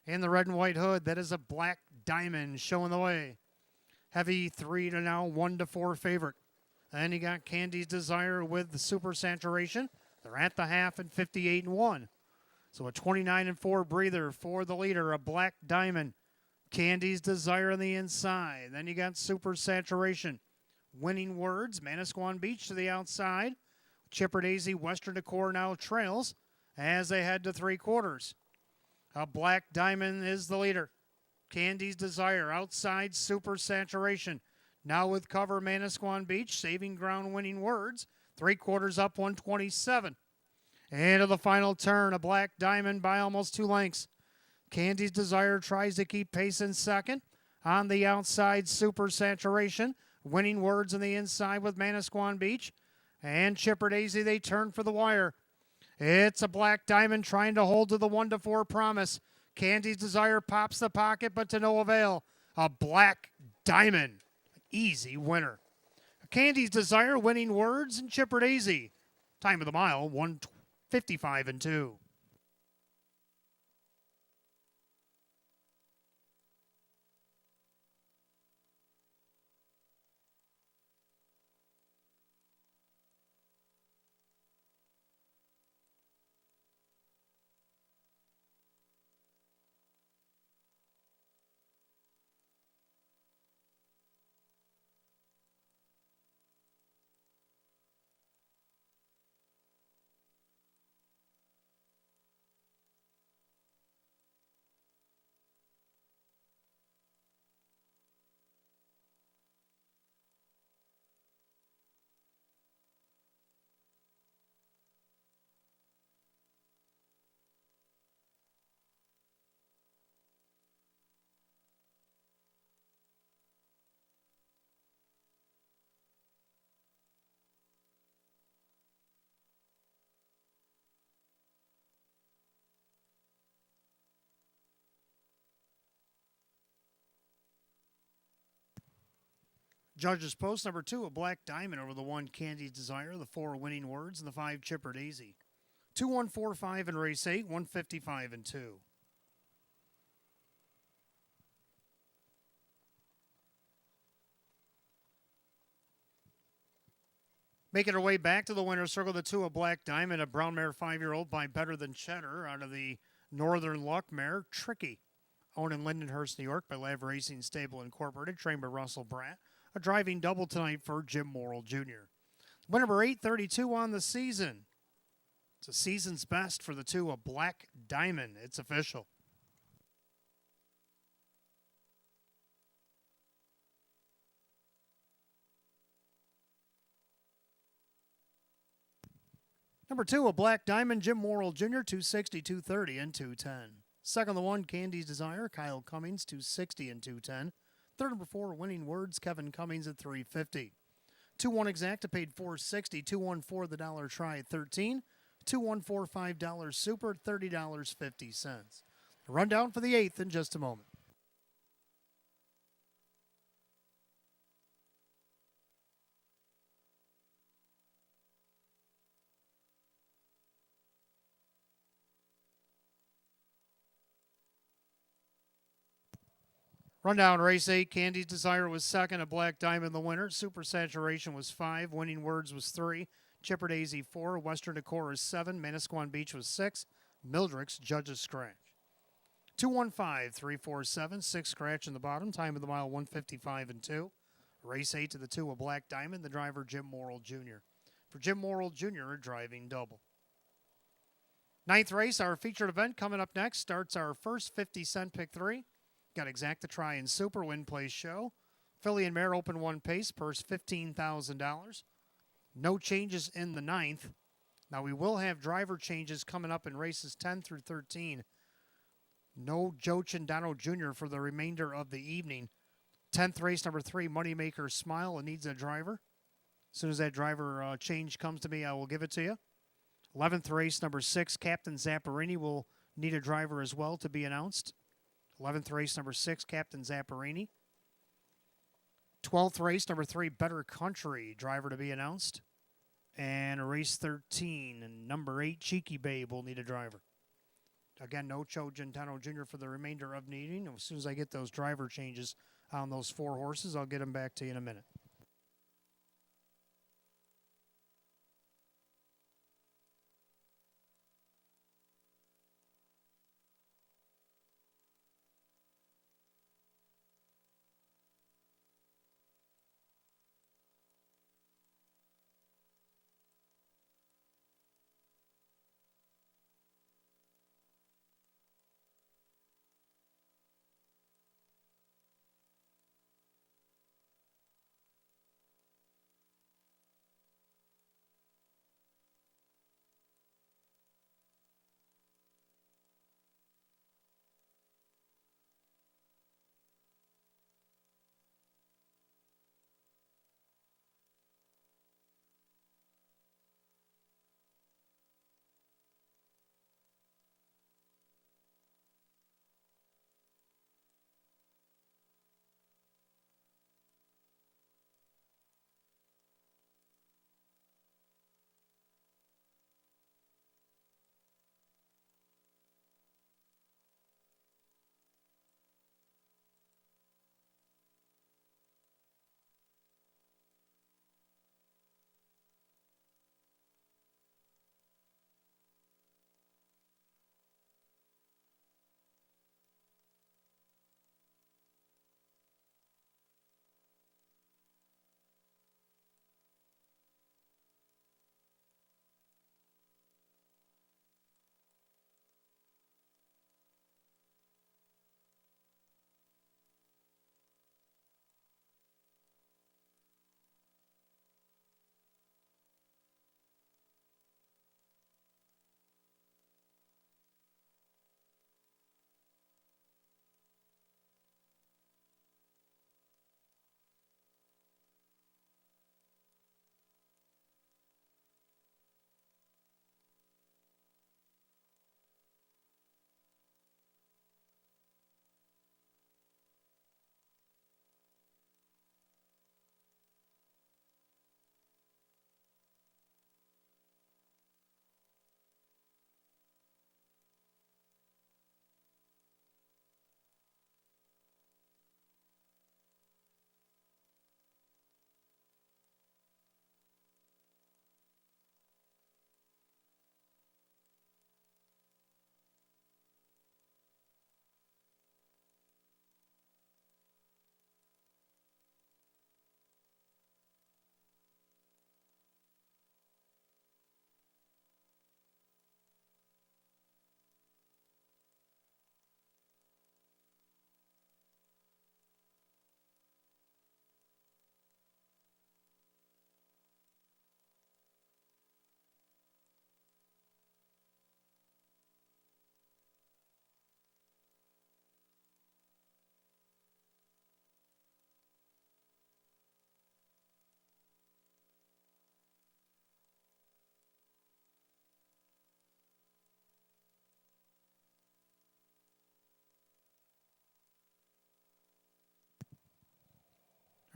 And the red and white hood, that is a Black Diamond showing the way. Heavy 3 to now 1-4 favorite. Then you got Candy's Desire with the Super Saturation. They're at the half and 58-1. So a 29-4 breather for the leader, a Black Diamond. Candy's Desire on the inside. Then you got Super Saturation. Winning Words, Manasquan Beach to the outside. Chipper Daisy, Western Decor now trails as they head to 3/4. A Black Diamond is the leader. Candy's Desire outside, Super Saturation. Now with cover, Manasquan Beach, saving ground, Winning Words. 3/4 up, 127. Into the final turn, a Black Diamond by almost 2 lengths. Candy's Desire tries to keep pace in 2nd. On the outside, Super Saturation. Winning Words on the inside with Manasquan Beach. And Chipper Daisy, they turn for the wire. It's a Black Diamond trying to hold to the 1-4 promise. Candy's Desire pops the pocket, but to no avail. A Black Diamond. Easy winner. Candy's Desire, Winning Words, and Chipper Daisy. Time of the mile, 1:55-2. Judges post number 2, a black diamond over the 1, Candy's Desire, the 4, winning words, and the 5, Chipper Daisy. 2-1-4-5 in race 8, 155 and 2. Making her way back to the winner's circle, the 2, a black diamond, a brown mare 5-year-old by Better Than Cheddar out of the Northern Luck mare, Tricky. Owned in Lindenhurst, New York by Lav Racing Stable Incorporated, trained by Russell Bratt. A driving double tonight for Jim Morrill Jr. Win number 832 on the season. It's a season's best for the 2, a black diamond. It's official. Number 2, a black diamond, Jim Morrill Jr., 260, 230, and 210. Second, the 1, Candy's Desire, Kyle Cummings, 260 and 210. Third, number 4, Winning Words, Kevin Cummings at 350. 2-1 Exacta paid 460. 2-1-4 the dollar try at 13. 2-1-4 $5 super, $30.50. Rundown for the 8th in just a moment. Rundown race 8, Candy's Desire was second, a black diamond the winner. Super Saturation was 5, Winning Words was 3, Chipper Daisy 4, Western Decor is 7, Manasquan Beach was 6, Mildrick's Judges Scratch. 2-1-5-3-4-7, 6 scratch in the bottom, time of the mile 155 and 2. Race 8 to the 2, a black diamond, the driver Jim Morrill Jr. For Jim Morrill Jr., a driving double. 9th race, our featured event coming up next, starts our first 50-cent pick 3. Got Exacta Try and Super Win Place Show. Filly and Mare open 1 pace, purse $15,000. No changes in the 9th. Now we will have driver changes coming up in races 10 through 13. No Joe Cindano Jr. for the remainder of the evening. 10th race, number 3, Moneymaker Smile, and needs a driver. As soon as that driver change comes to me, I will give it to you. 11th race, number 6, Captain Zapparini will need a driver as well to be announced. 11th race, number 6, Captain Zapparini. 12th race, number 3, Better Country, driver to be announced. And race 13, and number 8, Cheeky Babe will need a driver. Again, no Joe Gentano Jr. for the remainder of the evening. As soon as I get those driver changes on those 4 horses, I'll get them back to you in a minute.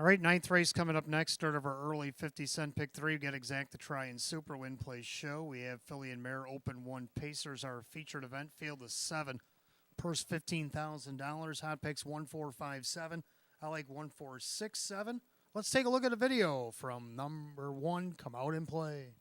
All right, ninth race coming up next. Start of our early 50-cent pick three. We got Exact the Try and Super Win Play show. We have Filly and Mare Open 1 Pacers, our featured event. Field of 7. Purse $15,000. Hot picks 1457. I like 1467. Let's take a look at a video from number 1. Come out and play.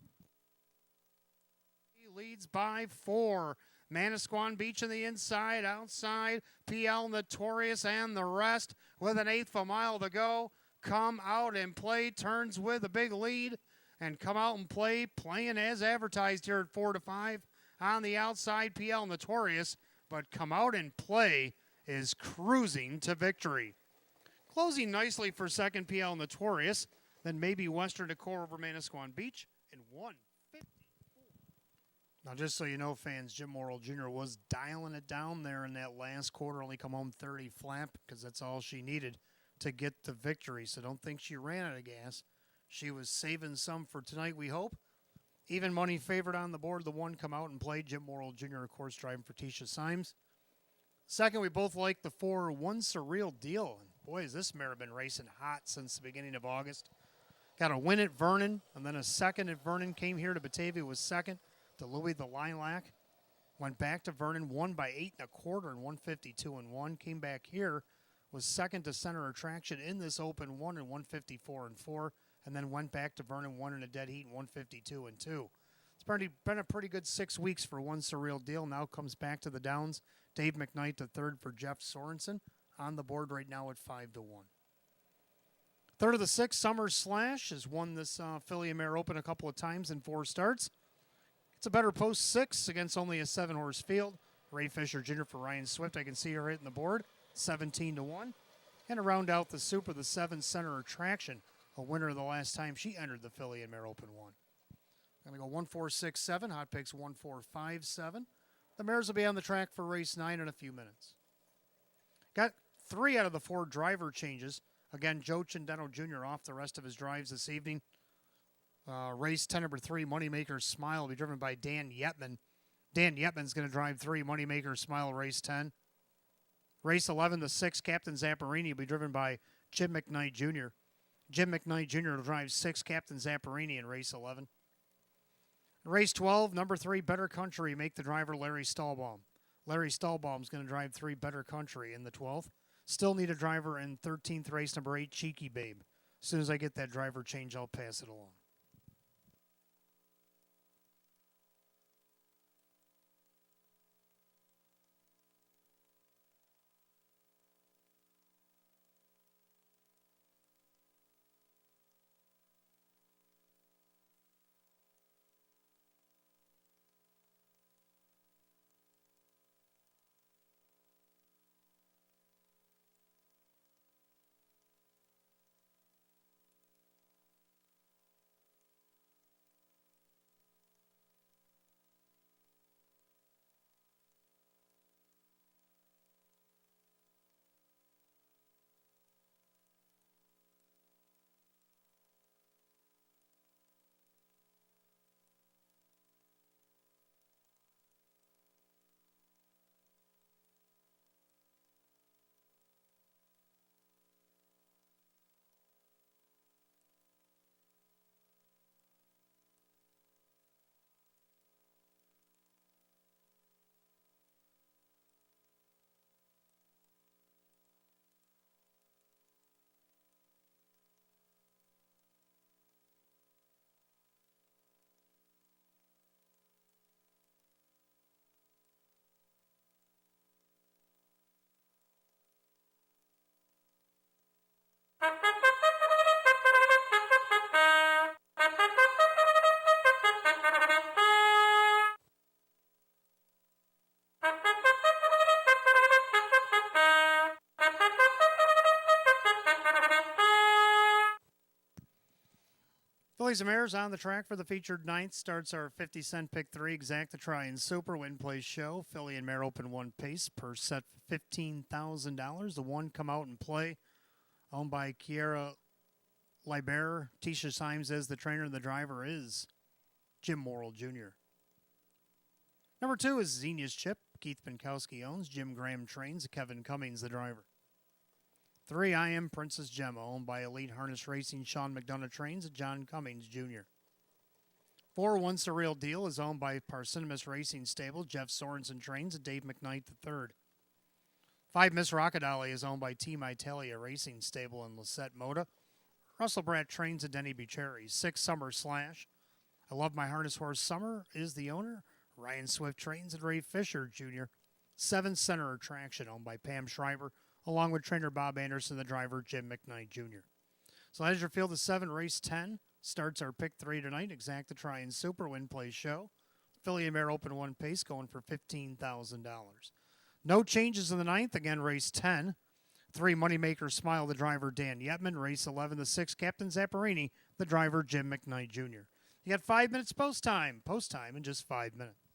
He leads by 4. Manasquan Beach on the inside, outside. PL Notorious and the rest with an eighth of a mile to go. Come out and play, turns with a big lead, and come out and play, playing as advertised here at 4 to 5. On the outside, PL Notorious, but come out and play is cruising to victory. Closing nicely for second, PL Notorious, then maybe Western Decor over Manasquan Beach in 154. Now, just so you know, fans, Jim Morrill Jr. was dialing it down there in that last quarter, only come home 30 flat because that's all she needed to get the victory. So don't think she ran out of gas. She was saving some for tonight, we hope. Even money favored on the board. The 1 come out and played. Jim Morrill Jr., of course, driving for Tisha Symes. Second, we both like the 4, One Surreal Deal. And boy, has this mare been racing hot since the beginning of August. Got a win at Vernon, and then a second at Vernon. Came here to Batavia, was second to Louis the Lilac. Went back to Vernon, won by 8 1/4 and 152-1. Came back here, was second to Center Attraction in this open 1 and 154-4, and then went back to Vernon, won in a dead heat, 152-2. It's been a pretty good 6 weeks for One Surreal Deal. Now comes back to the Downs. Dave McKnight to third for Jeff Sorensen. On the board right now at 5-1. Third of the 6, Summer Slash, has won this Filly and Mare Open a couple of times in 4 starts. It's a better post 6 against only a 7-horse field. Ray Fisher Jr. for Ryan Swift. I can see her hitting the board. 17-1. And to round out the Super, the 7 Center Attraction, a winner the last time she entered the Filly and Mare Open 1. Going to go 1467, hot picks 1457. The mares will be on the track for race 9 in a few minutes. Got 3 out of the 4 driver changes. Again, Joe Chendeno Jr. off the rest of his drives this evening. Race 10, number 3, Moneymaker Smile, will be driven by Dan Yetman. Dan Yetman's going to drive 3, Moneymaker Smile, race 10. Race 11, the 6, Captain Zapparini, will be driven by Jim McKnight Jr. Jim McKnight Jr. will drive 6, Captain Zapparini, in race 11. Race 12, number 3, Better Country, make the driver Larry Stahlbaum. Larry Stahlbaum's going to drive 3, Better Country, in the 12th. Still need a driver in 13th race, number 8, Cheeky Babe. As soon as I get that driver change, I'll pass it along. Fillies and Mares on the track for the featured 9th. Starts our 50-cent pick 3, Exact the Try and Super Win Play show. Filly and Mare Open 1 pace per set $15,000. The 1 come out and play, owned by Kiera Liber. Tisha Symes as the trainer, and the driver is Jim Morrill Jr. Number 2 is Xenia's Chip. Keith Pinkowski owns. Jim Graham trains. Kevin Cummings the driver. 3, I Am Princess Gemma, owned by Elite Harness Racing Sean McDonough Trains and John Cummings Jr. 4, One Surreal Deal is owned by Parcinemus Racing Stable, Jeff Sorensen Trains, and Dave McKnight III. 5, Miss Rockadolly is owned by Team Italia Racing Stable and Lisette Moda, Russell Bratt Trains, and Denny Bucherri. 6, Summer Slash. I Love My Harness Horse Summer is the owner, Ryan Swift Trains, and Ray Fisher Jr. 7, Center Attraction, owned by Pam Schreiber, along with trainer Bob Anderson, the driver Jim McKnight Jr. So as your field of 7, race 10 starts our pick 3 tonight. Exacta Try and Super Win Play Show. Filly and Mare Open 1 pace going for $15,000. No changes in the ninth. Again, race 10. 3, Moneymaker Smile, the driver Dan Yetman. Race 11, the 6, Captain Zapparini, the driver Jim McKnight Jr. You got 5 minutes post time. Post time in just 5 minutes.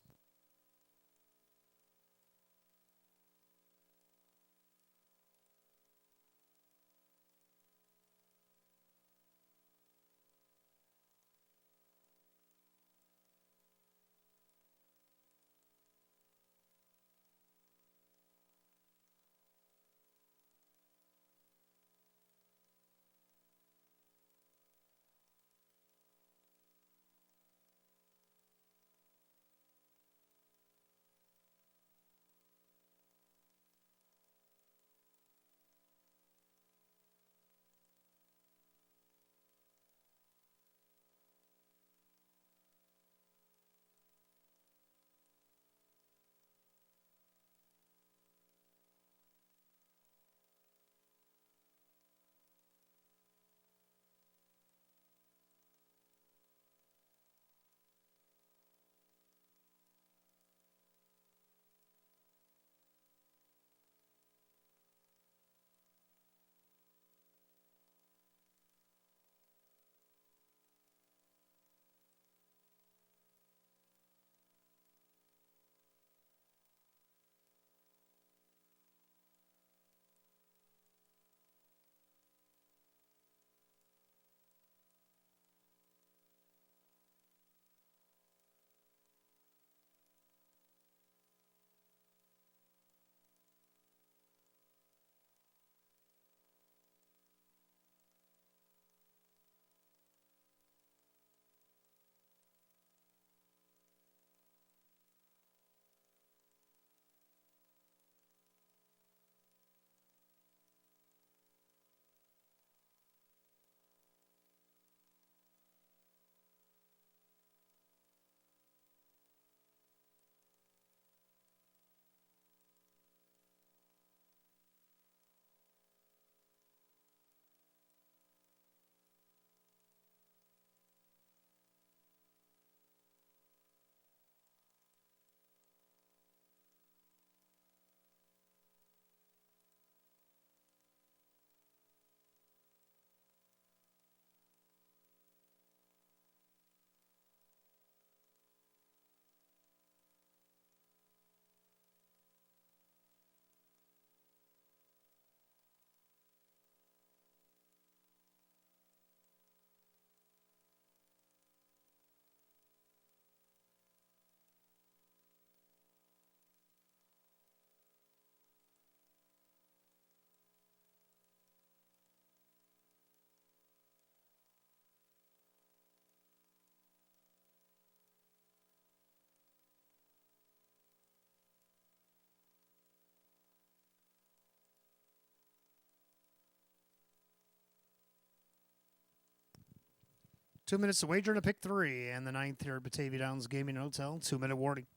Two minutes to wager to pick 3, and the ninth here at Batavia Downs Gaming Hotel. 2-minute warning.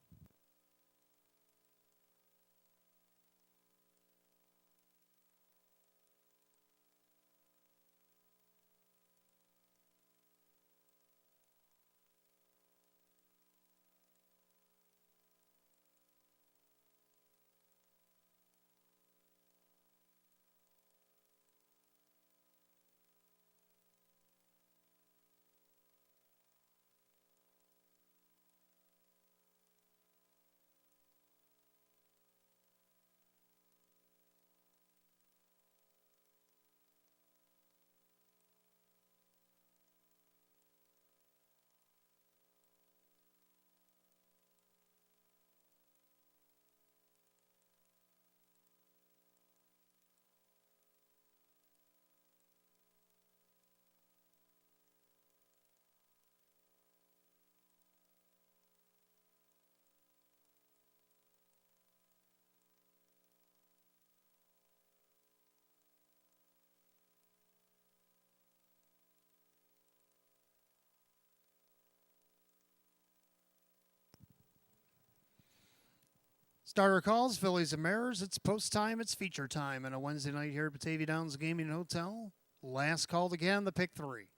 Starter calls, Phillies and Mariners. It's post time, it's feature time, and a Wednesday night here at Batavia Downs Gaming Hotel. Last called again, the pick 3.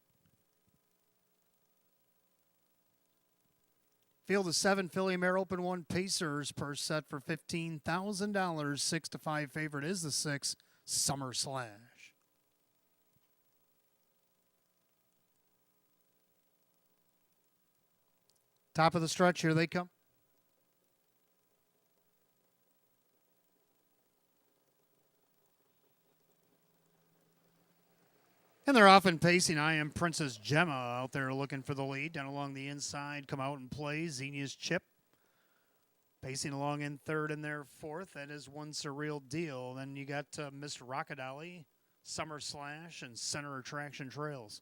Field of 7, Philly Mare Open 1, Pacers per set for $15,000. 6-5 favorite is the 6, Summer Slash. Top of the stretch, here they come. And they're off and pacing. I am Princess Gemma out there looking for the lead. Down along the inside, come out and play. Xenia's Chip. Pacing along in third and their fourth. That is One Surreal Deal. Then you got Miss Rockadolly, Summer Slash, and Center Attraction Trails.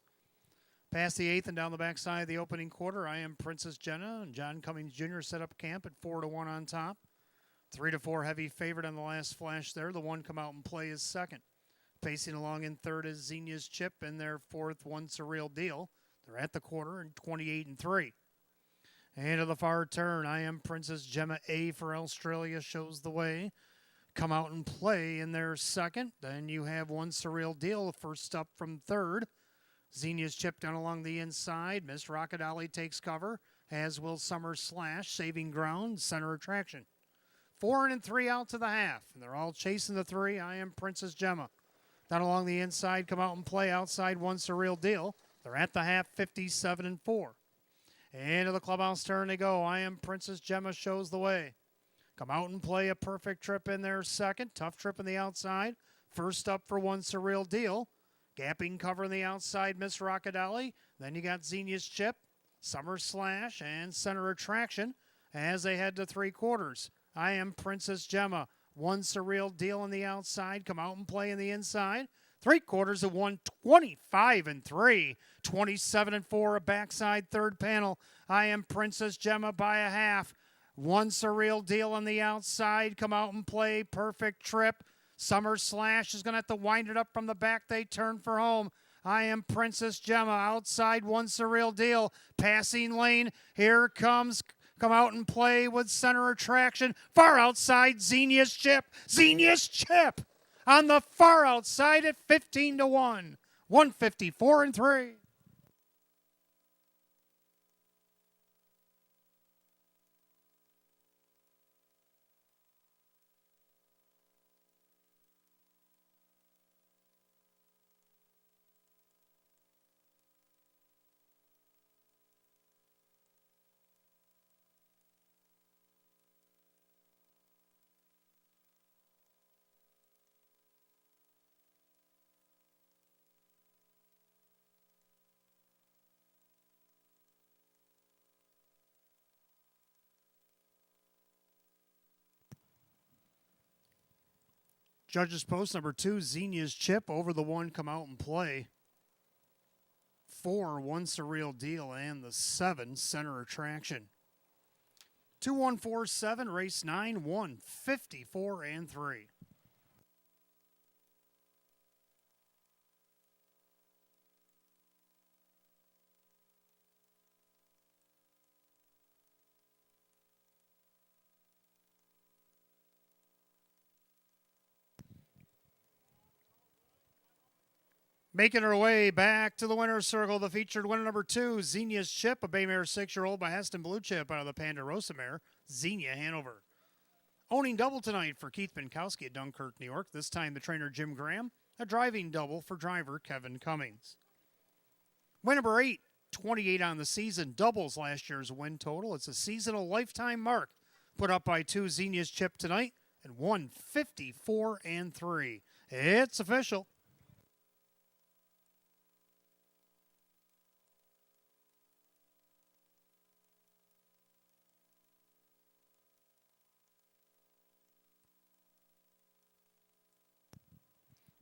Past the eighth and down the backside of the opening quarter, I am Princess Jenna and John Cummings Jr. set up camp at 4-1 on top. 3-4 heavy favorite on the last flash there. The one come out and play is second. Pacing along in third is Xenia's Chip and their fourth, One Surreal Deal. They're at the quarter in 28-3. And to the far turn, I am Princess Gemma A for Australia shows the way. Come out and play in their second. Then you have One Surreal Deal, first up from third. Xenia's Chip down along the inside. Miss Rockadolly takes cover, as will Summer Slash, saving ground, Center Attraction. 4 and 3 out to the half, and they're all chasing the 3. I am Princess Gemma. Down along the inside, come out and play outside One Surreal Deal. They're at the half, 57-4. Into the clubhouse turn they go. I am Princess Gemma shows the way. Come out and play a perfect trip in their second. Tough trip on the outside. First up for One Surreal Deal. Gapping cover on the outside, Miss Rockadolly. Then you got Xenia's Chip, Summer Slash, and Center Attraction as they head to three quarters. I am Princess Gemma. One Surreal Deal on the outside. Come out and play in the inside. Three quarters of 125-3. 27-4, a backside third panel. I am Princess Gemma by a half. One Surreal Deal on the outside. Come out and play. Perfect trip. Summer Slash is going to have to wind it up from the back. They turn for home. I am Princess Gemma outside One Surreal Deal. Passing lane. Here comes. Come out and play with Center Attraction. Far outside, Xenia's Chip. Xenia's Chip on the far outside at 15-1. 154-3. Judges post number 2, Xenia's Chip over the one, come out and play. 4, One Surreal Deal, and the 7, Center Attraction. 2-1-4-7, race 9, 154-3. Making her way back to the winner's circle, the featured winner number 2, Xenia's Chip, a Baymare 6-year-old by Heston Blue Chip out of the Ponderosa mare, Xenia Hanover. Owning double tonight for Keith Binkowski at Dunkirk, New York. This time the trainer Jim Graham, a driving double for driver Kevin Cummings. Win number 8, 28 on the season, doubles last year's win total. It's a seasonal lifetime mark put up by 2, Xenia's Chip tonight, and 154-3. It's official.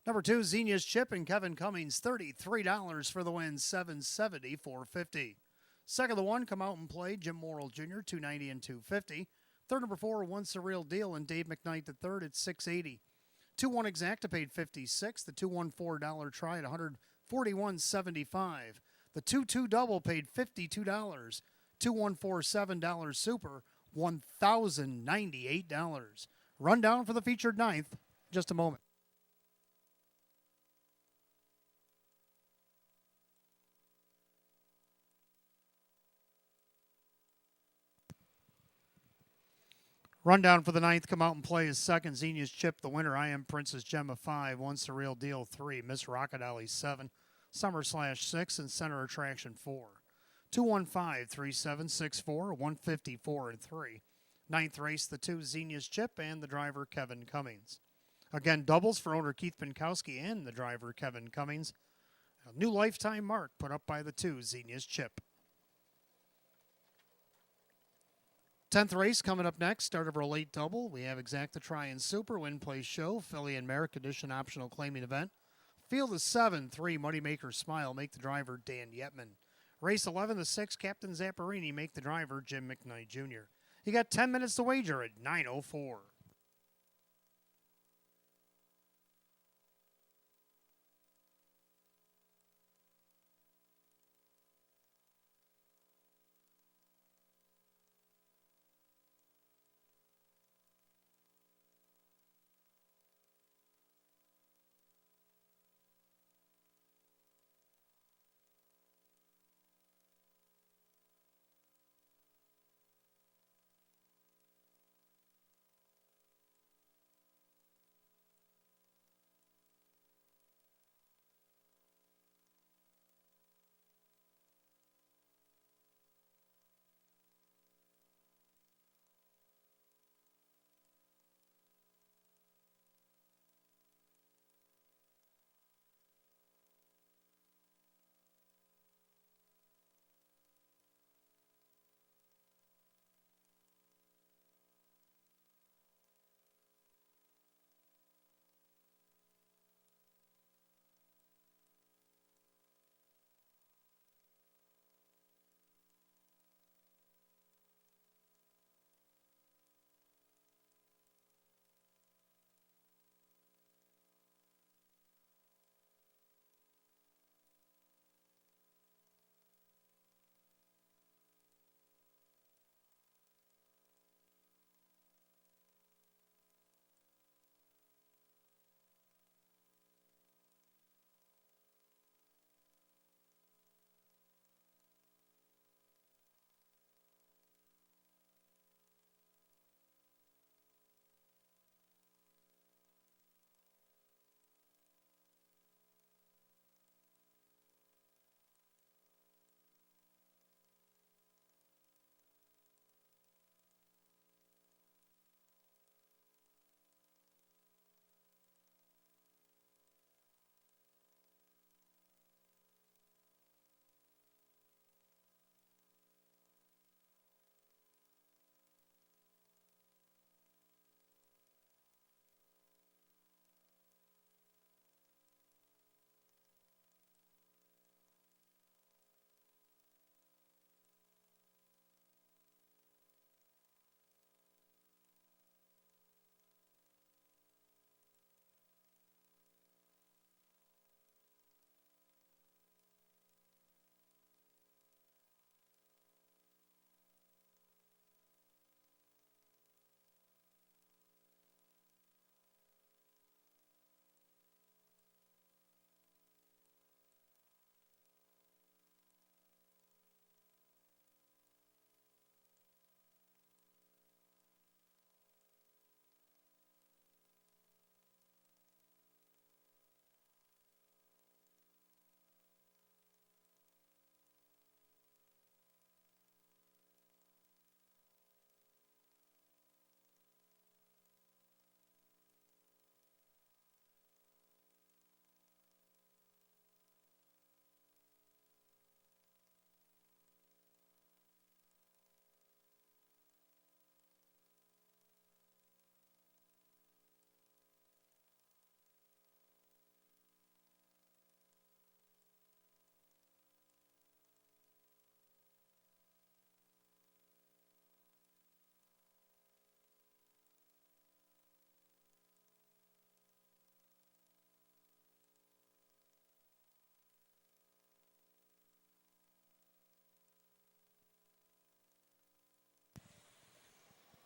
Number 2, Xenia's Chip and Kevin Cummings, $33 for the win, $770, $450. Second of the one, come out and play, Jim Morrill Jr., $290 and $250. Third, number 4, One Surreal Deal, and Dave McKnight the third at $680. 2-1 Exacta paid $56. The 2-1-4 try at $141.75. The 2-2 double paid $52. 2-1-4 $7 super, $1,098. Rundown for the featured ninth, just a moment. Rundown for the ninth, come out and play his second. Xenia's Chip, the winner. I Am Princess Gemma 5. Once the Real Deal 3. Miss Rocket Alley 7. Summer Slash 6. And Center Attraction 4. 215-3764, 154 and 3. Ninth race, the 2, Xenia's Chip, and the driver, Kevin Cummings. Again, doubles for owner Keith Pinkowski and the driver, Kevin Cummings. A new lifetime mark put up by the 2, Xenia's Chip. 10th race coming up next. Start of our late double. We have Exacta Try and Super, Win Play Show, Philly and Merrick Edition optional claiming event. Field is 7, 3, Muddy Maker Smile, make the driver Dan Yetman. Race 11, the 6, Captain Zapparini, make the driver Jim McKnight Jr. You got 10 minutes to wager at 9:04.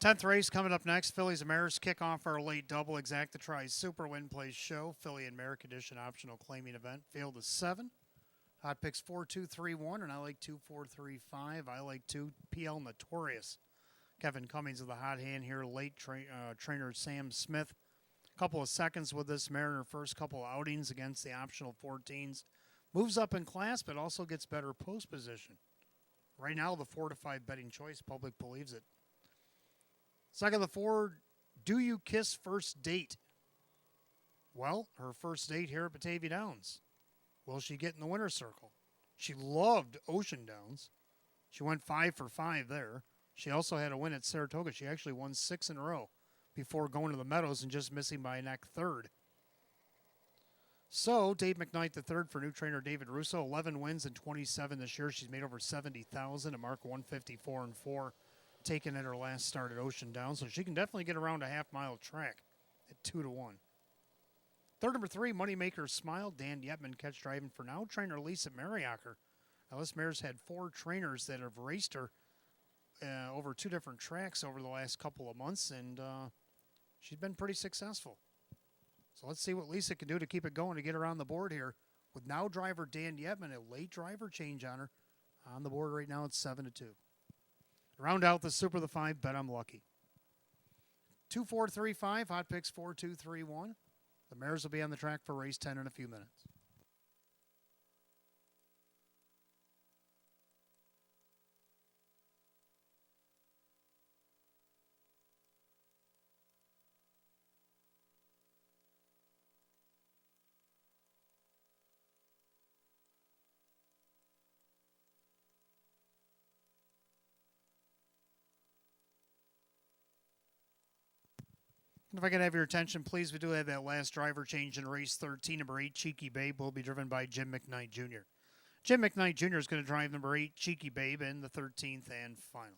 10th race coming up next. Fillies and Mares kick off our late double. Exacta Tries Super Win Place Show. Philly and Mare Condition optional claiming event. Field is 7. Hot picks 4, 2, 3, 1, and I like 2, 4, 3, 5. I like 2. PL Notorious. Kevin Cummings with the hot hand here. Late trainer Sam Smith. Couple of seconds with this mare in her first couple outings against the optional 14s. Moves up in class, but also gets better post position. Right now, the 4 to 5 betting choice. Public believes it. Second of the 4, Do You Kiss First Date? Well, her first date here at Batavia Downs. Will she get in the winner's circle? She loved Ocean Downs. She went 5 for 5 there. She also had a win at Saratoga. She actually won 6 in a row before going to the Meadows and just missing by a neck third. So, Dave McKnight III for new trainer David Russo, 11 wins and 27 this year. She's made over $70,000, a mark 154 and 4, taken at her last start at Ocean Downs. So she can definitely get around a half-mile track at 2 to 1. Third, number 3, Moneymaker Smile. Dan Yetman catch driving for now. Trainer Lisa Mariacker. Now, this mare's had 4 trainers that have raced her over 2 different tracks over the last couple of months, and she's been pretty successful. So let's see what Lisa can do to keep it going to get her on the board here. With now driver Dan Yetman, a late driver change on her. On the board right now, it's 7 to 2. Round out the Super the 5, Bet I'm Lucky. 2, 4, 3, 5. Hot picks 4, 2, 3, 1. The mares will be on the track for race 10 in a few minutes. And if I could have your attention, please, we do have that last driver change in race 13. Number 8, Cheeky Babe, will be driven by Jim McKnight Jr. Jim McKnight Jr. is going to drive number 8, Cheeky Babe, in the 13th and final.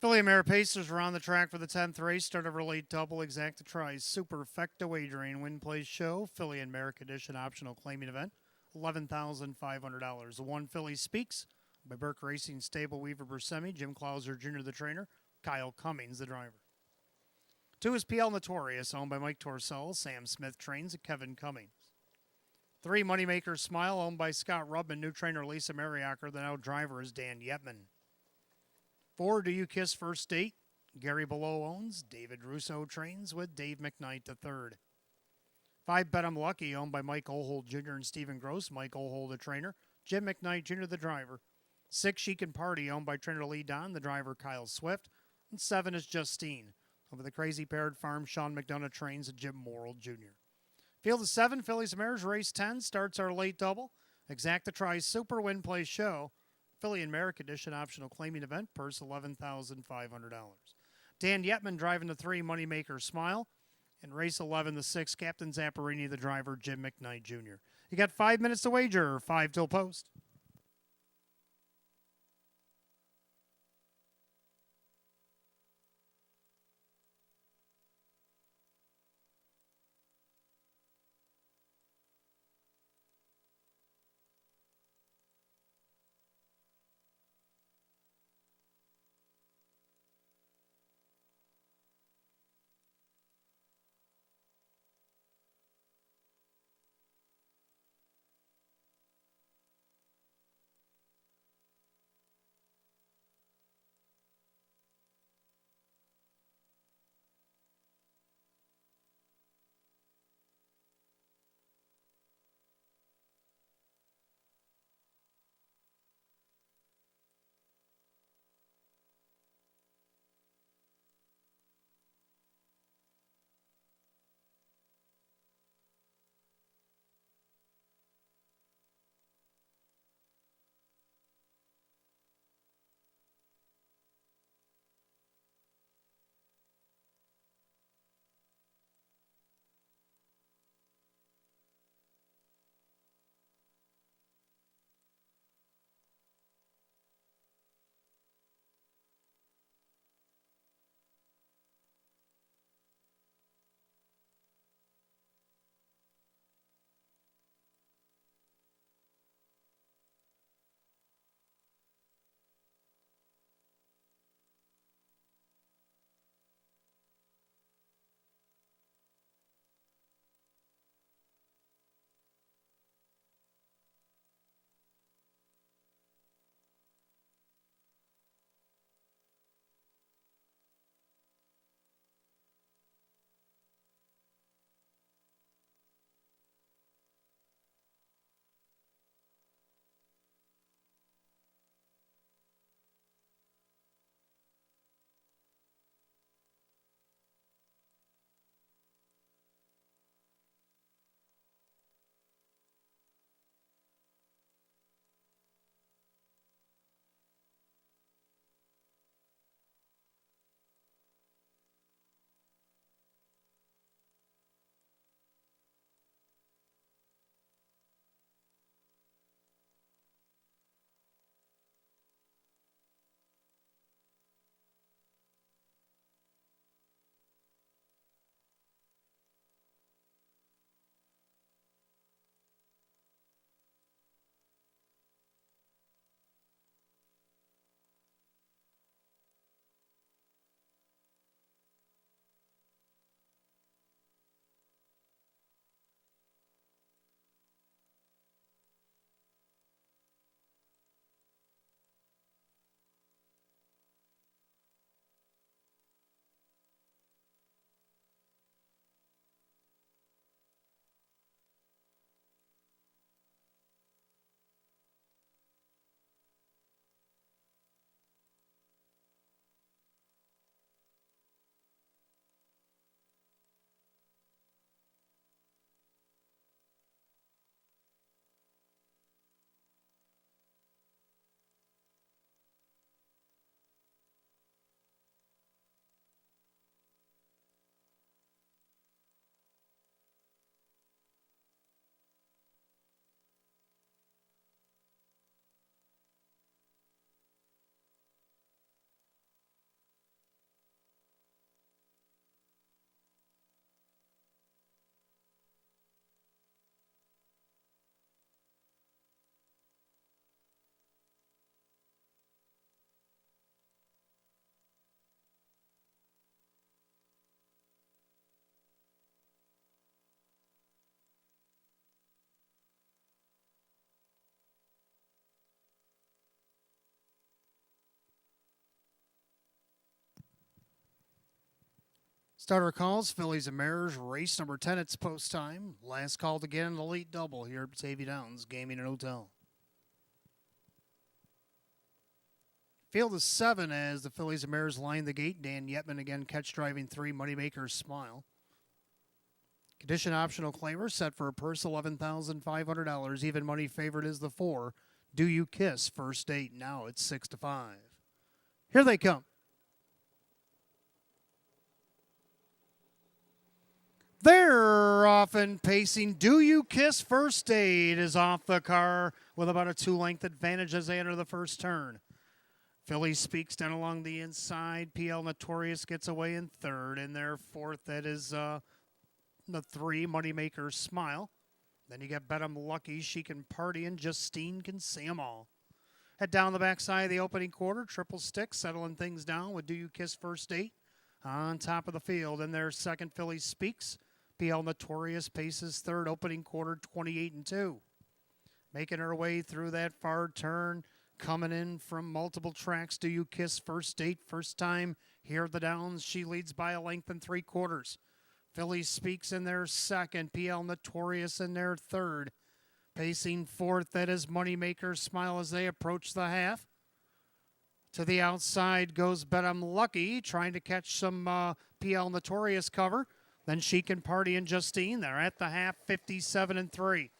Philly and Mare Pacers were on the track for the 10th race. Start of a late double, exacta tries, superfecta wagering, win plays show, Philly and Merrick Edition optional claiming event, $11,500. The one Philly Speaks by Burke Racing Stable Weaver Buscemi, Jim Clauser Jr. the trainer, Kyle Cummings the driver. 2 is PL Notorious, owned by Mike Torcell, Sam Smith trains, and Kevin Cummings. 3 Moneymaker Smile, owned by Scott Rubman, new trainer Lisa Mariacker, the now driver is Dan Yetman. 4 Do You Kiss First Date, Gary Below owns, David Russo trains with Dave McKnight the third. 5 Bet 'em Lucky, owned by Mike Ohold Jr. and Stephen Gross, Mike Ohold the trainer, Jim McKnight Jr. the driver. 6 She Can Party, owned by trainer Lee Don, the driver Kyle Swift. And 7 is Justine. Over the Crazy Parrot Farm, Sean McDonough trains and Jim Morrill Jr. Field of 7, Phillies and Mares, race 10, starts our late double. Exacta tries super, win play show. Philly and Merrick Edition optional claiming event, purse $11,500. Dan Yetman driving the 3 Moneymaker Smile. In race 11, the 6, Captain Zapparini, the driver, Jim McKnight Jr. You got 5 minutes to wager, 5 till post. Starter calls, Fillies and Mares, race number 10. It's post time. Last call to get an elite double here at Batavia Downs Gaming and Hotel. Field is 7 as the Fillies and Mares line the gate. Dan Yetman again catch driving 3. Moneymaker Smile. Condition optional claimer set for a purse $11,500. Even money favorite is the 4. Do You Kiss First Date. Now it's 6-5. Here they come. They're off and pacing. Do You Kiss First Date is off the car with about a 2-length advantage as they enter the first turn. Philly Speaks down along the inside. PL Notorious gets away in third. In their fourth, that is the 3, Moneymaker Smile. Then you got Bet 'em Lucky, She Can Party, and Justine Can See 'em All. Head down the backside of the opening quarter. Triple Stick settling things down with Do You Kiss First Date on top of the field. In their second, Philly Speaks. PL Notorious paces third, opening quarter 28-2. Making her way through that far turn, coming in from multiple tracks. Do You Kiss First Date? First time here at the Downs. She leads by a length and 3/4. Philly Speaks in their second. PL Notorious in their third. Pacing fourth, that is Moneymaker Smile as they approach the half. To the outside goes Bet 'em Lucky, trying to catch some PL Notorious cover. Then She Can Party and Justine. They're at the half, 57-3.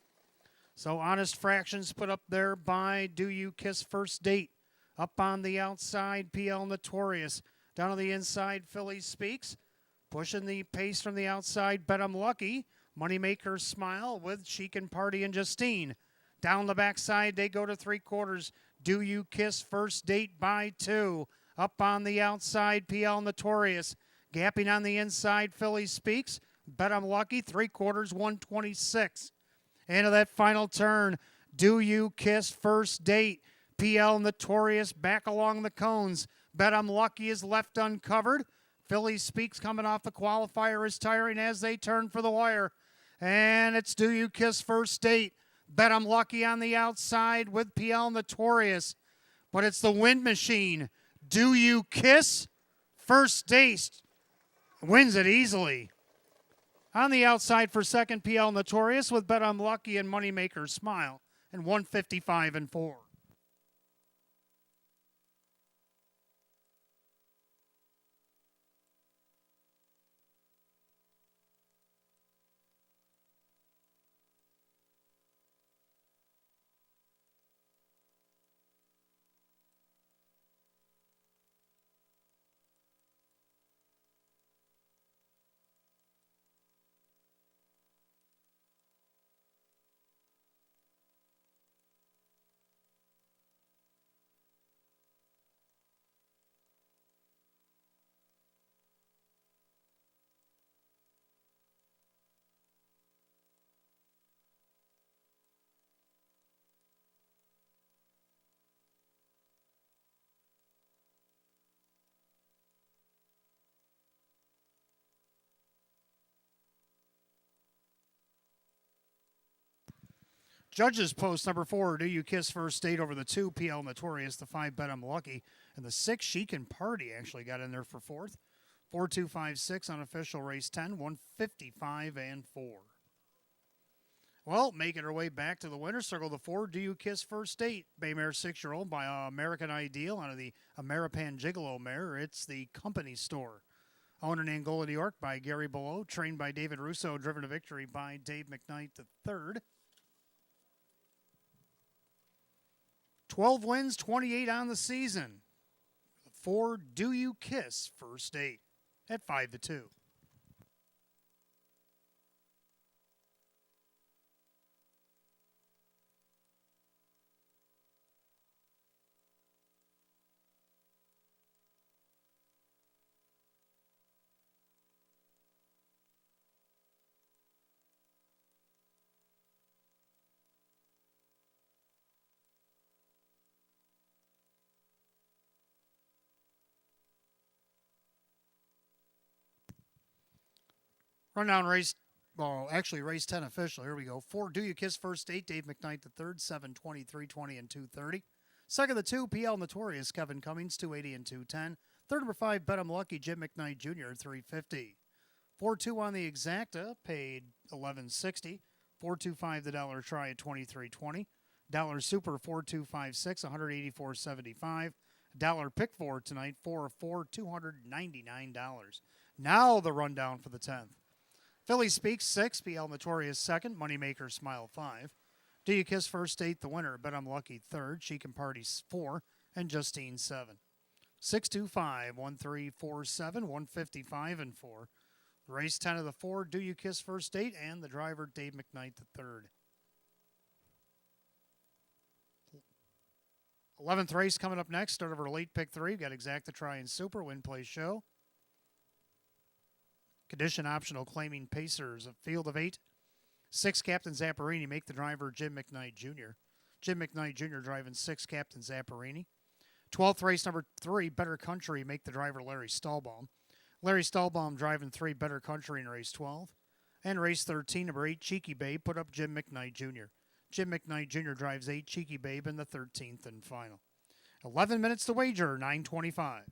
So Honest Fractions put up there by Do You Kiss First Date. Up on the outside, PL Notorious. Down on the inside, Philly Speaks. Pushing the pace from the outside, Bet 'em Lucky. Moneymaker Smile with She Can Party and Justine. Down the backside, they go to 3/4. Do You Kiss First Date by 2. Up on the outside, PL Notorious. Gapping on the inside, Philly Speaks. Bet 'em Lucky, 3/4, 126. Into that final turn, Do You Kiss First Date? PL Notorious back along the cones. Bet 'em Lucky is left uncovered. Philly Speaks coming off the qualifier is tiring as they turn for the wire. And it's Do You Kiss First Date? Bet 'em Lucky on the outside with PL Notorious. But it's the Wind Machine. Do You Kiss First Date? Wins it easily. On the outside for second, PL Notorious with Bet 'em Lucky and Moneymaker Smile. And 155-4. Judges post number 4, Do You Kiss First Date over the 2, PL Notorious, the 5, Bet 'em Lucky, and the 6, She Can Party actually got in there for fourth. 4-2-5-6 on official race 10, 155-4. Well, making her way back to the winner's circle, the 4, Do You Kiss First Date? Baymare 6-year-old by American Ideal out of the Ameripan Gigolo mare. It's the company store. Owned in Angola, New York by Gary Below. Trained by David Russo. Driven to victory by Dave McKnight III. 12 wins, 28 on the season. 4, Do You Kiss First Date at 5-2. Rundown race, race 10 official. Here we go. 4, Do You Kiss First Date? Dave McKnight III, 7:20, 3:20, and 2:30. Second, the 2, PL Notorious, Kevin Cummings, 280 and 210. Third, number 5, Bet 'em Lucky, Jim McKnight Jr., 350. 4-2 on the exacta, paid $11.60. 425 the dollar try at $23.20. Dollar super 4256, $184.75. Dollar pick four tonight, 4 of 4, $299. Now the rundown for the 10th. Philly Speaks 6, BL Notorious 2nd, Moneymaker Smile 5. Do You Kiss First Date the winner, Bet I'm Lucky 3rd, Chic and Party 4, and Justine 7. 625 1347 155 and 4. Race 10 of the 4, Do You Kiss First Date, and the driver Dave McKnight the 3rd. 11th race coming up next. Start of our late pick 3. We've got Exacta Try and Super, Win Play Show. Condition optional claiming Pacers, a field of 8. 6, Captain Zapparini, make the driver Jim McKnight Jr. Jim McKnight Jr. driving 6, Captain Zapparini. 12th race number 3, Better Country, make the driver Larry Stahlbaum. Larry Stahlbaum driving 3, Better Country in race 12. And race 13, number 8, Cheeky Babe, put up Jim McKnight Jr. Jim McKnight Jr. drives 8, Cheeky Babe in the 13th and final. 11 minutes to wager, 9:25.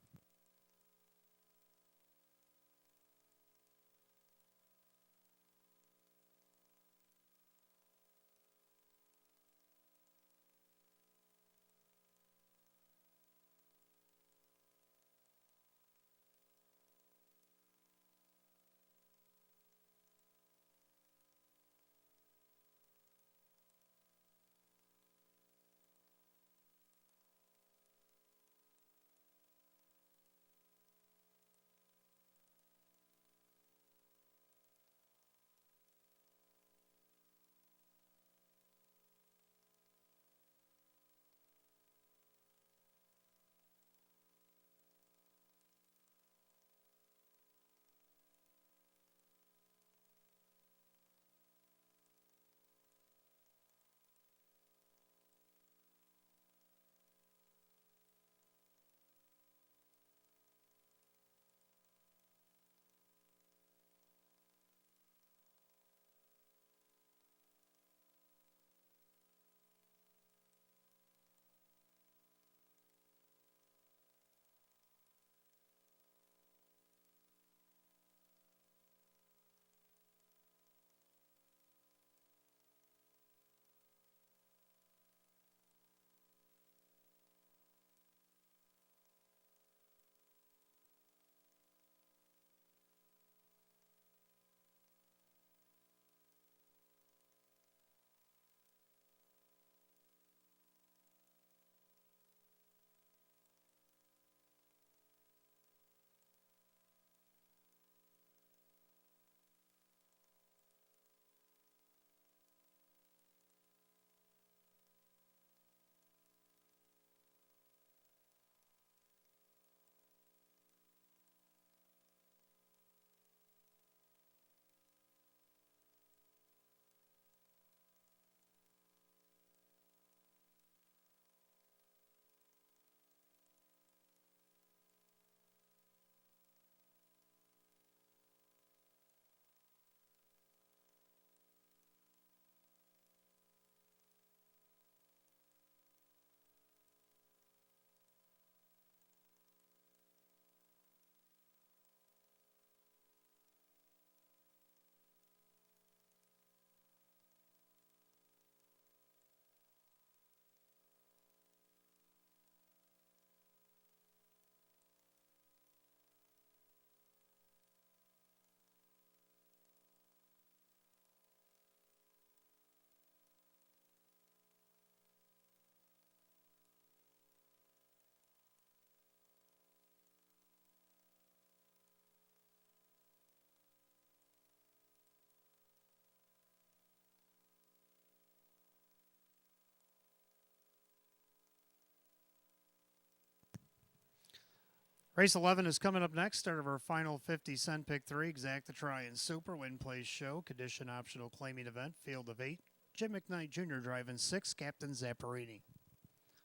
Race 11 is coming up next. Start of our final 50-cent pick 3. Exacta Try and Super, Win Play Show. Condition optional claiming event, field of 8. Jim McKnight Jr. driving 6, Captain Zapparini.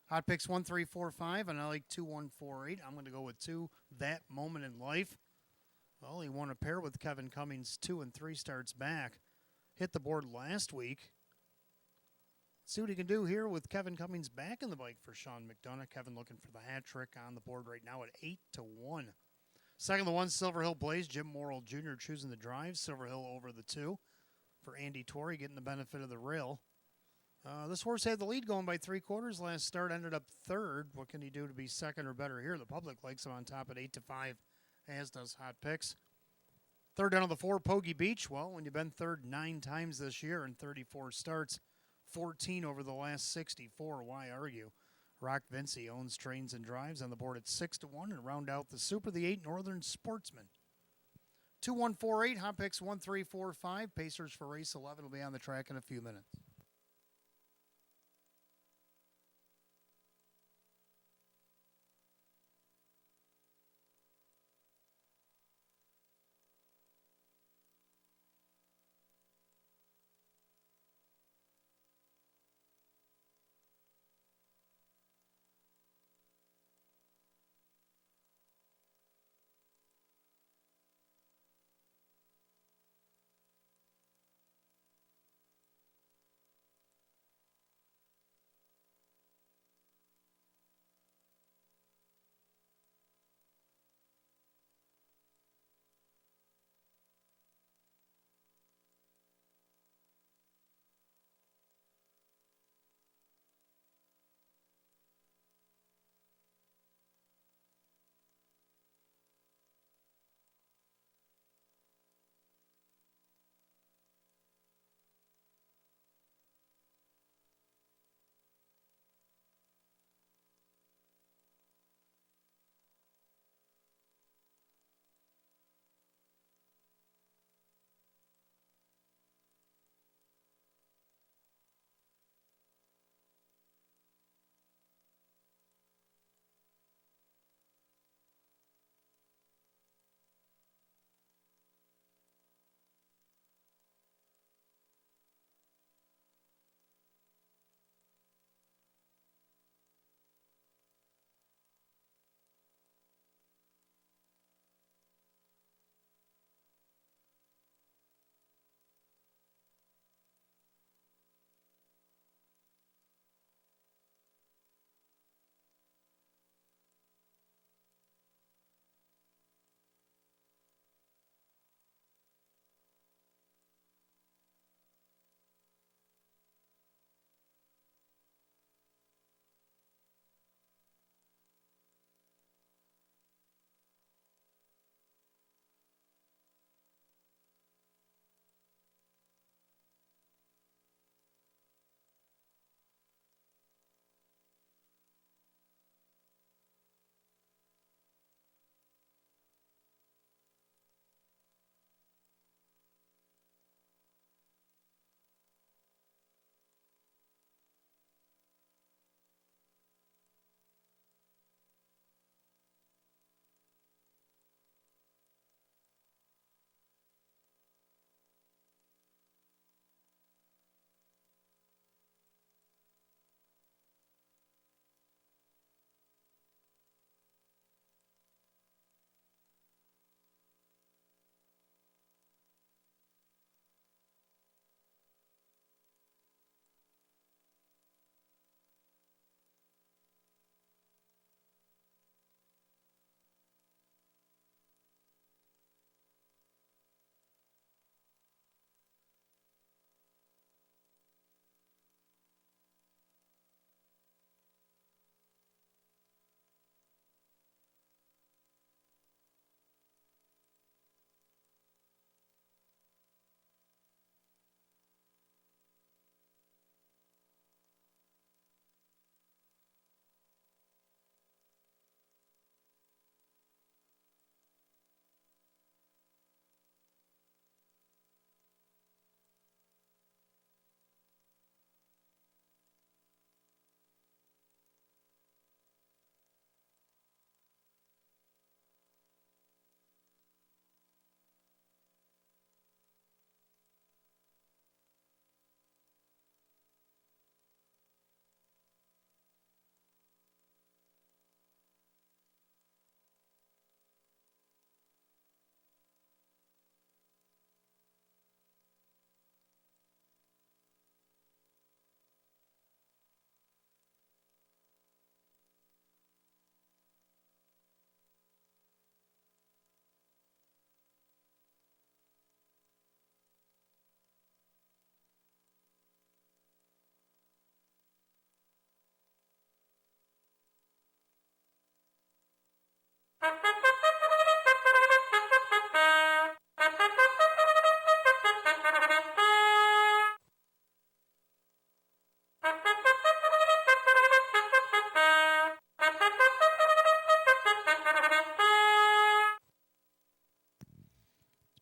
Hot picks 1, 3, 4, 5, and I like 2, 1, 4, 8. I'm going to go with 2, That Moment in Life. Well, he won a pair with Kevin Cummings 2 and 3 starts back. Hit the board last week. See what he can do here with Kevin Cummings back in the bike for Sean McDonough. Kevin looking for the hat trick on the board right now at 8-1. Second, the 1, Silver Hill Blaze. Jim Morrill Jr. choosing the drive. Silver Hill over the 2 for Andy Torrey, getting the benefit of the rail. This horse had the lead going by 3/4. Last start ended up third. What can he do to be second or better here? The public likes him on top at 8-5, as does Hot Picks. Third down on the 4, Pogie Beach. Well, when you've been third 9 times this year in 34 starts, 14 over the last 64, why argue? Rock Vinci owns Trains and Drives on the board at 6-1, and round out the Super, the 8, Northern Sportsman. 2-1-4-8, Hot Picks 1-3-4-5. Pacers for race 11 will be on the track in a few minutes.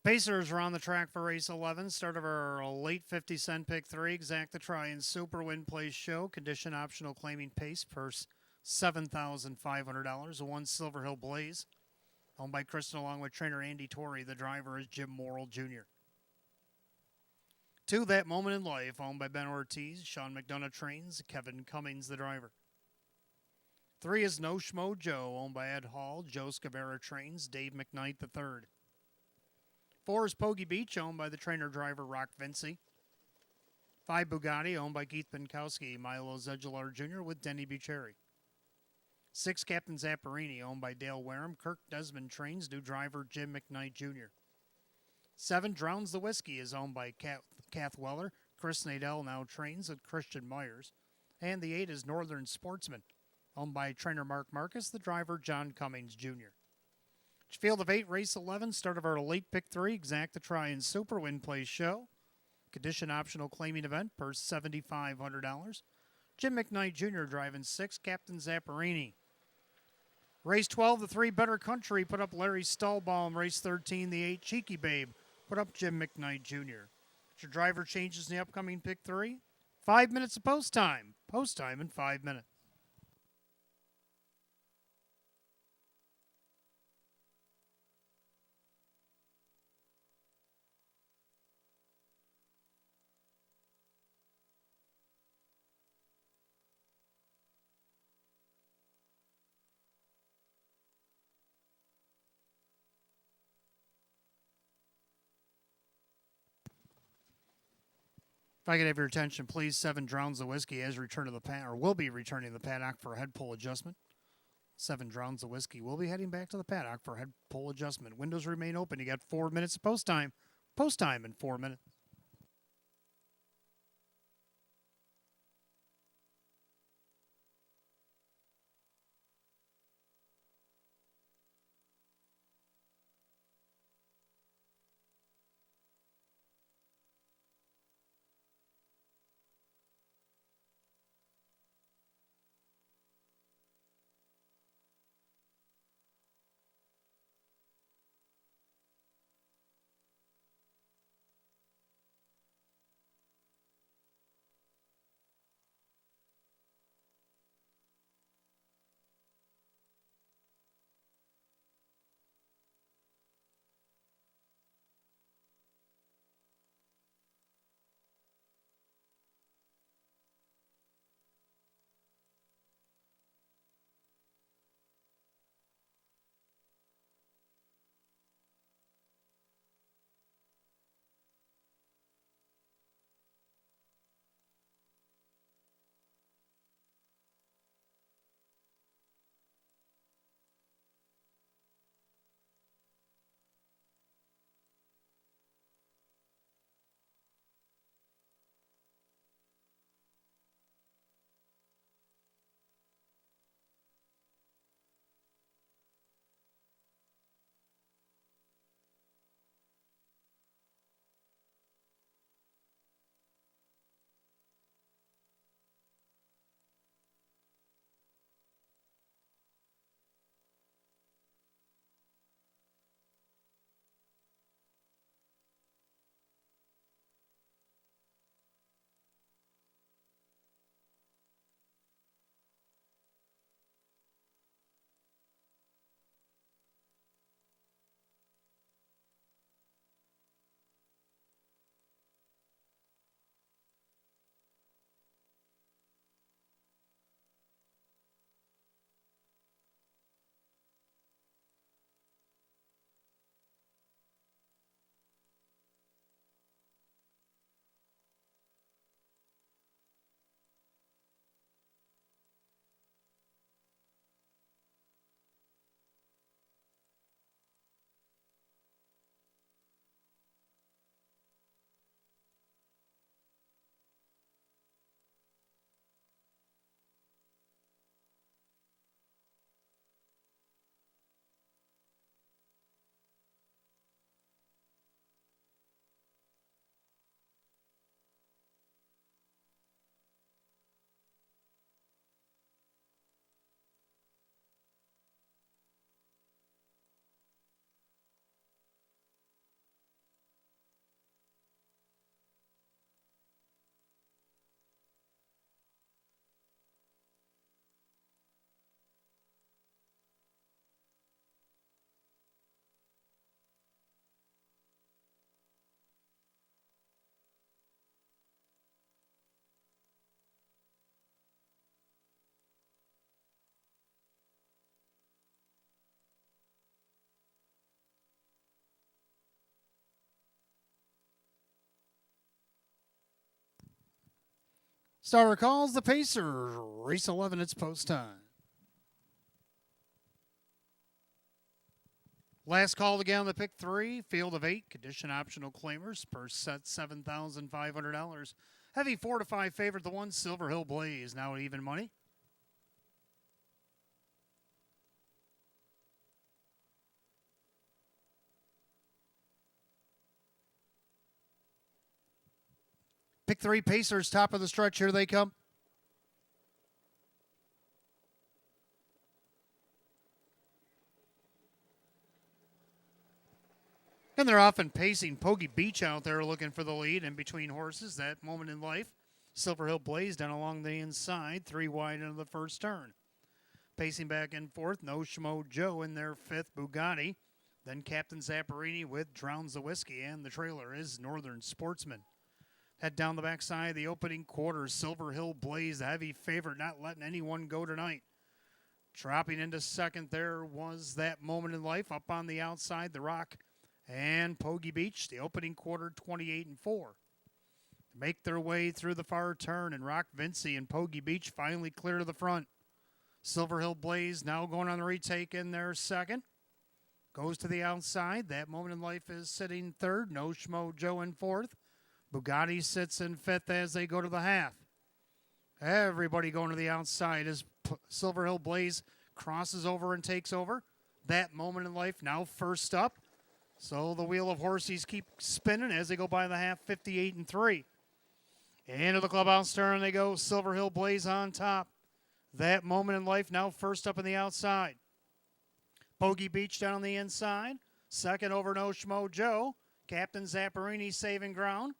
Pacers are on the track for race 11. Start of our late 50-cent pick 3. Exact the try and super win place show. Condition optional claiming pace. Purse $7,500. A 1 Silver Hill Blaze. Owned by Kristen along with trainer Andy Torrey. The driver is Jim Morrill Jr. 2, That Moment in Life. Owned by Ben Ortiz. Sean McDonough trains. Kevin Cummings the driver. 3 is No Schmo Joe. Owned by Ed Hall. Joe Scavera trains. Dave McKnight the third. 4 is Pogie Beach, owned by the trainer-driver Rock Vinci. 5 Bugatti, owned by Keith Pinkowski, Milo Zedular Jr. with Denny Bucheri. 6 Captain Zapparini, owned by Dale Wareham. Kirk Desmond trains, new driver Jim McKnight Jr. 7 Drowns the Whiskey is owned by Kath Weller. Chris Nadell now trains with Christian Myers. And the 8 is Northern Sportsman, owned by trainer Mark Marcus, the driver John Cummings Jr. Field of 8, race 11, start of our late pick 3, exact the try and super win place show. Condition optional claiming event, purse $7,500. Jim McKnight Jr. driving 6, Captain Zapparini. Race 12, the 3 Better Country, put up Larry Stahlbaum. Race 13, the 8 Cheeky Babe, put up Jim McKnight Jr. Your driver changes in the upcoming pick 3. 5 minutes of post time. Post time in 5 minutes. If I could have your attention, please. 7 Drowns the Whiskey has returned to the paddock, or will be returning to the paddock for a head pull adjustment. 7 Drowns the Whiskey will be heading back to the paddock for a head pull adjustment. Windows remain open. You got 4 minutes of post time. Post time in 4 minutes. Starter calls the Pacers. Race 11, it's post time. Last call to get on the pick 3, field of 8, condition optional claimers, per set $7,500. Heavy 4 to 5 favorite, the 1, Silver Hill Blaze, now at even money. Pick 3, Pacers, top of the stretch, here they come. And they're often pacing Poggy Beach out there looking for the lead in between horses. That moment in life. Silver Hill Blaze down along the inside, 3 wide into the first turn. Pacing back and forth, No Schmo Joe in their 5th, Bugatti. Then Captain Zapparini with Drowns the Whiskey, and the trailer is Northern Sportsman. Head down the backside of the opening quarter, Silver Hill Blaze, the heavy favorite, not letting anyone go tonight. Dropping into second, there was That Moment in Life. Up on the outside, The Rock and Poggy Beach, the opening quarter, 28-4. Make their way through the far turn, and Rock Vinci and Poggy Beach finally clear to the front. Silver Hill Blaze now going on the retake in their second. Goes to the outside. That Moment in Life is sitting third. No Schmo Joe in fourth. Bugatti sits in fifth as they go to the half. Everybody going to the outside as Silver Hill Blaze crosses over and takes over. That Moment in Life now first up. So the wheel of horses keep spinning as they go by the half, 58-3. Into the clubhouse turn they go. Silver Hill Blaze on top. That Moment in Life now first up on the outside. Poggy Beach down on the inside. Second over No Schmo Joe. Captain Zapparini saving ground.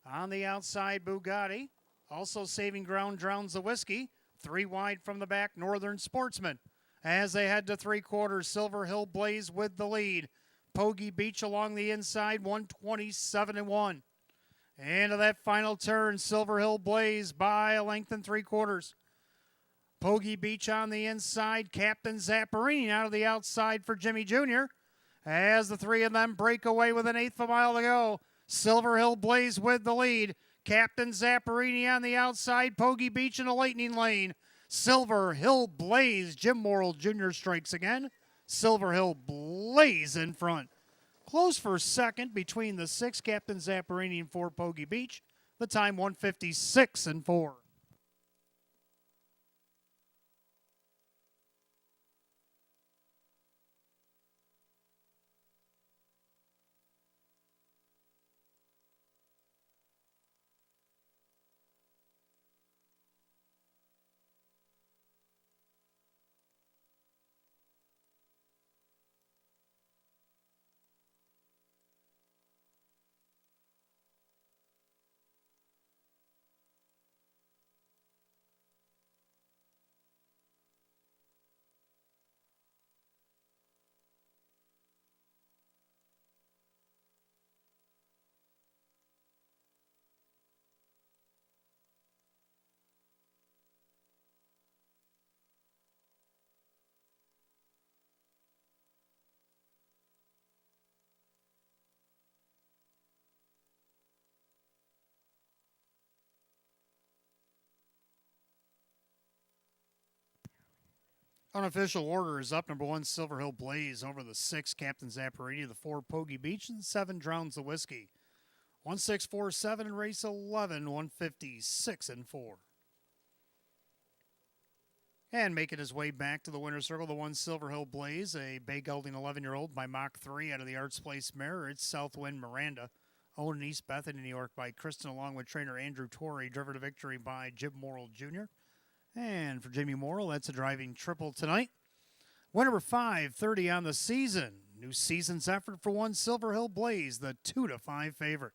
On the outside, Bugatti. Also saving ground, Drowns the Whiskey. 3 wide from the back, Northern Sportsman. As they head to 3/4, Silver Hill Blaze with the lead. Poggy Beach along the inside, 127-1. Into that final turn, Silver Hill Blaze by a length and 3/4. Poggy Beach on the inside, Captain Zapparini out of the outside for Jimmy Jr. As the 3 of them break away with an 1/8 of a mile to go. Silver Hill Blaze with the lead. Captain Zapparini on the outside, Poggy Beach in the lightning lane. Silver Hill Blaze, Jim Morrill Jr. strikes again. Silver Hill Blaze in front. Close for second between the 6, Captain Zapparini, and 4, Poggy Beach. The time 156-4. Unofficial order is up. Number 1, Silver Hill Blaze over the 6, Captain Zapparini, the 4, Poggy Beach, and 7, Drowns the Whiskey. 1647 in race 11, 156-4. And making his way back to the winner's circle, the 1, Silver Hill Blaze, a bay gelding 11-year-old by Mach 3 out of the Arts Place mare. It's Southwind Miranda, owned in East Bethany, New York by Kristen, along with trainer Andrew Torrey, driven to victory by Jim Morrill Jr. And for Jimmy Morrill, that's a driving triple tonight. Winner number 530 on the season. New season's effort for 1, Silver Hill Blaze, the 2 to 5 favorite.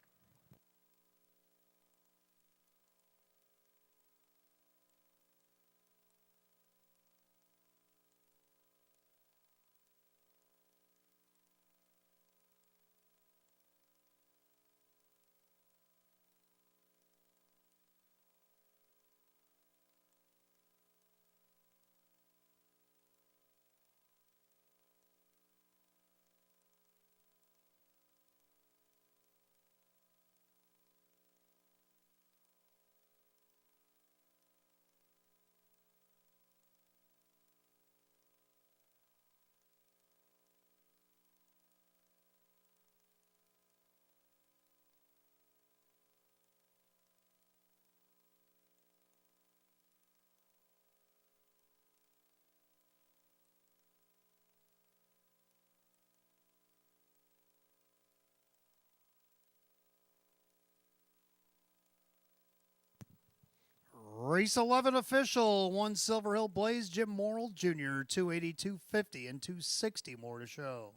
Race 11 official, 1 Silver Hill Blaze, Jim Morrill Jr., 280, 250, and 260 more to show.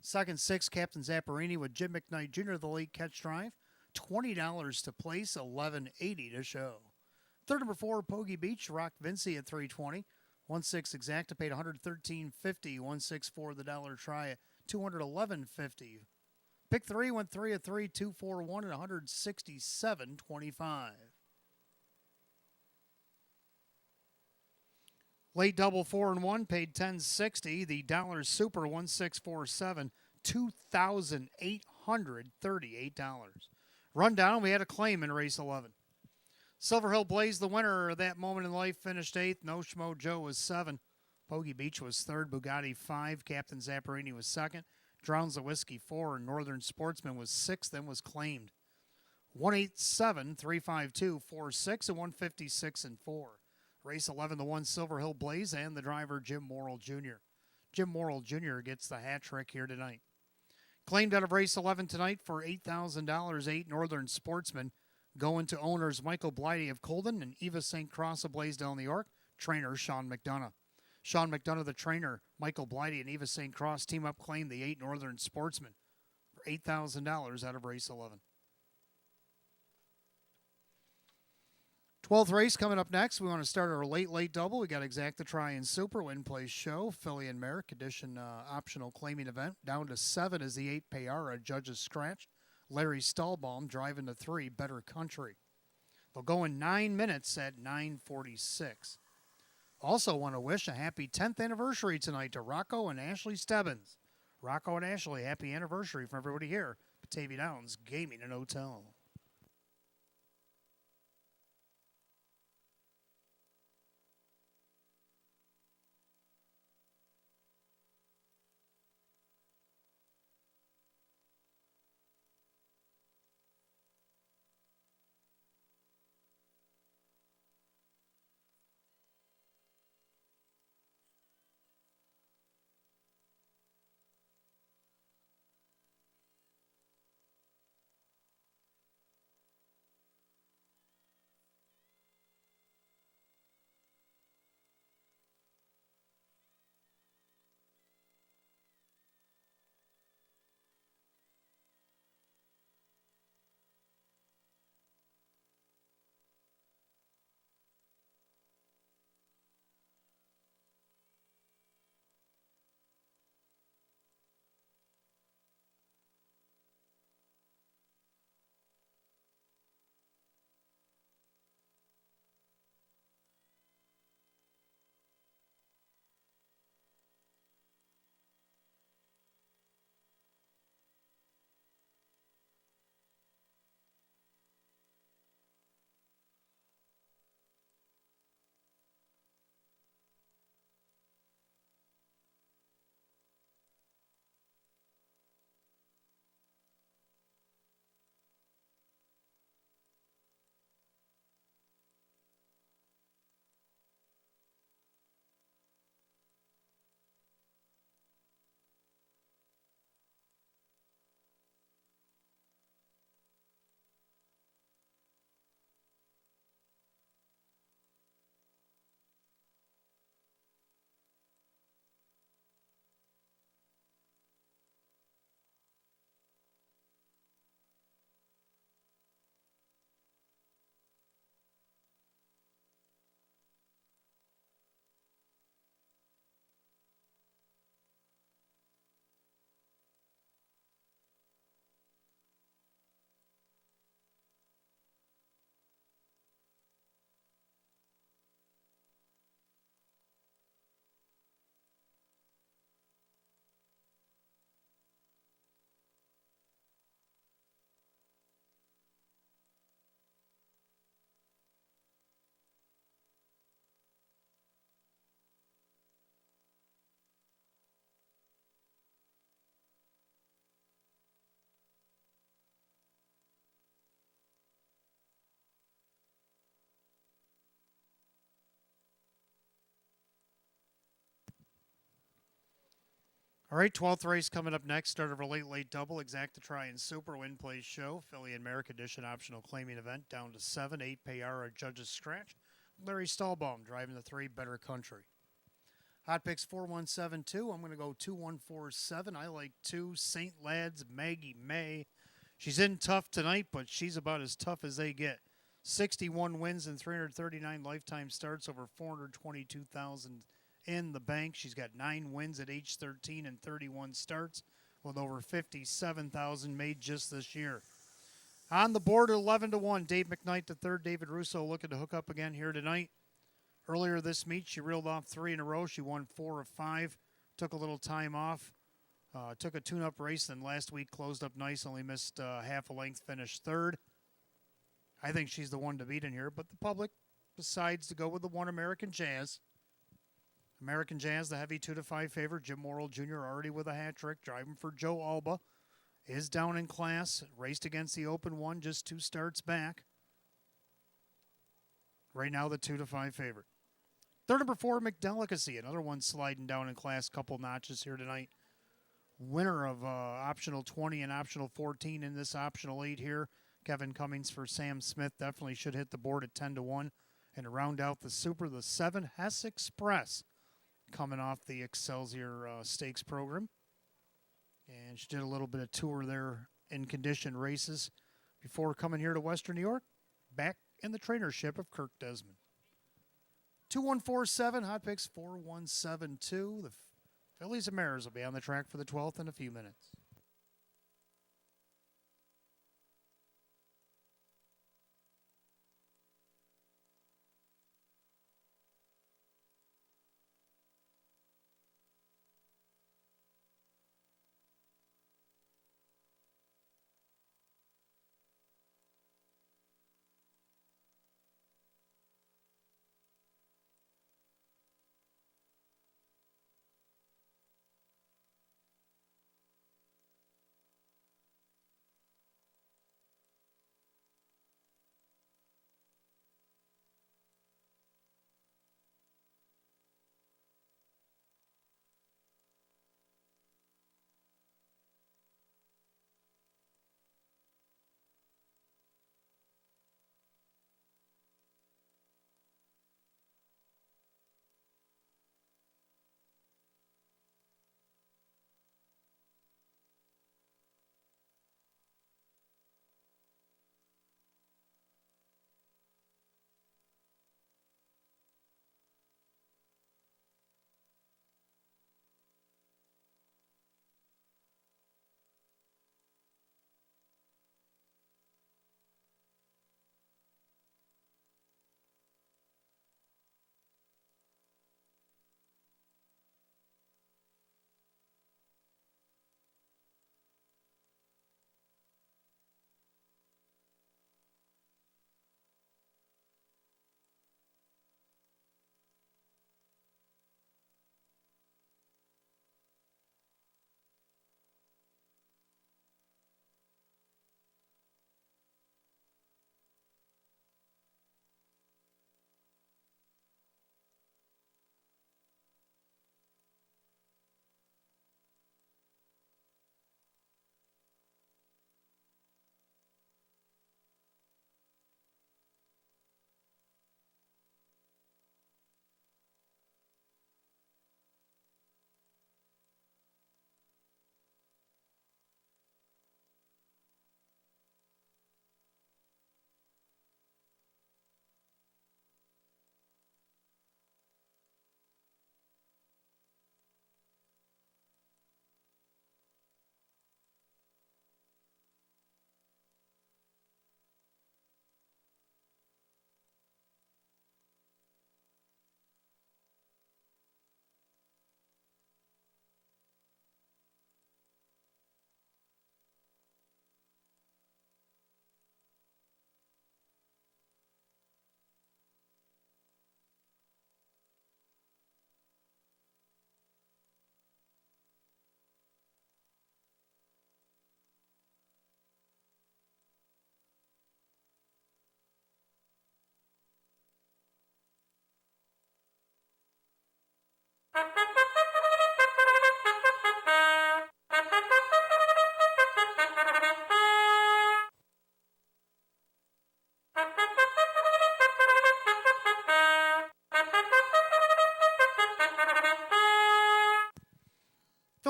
Second 6, Captain Zapparini with Jim McKnight Jr., the late catch drive, $20 to place, $11.80 to show. Third number 4, Pogie Beach, Rock Vinci at $320. 1-6 exacta paid $113.50. 1-6 for the dollar try at $211.50. Pick 3 went 3 at 3, 2, 4, 1 at $167.25. Late double 4 and 1 paid $10.60. The dollar super 1647, $2,838. Rundown, we had a claim in race 11. Silver Hill Blaze, the winner of that moment in life, finished 8th. No Schmo Joe was 7. Pogie Beach was 3rd. Bugatti 5. Captain Zapparini was 2nd. Drowns the Whiskey 4. And Northern Sportsman was 6th and was claimed. 187, 352, 46, and 156 and 4. Race 11, the 1 Silver Hill Blaze, and the driver Jim Morrill Jr. Jim Morrill Jr. gets the hat trick here tonight. Claimed out of race 11 tonight for $8,000, 8 Northern Sportsmen. Going to owners Michael Blighty of Colden and Eva St. Cross of Blaisdell, New York. Trainer Sean McDonough. Sean McDonough, the trainer, Michael Blighty, and Eva St. Cross team up claim the 8 Northern Sportsmen for $8,000 out of race 11. 12th race coming up next. We want to start our late double. We got Exacta Try and Super Win Place Show, Philly and Merrick edition optional claiming event. Down to 7 is the 8 Payara Judges Scratch. Larry Stahlbaum driving the 3 Better Country. They'll go in 9 minutes at 9:46. Also want to wish a happy 10th anniversary tonight to Rocco and Ashley Stebbins. Rocco and Ashley, happy anniversary from everybody here. Batavia Downs Gaming and Hotel. All right, 12th race coming up next. Start of a late double. Exacta Try and Super Win Place Show. Philly and Merrick edition optional claiming event. Down to 7. 8 Payara Judges Scratch. Larry Stahlbaum driving the 3, Better Country. Hot picks 4172. I'm going to go 2147. I like 2, St. Lad's Maggie May. She's in tough tonight, but she's about as tough as they get. 61 wins and 339 lifetime starts, over 422,000 in the bank. She's got 9 wins at age 13 and 31 starts, with over 57,000 made just this year. On the board at 11-1, Dave McKnight the third, David Russo looking to hook up again here tonight. Earlier this meet, she reeled off 3 in a row. She won 4 of 5, took a little time off, took a tune-up race, then last week closed up nice, only missed half a length, finished third. I think she's the one to beat in here, but the public decides to go with the one, American Jazz. American Jazz, the heavy 2-5 favorite. Jim Morrill Jr. already with a hat trick, driving for Joe Alba. Is down in class, raced against the Open 1, just 2 starts back. Right now, the 2-5 favorite. Third, number 4, McDelicacy, another one sliding down in class, couple notches here tonight. Winner of optional 20 and optional 14 in this optional 8 here. Kevin Cummings for Sam Smith definitely should hit the board at 10-1. And to round out the super, the 7, Hess Express, coming off the Excelsior Stakes program. And she did a little bit of tour there in condition races before coming here to Western New York, back in the trainership of Kirk Desmond. 2147, hot picks 4172. The Phillies and Mares will be on the track for the 12th in a few minutes.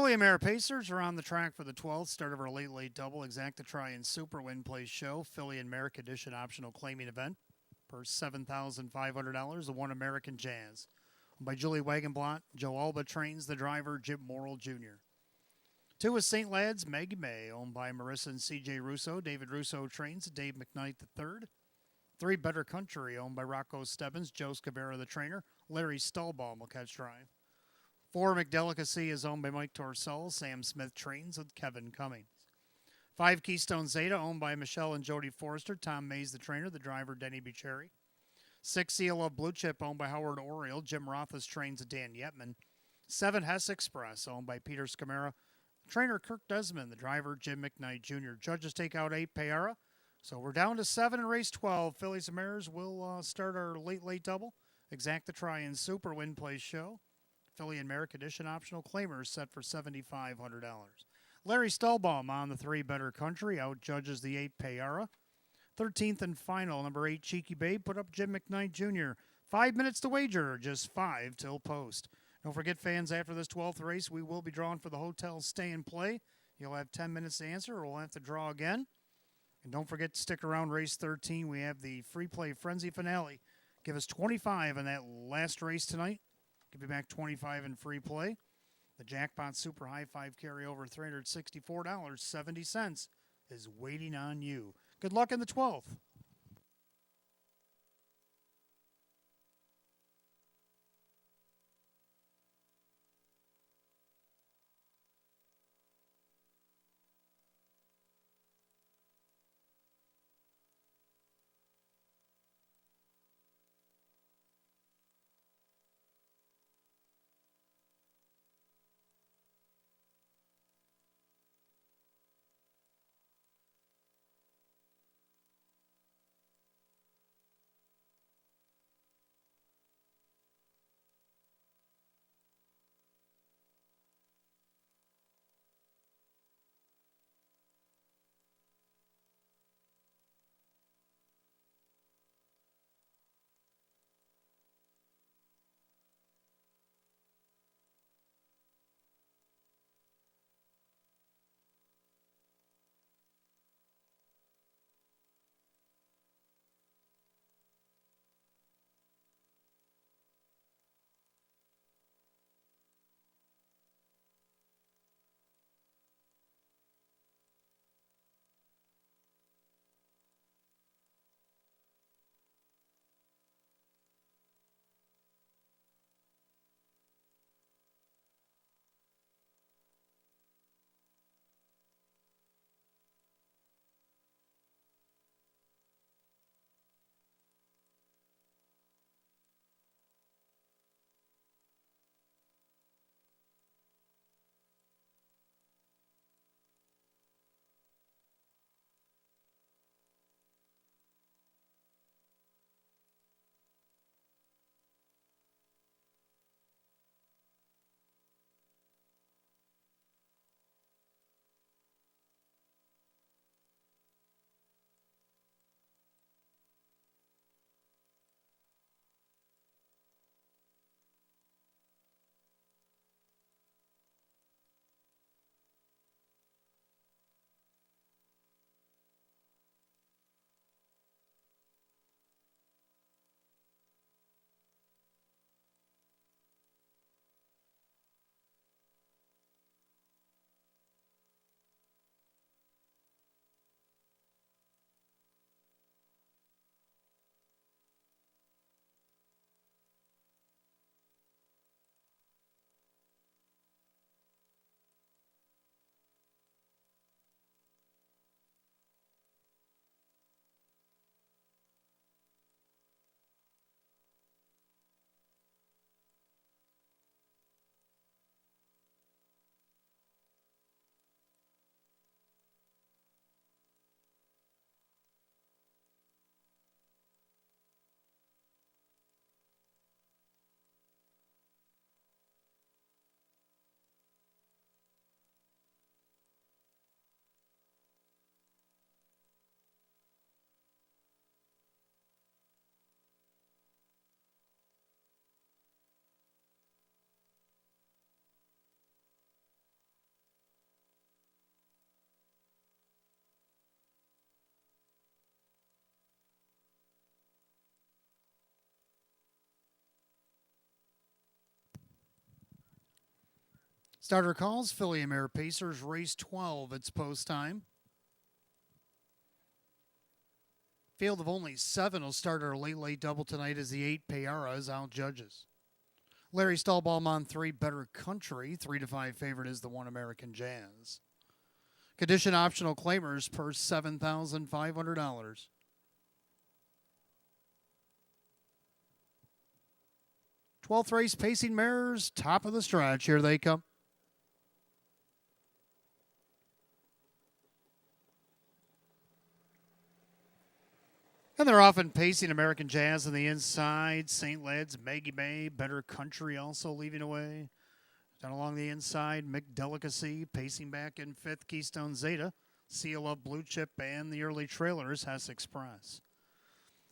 Philly and Mare Pacers are on the track for the 12th start of our late double. Exacta Try and Super Win Play Show. Philly and Merrick Edition optional claiming event per $7,500. The One American Jazz. By Julie Wagenblatt. Joe Alba trains the driver, Jim Morrill Jr. 2 is St. Lad's Maggie May, owned by Marissa and C.J. Russo. David Russo trains Dave McKnight III. 3 Better Country, owned by Rocco Stebbins. Joe Scavera, the trainer. Larry Stallbaum will catch drive. 4 McDelicacy is owned by Mike Torcell. Sam Smith trains with Kevin Cummings. 5 Keystone Zeta, owned by Michelle and Jody Forrester. Tom Mays, the trainer. The driver, Denny Bucherri. 6 Seal of Blue Chip, owned by Howard Oriole. Jim Rothus trains Dan Yetman. 7 Hess Express, owned by Peter Scamara. Trainer Kirk Desmond, the driver Jim McKnight Jr. Judges take out 8 Payara. So we're down to 7 in race 12. Phillies and Mares will start our late double. Exacta Try and Super Win Play Show. Philly and Merrick Edition optional claimers set for $7,500. Larry Stallbaum on the 3 Better Country out judges the 8 Payara. 13th and final, number 8 Cheeky Babe put up Jim McKnight Jr. 5 minutes to wager, just 5 till post. Don't forget, fans, after this 12th race, we will be drawing for the hotel stay and play. You'll have 10 minutes to answer, or we'll have to draw again. And don't forget to stick around race 13. We have the free play frenzy finale. Give us 25 in that last race tonight. Give you back 25 in free play. The Jackpot Super High 5 carryover, $364.70, is waiting on you. Good luck in the 12th. Starter calls, Philly and Mare Pacers, race 12. It's post time. Field of only 7 will start our late double tonight as the 8 Payara out judges. Larry Stahlbaum on 3, Better Country. 3-5 favorite is the 1 American Jazz. Condition optional claimers per $7,500. 12th race, Pacing Mares, top of the stretch. Here they come. And they're often pacing American Jazz on the inside. St. Led's, Maggie May, Better Country also leaving away. Down along the inside, McDelicacy pacing back in 5th. Keystone Zeta, Seal of Blue Chip, and the early trailers, Hess Express.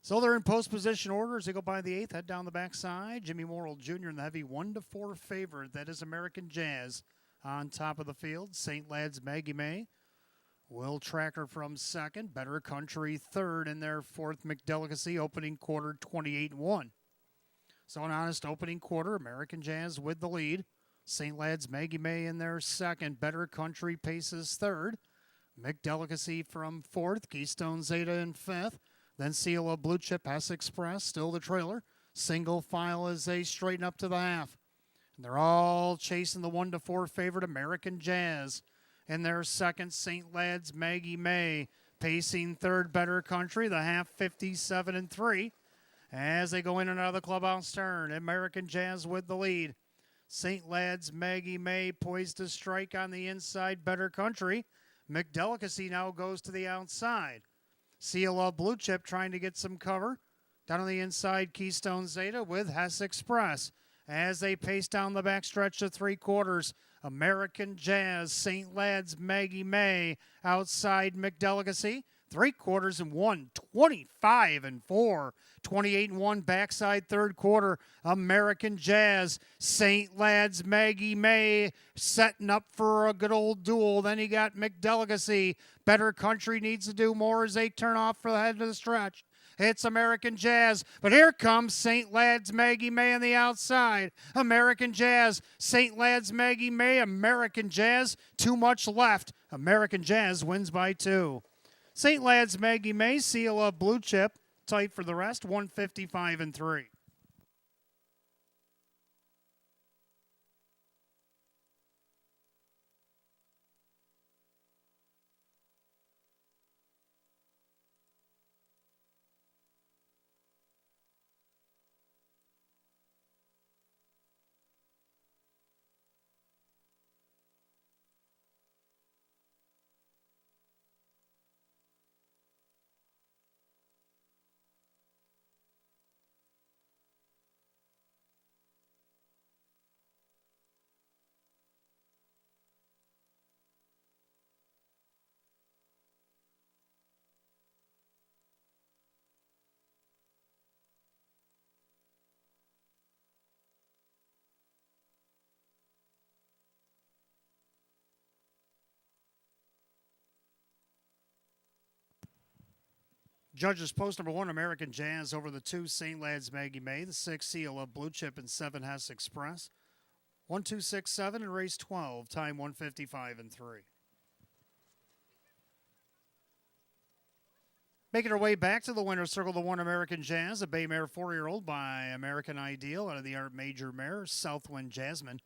So they're in post position order as they go by the 8th. Head down the backside. Jimmy Morrill Jr. in the heavy 1-4 favorite. That is American Jazz on top of the field. St. Led's, Maggie May. Will Tracker from 2nd. Better Country 3rd in their 4th. McDelicacy opening quarter 28-1. So an honest opening quarter. American Jazz with the lead. St. Led's, Maggie May in their 2nd. Better Country paces 3rd. McDelicacy from 4th. Keystone Zeta in 5th. Then Seal of Blue Chip, Hess Express, still the trailer. Single file as they straighten up to the half. And they're all chasing the 1-4 favorite American Jazz. In their 2nd, St. Led's, Maggie May. Pacing 3rd, Better Country, the half 57-3. As they go in and out of the clubhouse turn, American Jazz with the lead. St. Led's, Maggie May poised to strike on the inside, Better Country. McDelicacy now goes to the outside. Seal of Blue Chip trying to get some cover. Down on the inside, Keystone Zeta with Hess Express. As they pace down the backstretch to 3/4, American Jazz, St. Led's, Maggie May, outside McDelicacy. 3/4 and 1, 25-4, 28-1 backside 3rd quarter. American Jazz, St. Led's, Maggie May setting up for a good old duel. Then you got McDelicacy. Better Country needs to do more as they turn off for the head of the stretch. It's American Jazz, but here comes St. Led's, Maggie May on the outside. American Jazz, St. Led's, Maggie May, American Jazz, too much left. American Jazz wins by 2. St. Led's, Maggie May, Seal of Blue Chip, tight for the rest, 155-3. Judges post number 1, American Jazz over the 2, St. Led's, Maggie May, the 6, Seal of Blue Chip, and 7, Hess Express. 1, 2, 6, 7 in race 12, time 155-3. Making her way back to the winner's circle, the 1 American Jazz, a bay mare 4-year-old by American Ideal out of the Art Major Mare, Southwind Jasmine.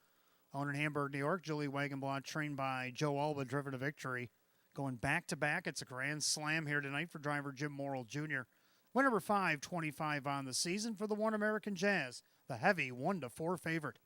Owned in Hamburg, New York, Julie Wagenblad, trained by Joe Alba, driven to victory. Going back-to-back, it's a grand slam here tonight for driver Jim Morrill Jr. Win number 525 on the season for the 1 American Jazz, the heavy 1-4 favorite.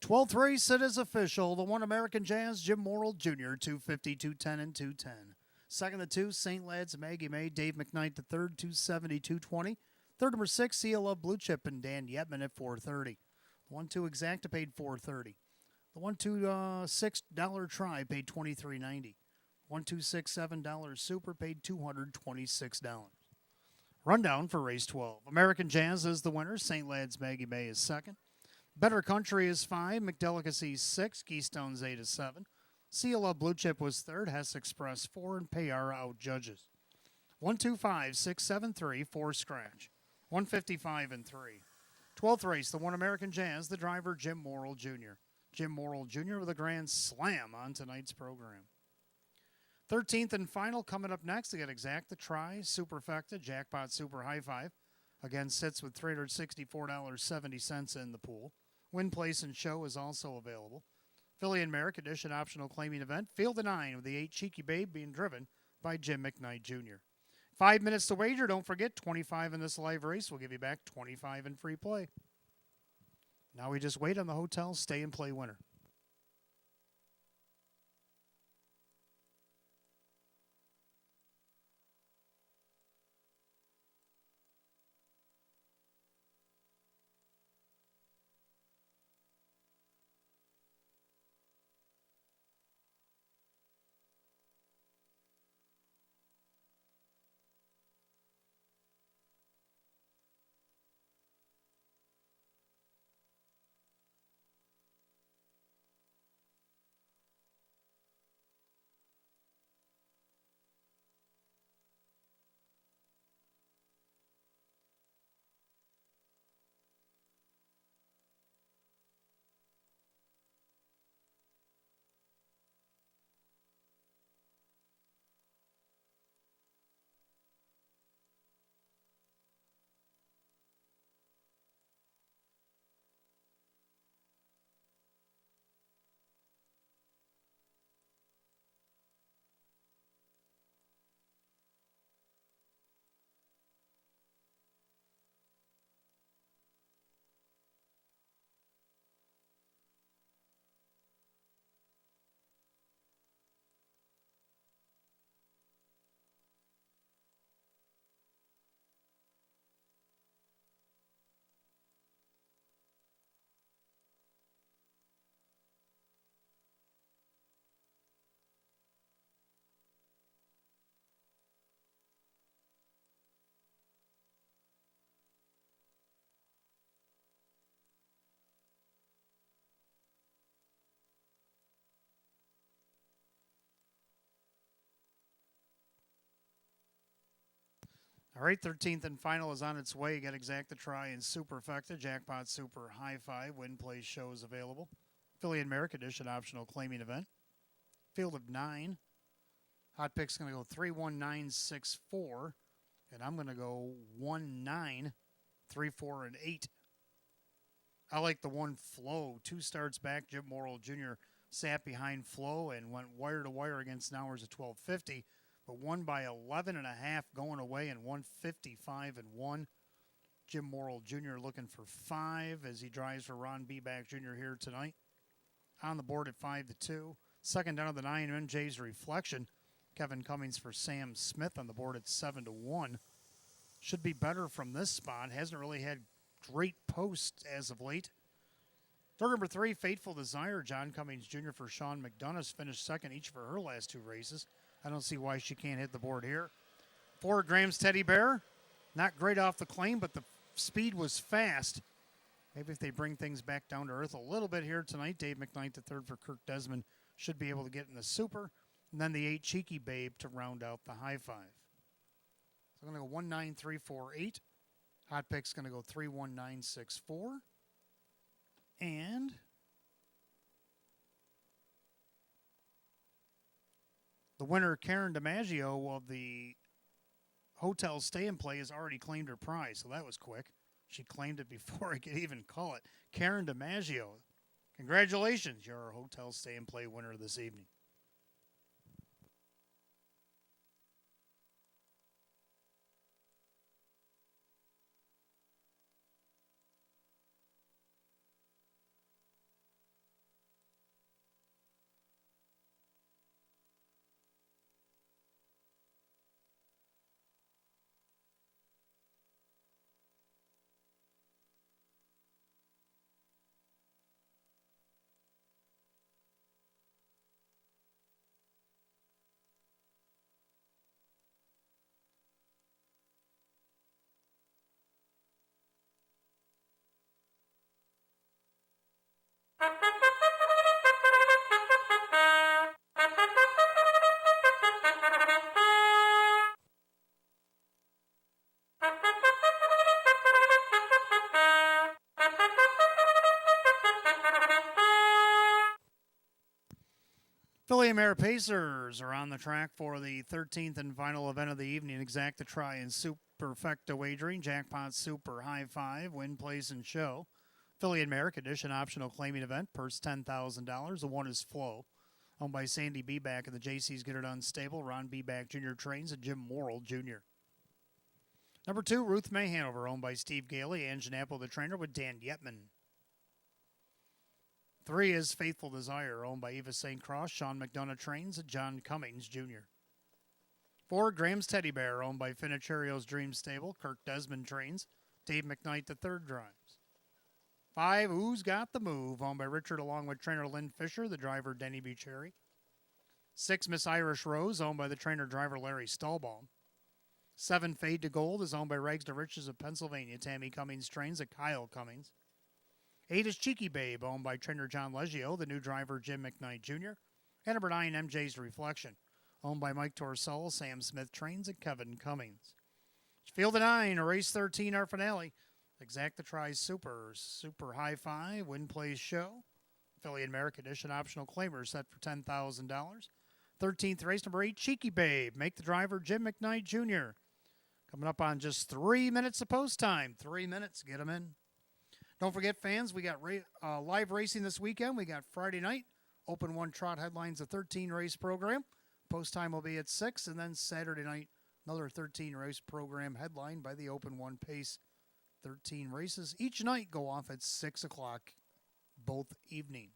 12th race, it is official. The 1 American Jazz, Jim Morrill Jr., 250, 210, and 210. Second, the 2, St. Lad's Maggie May, Dave McKnight, the third, 270, 220. Third, number 6, Seal of Blue Chip, and Dan Yetman at 430. The 1-2 Exacta paid 430. The 1-2 $6 try paid $23.90. $1-2-6-7 Super paid $226. Rundown for race 12. American Jazz is the winner. St. Lad's Maggie May is second. Better Country is 5. McDelicacy 6. Keystone's 8 is 7. Seal of Blue Chip was third. Hess Express 4. And Payara out judges. 1-2-5-6-7-3. 4 scratch. 155 and 3. 12th race, the 1 American Jazz, the driver Jim Morrill Jr. Jim Morrill Jr. with a grand slam on tonight's program. 13th and final coming up next to get exact. The Try, Superfecta, Jackpot Super High Five. Again, sits with $364.70 in the pool. Win, place, and show is also available. Philly and Merrick Edition optional claiming event. Field of 9 with the 8 Cheeky Babe being driven by Jim McKnight Jr. 5 minutes to wager. Don't forget, 25 in this live race. We'll give you back 25 in free play. Now we just wait on the hotel stay and play winner. All right, 13th and final is on its way. Get Exacta Try and Superfecta. Jackpot Super High Five. Win, play, shows available. Philly and Merrick Edition optional claiming event. Field of 9. Hot pick's going to go 3-1-9-6-4. And I'm going to go 1-9, 3-4, and 8. I like the 1 Flow. 2 starts back. Jim Morrill Jr. sat behind Flow and went wire to wire against Nowers at 1250. But won by 11.5 going away and 155 and 1. Jim Morrill Jr. looking for 5 as he drives for Ron Beback Jr. here tonight. On the board at 5-2. Second down of the 9, MJ's Reflection. Kevin Cummings for Sam Smith on the board at 7-1. Should be better from this spot. Hasn't really had great posts as of late. Third, number 3, Fateful Desire. John Cummings Jr. for Sean McDonough finished second each for her last 2 races. I don't see why she can't hit the board here. 4, Graham's Teddy Bear. Not great off the claim, but the speed was fast. Maybe if they bring things back down to earth a little bit here tonight, Dave McKnight, the third for Kirk Desmond, should be able to get in the super. And then the 8, Cheeky Babe, to round out the high five. So I'm going to go 1-9-3-4-8. Hot pick's going to go 3-1-9-6-4. And the winner, Karen DiMaggio of the Hotel Stay and Play, has already claimed her prize, so that was quick. She claimed it before I could even call it. Karen DiMaggio, congratulations. You're our Hotel Stay and Play winner this evening. Philly and Mare Pacers are on the track for the 13th and final event of the evening. Exacta Try and Superfecta Wagering, Jackpot Super High Five, Win, Place, and Show. Philly and Mare Condition Optional Claiming Event, purse $10,000. The one is Flow, owned by Sandy Beback and the JC's Get It Unstable, Ron Beback Jr. Trains, and Jim Worrell Jr. Number 2, Ruth May Hanover, owned by Steve Gailey, Ann Apple, the trainer, with Dan Yetman. 3 is Faithful Desire, owned by Eva St. Cross, Sean McDonough Trains, and John Cummings Jr. 4, Graham's Teddy Bear, owned by Finicherio's Dream Stable, Kirk Desmond Trains, Dave McKnight III drives. 5, Who's Got the Move, owned by Richard along with trainer Lynn Fisher, the driver Denny Bucherry. 6, Miss Irish Rose, owned by the trainer-driver Larry Stahlbaum. 7, Fade to Gold is owned by Rags to Riches of Pennsylvania, Tammy Cummings Trains, and Kyle Cummings. 8 is Cheeky Babe, owned by trainer John Leggio, the new driver Jim McKnight Jr. And number 9, MJ's Reflection, owned by Mike Torsell, Sam Smith Trains, and Kevin Cummings. Field of 9, race 13, our finale. Exacta Try Super High Five, Win, Plays, Show. Philly and Mare Condition Optional Claimer set for $10,000. 13th race, number 8, Cheeky Babe. Make the driver Jim McKnight Jr. Coming up on just 3 minutes of post time. 3 minutes, get them in. Don't forget, fans, we got live racing this weekend. We got Friday night, Open 1 Trot headlines a 13-race program. Post time will be at 6, and then Saturday night, another 13-race program headlined by the Open 1 Pace. 13 races each night go off at 6 o'clock both evenings.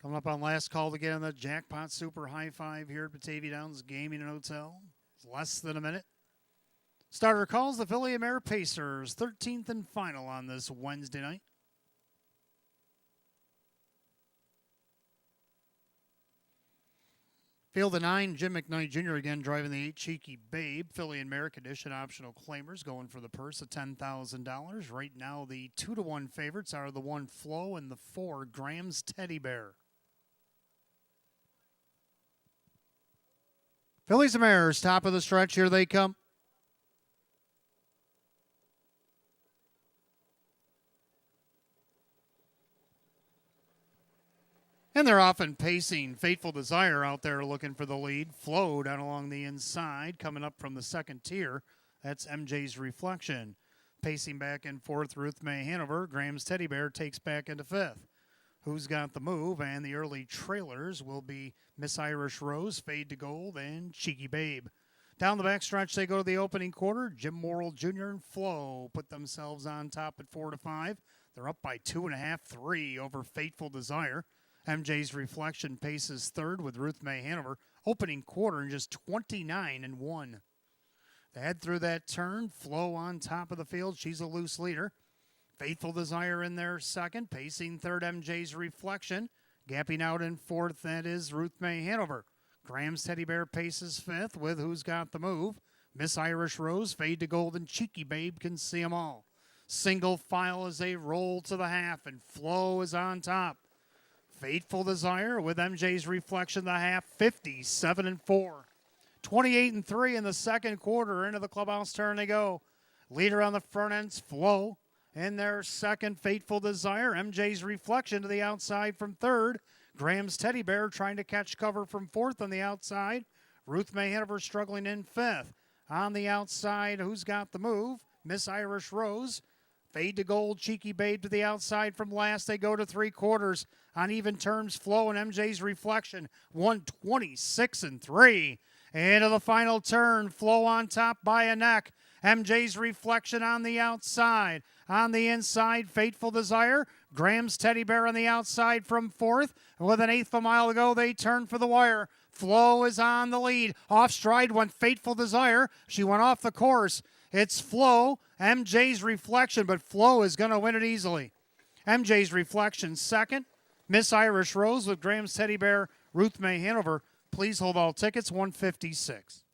Coming up on last call to get on the Jackpot Super High Five here at Batavia Downs Gaming and Hotel. It's less than a minute. Starter calls the Philly and Mare Pacers, 13th and final on this Wednesday night. Field of 9, Jim McKnight Jr. again driving the 8, Cheeky Babe. Philly and Mare Condition optional claimers going for the purse of $10,000. Right now, the 2-1 favorites are the 1, Flow, and the 4, Graham's Teddy Bear. Phillies and Mares, top of the stretch. Here they come. And they're often pacing Fateful Desire out there looking for the lead. Flow down along the inside, coming up from the second tier. That's MJ's Reflection. Pacing back and forth, Ruth May Hanover. Graham's Teddy Bear takes back into fifth. Who's Got the Move? And the early trailers will be Miss Irish Rose, Fade to Gold, and Cheeky Babe. Down the backstretch, they go to the opening quarter. Jim Morrill Jr. and Flo put themselves on top at 4-5. They're up by 2.5, 3 over Fateful Desire. MJ's Reflection paces third with Ruth May Hanover. Opening quarter in just 29-1. They head through that turn. Flo on top of the field. She's a loose leader. Faithful Desire in there second. Pacing third, MJ's Reflection. Gapping out in fourth, that is Ruth May Hanover. Graham's Teddy Bear paces fifth with Who's Got the Move. Miss Irish Rose, Fade to Gold, and Cheeky Babe can see them all. Single file as they roll to the half, and Flo is on top. Fateful Desire with MJ's Reflection, the half, 57-4. 28-3 in the second quarter. Into the clubhouse turn they go. Leader on the front end's Flo. In their second, Fateful Desire. MJ's Reflection to the outside from third. Graham's Teddy Bear trying to catch cover from fourth on the outside. Ruth May Hanover struggling in fifth. On the outside, Who's Got the Move? Miss Irish Rose. Fade to Gold, Cheeky Babe to the outside from last. They go to three quarters. On even terms, Flo and MJ's Reflection, 126-3. Into the final turn, Flo on top by a neck. MJ's Reflection on the outside. On the inside, Fateful Desire. Graham's Teddy Bear on the outside from fourth. With an eighth of a mile to go, they turn for the wire. Flo is on the lead. Off stride went Fateful Desire. She went off the course. It's Flo, MJ's Reflection, but Flo is going to win it easily. MJ's Reflection second. Miss Irish Rose with Graham's Teddy Bear, Ruth May Hanover. Please hold all tickets, 156.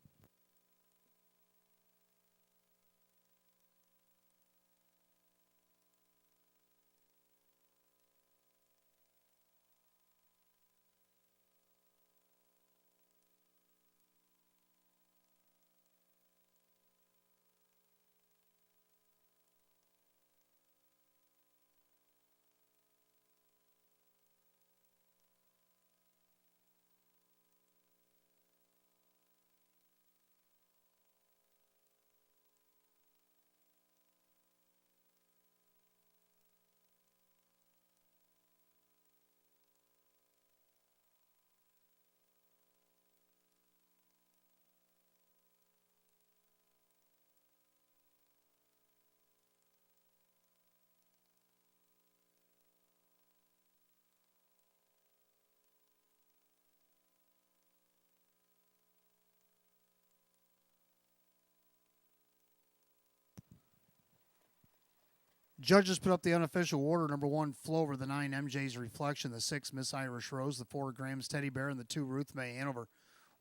Judges put up the unofficial order. Number 1, Flo over the 9, MJ's Reflection. The 6, Miss Irish Rose. The 4, Graham's Teddy Bear. And the 2, Ruth May Hanover.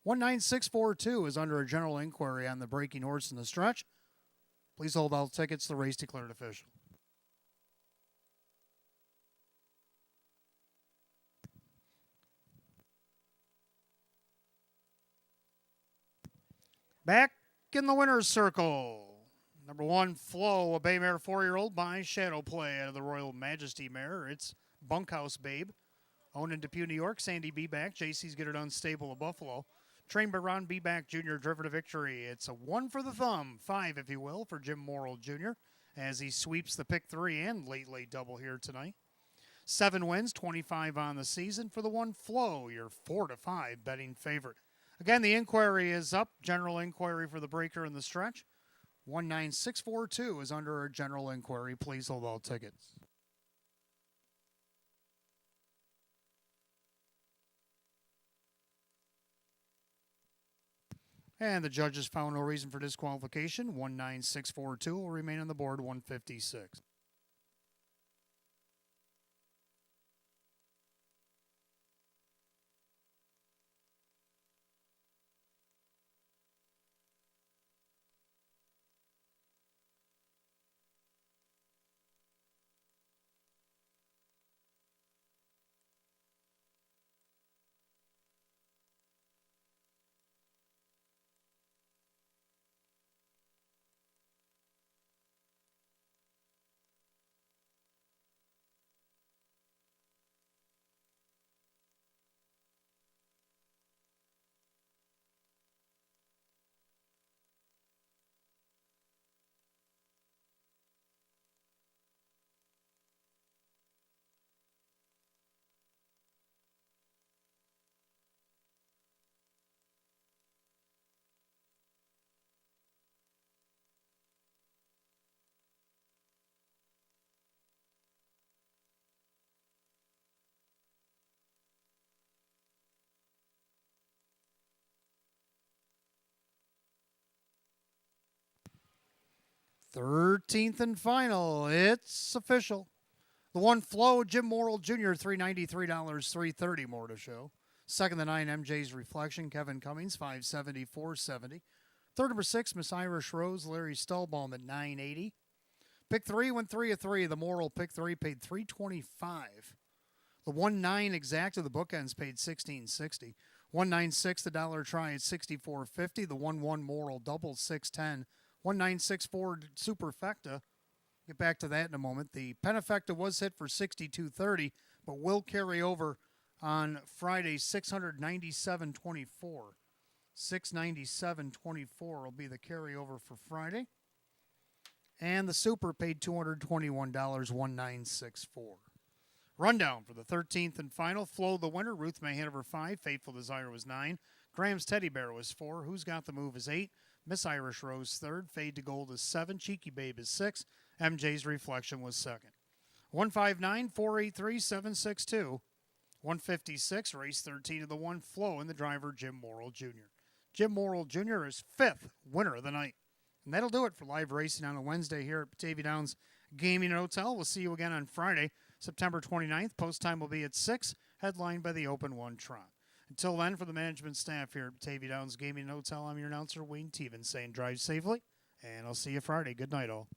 19642 is under a general inquiry on the breaking horse in the stretch. Please hold all tickets. The race declared official. Back in the winner's circle. Number 1, Flo, a bay mare 4-year-old by Shadow Play out of the Royal Majesty mare. It's Bunkhouse Babe. Owned in Depew, New York. Sandy Beback. JC's Get It Done stable of Buffalo. Trained by Ron Beback Jr., driven to victory. It's a 1 for the thumb, 5 if you will, for Jim Morrill Jr. as he sweeps the pick 3 and late double here tonight. 7 wins, 25 on the season for the 1, Flo, your 4-5 betting favorite. Again, the inquiry is up. General inquiry for the breaker in the stretch. 19642 is under a general inquiry. Please hold all tickets. And the judges found no reason for disqualification. 19642 will remain on the board, 156. 13th and final. It's official. The 1 Flow, Jim Morrill Jr., $393, $330 more to show. Second, the 9, MJ's Reflection, Kevin Cummings, $570, $470. Third, number 6, Miss Irish Rose, Larry Stallbaum at $980. Pick 3 went 3 of 3. The Morrill pick 3 paid $325. The 1-9 exact of the bookends paid $1660. 196 the dollar try at $64.50. The 1-1 Morrill double $610. 1964 Superfecta. Get back to that in a moment. The Penifecta was hit for $62.30, but will carry over on Friday, $697.24. $697.24 will be the carryover for Friday. And the Super paid $221, 1964. Rundown for the 13th and final. Flo the winner. Ruth May Hanover 5. Faithful Desire was 9. Graham's Teddy Bear was 4. Who's Got the Move is 8. Miss Irish Rose 3rd. Fade to Gold is 7. Cheeky Babe is 6. MJ's Reflection was 2nd. 159-483-762. 156, race 13 of the 1 Flow, and the driver Jim Morrill Jr. Jim Morrill Jr. is 5th winner of the night. And that'll do it for live racing on a Wednesday here at Batavia Downs Gaming and Hotel. We'll see you again on Friday, September 29th. Post time will be at 6, headlined by the Open 1 Trot. Until then, for the management staff here at Batavia Downs Gaming and Hotel, I'm your announcer, Wayne Teven, saying drive safely, and I'll see you Friday. Good night, all.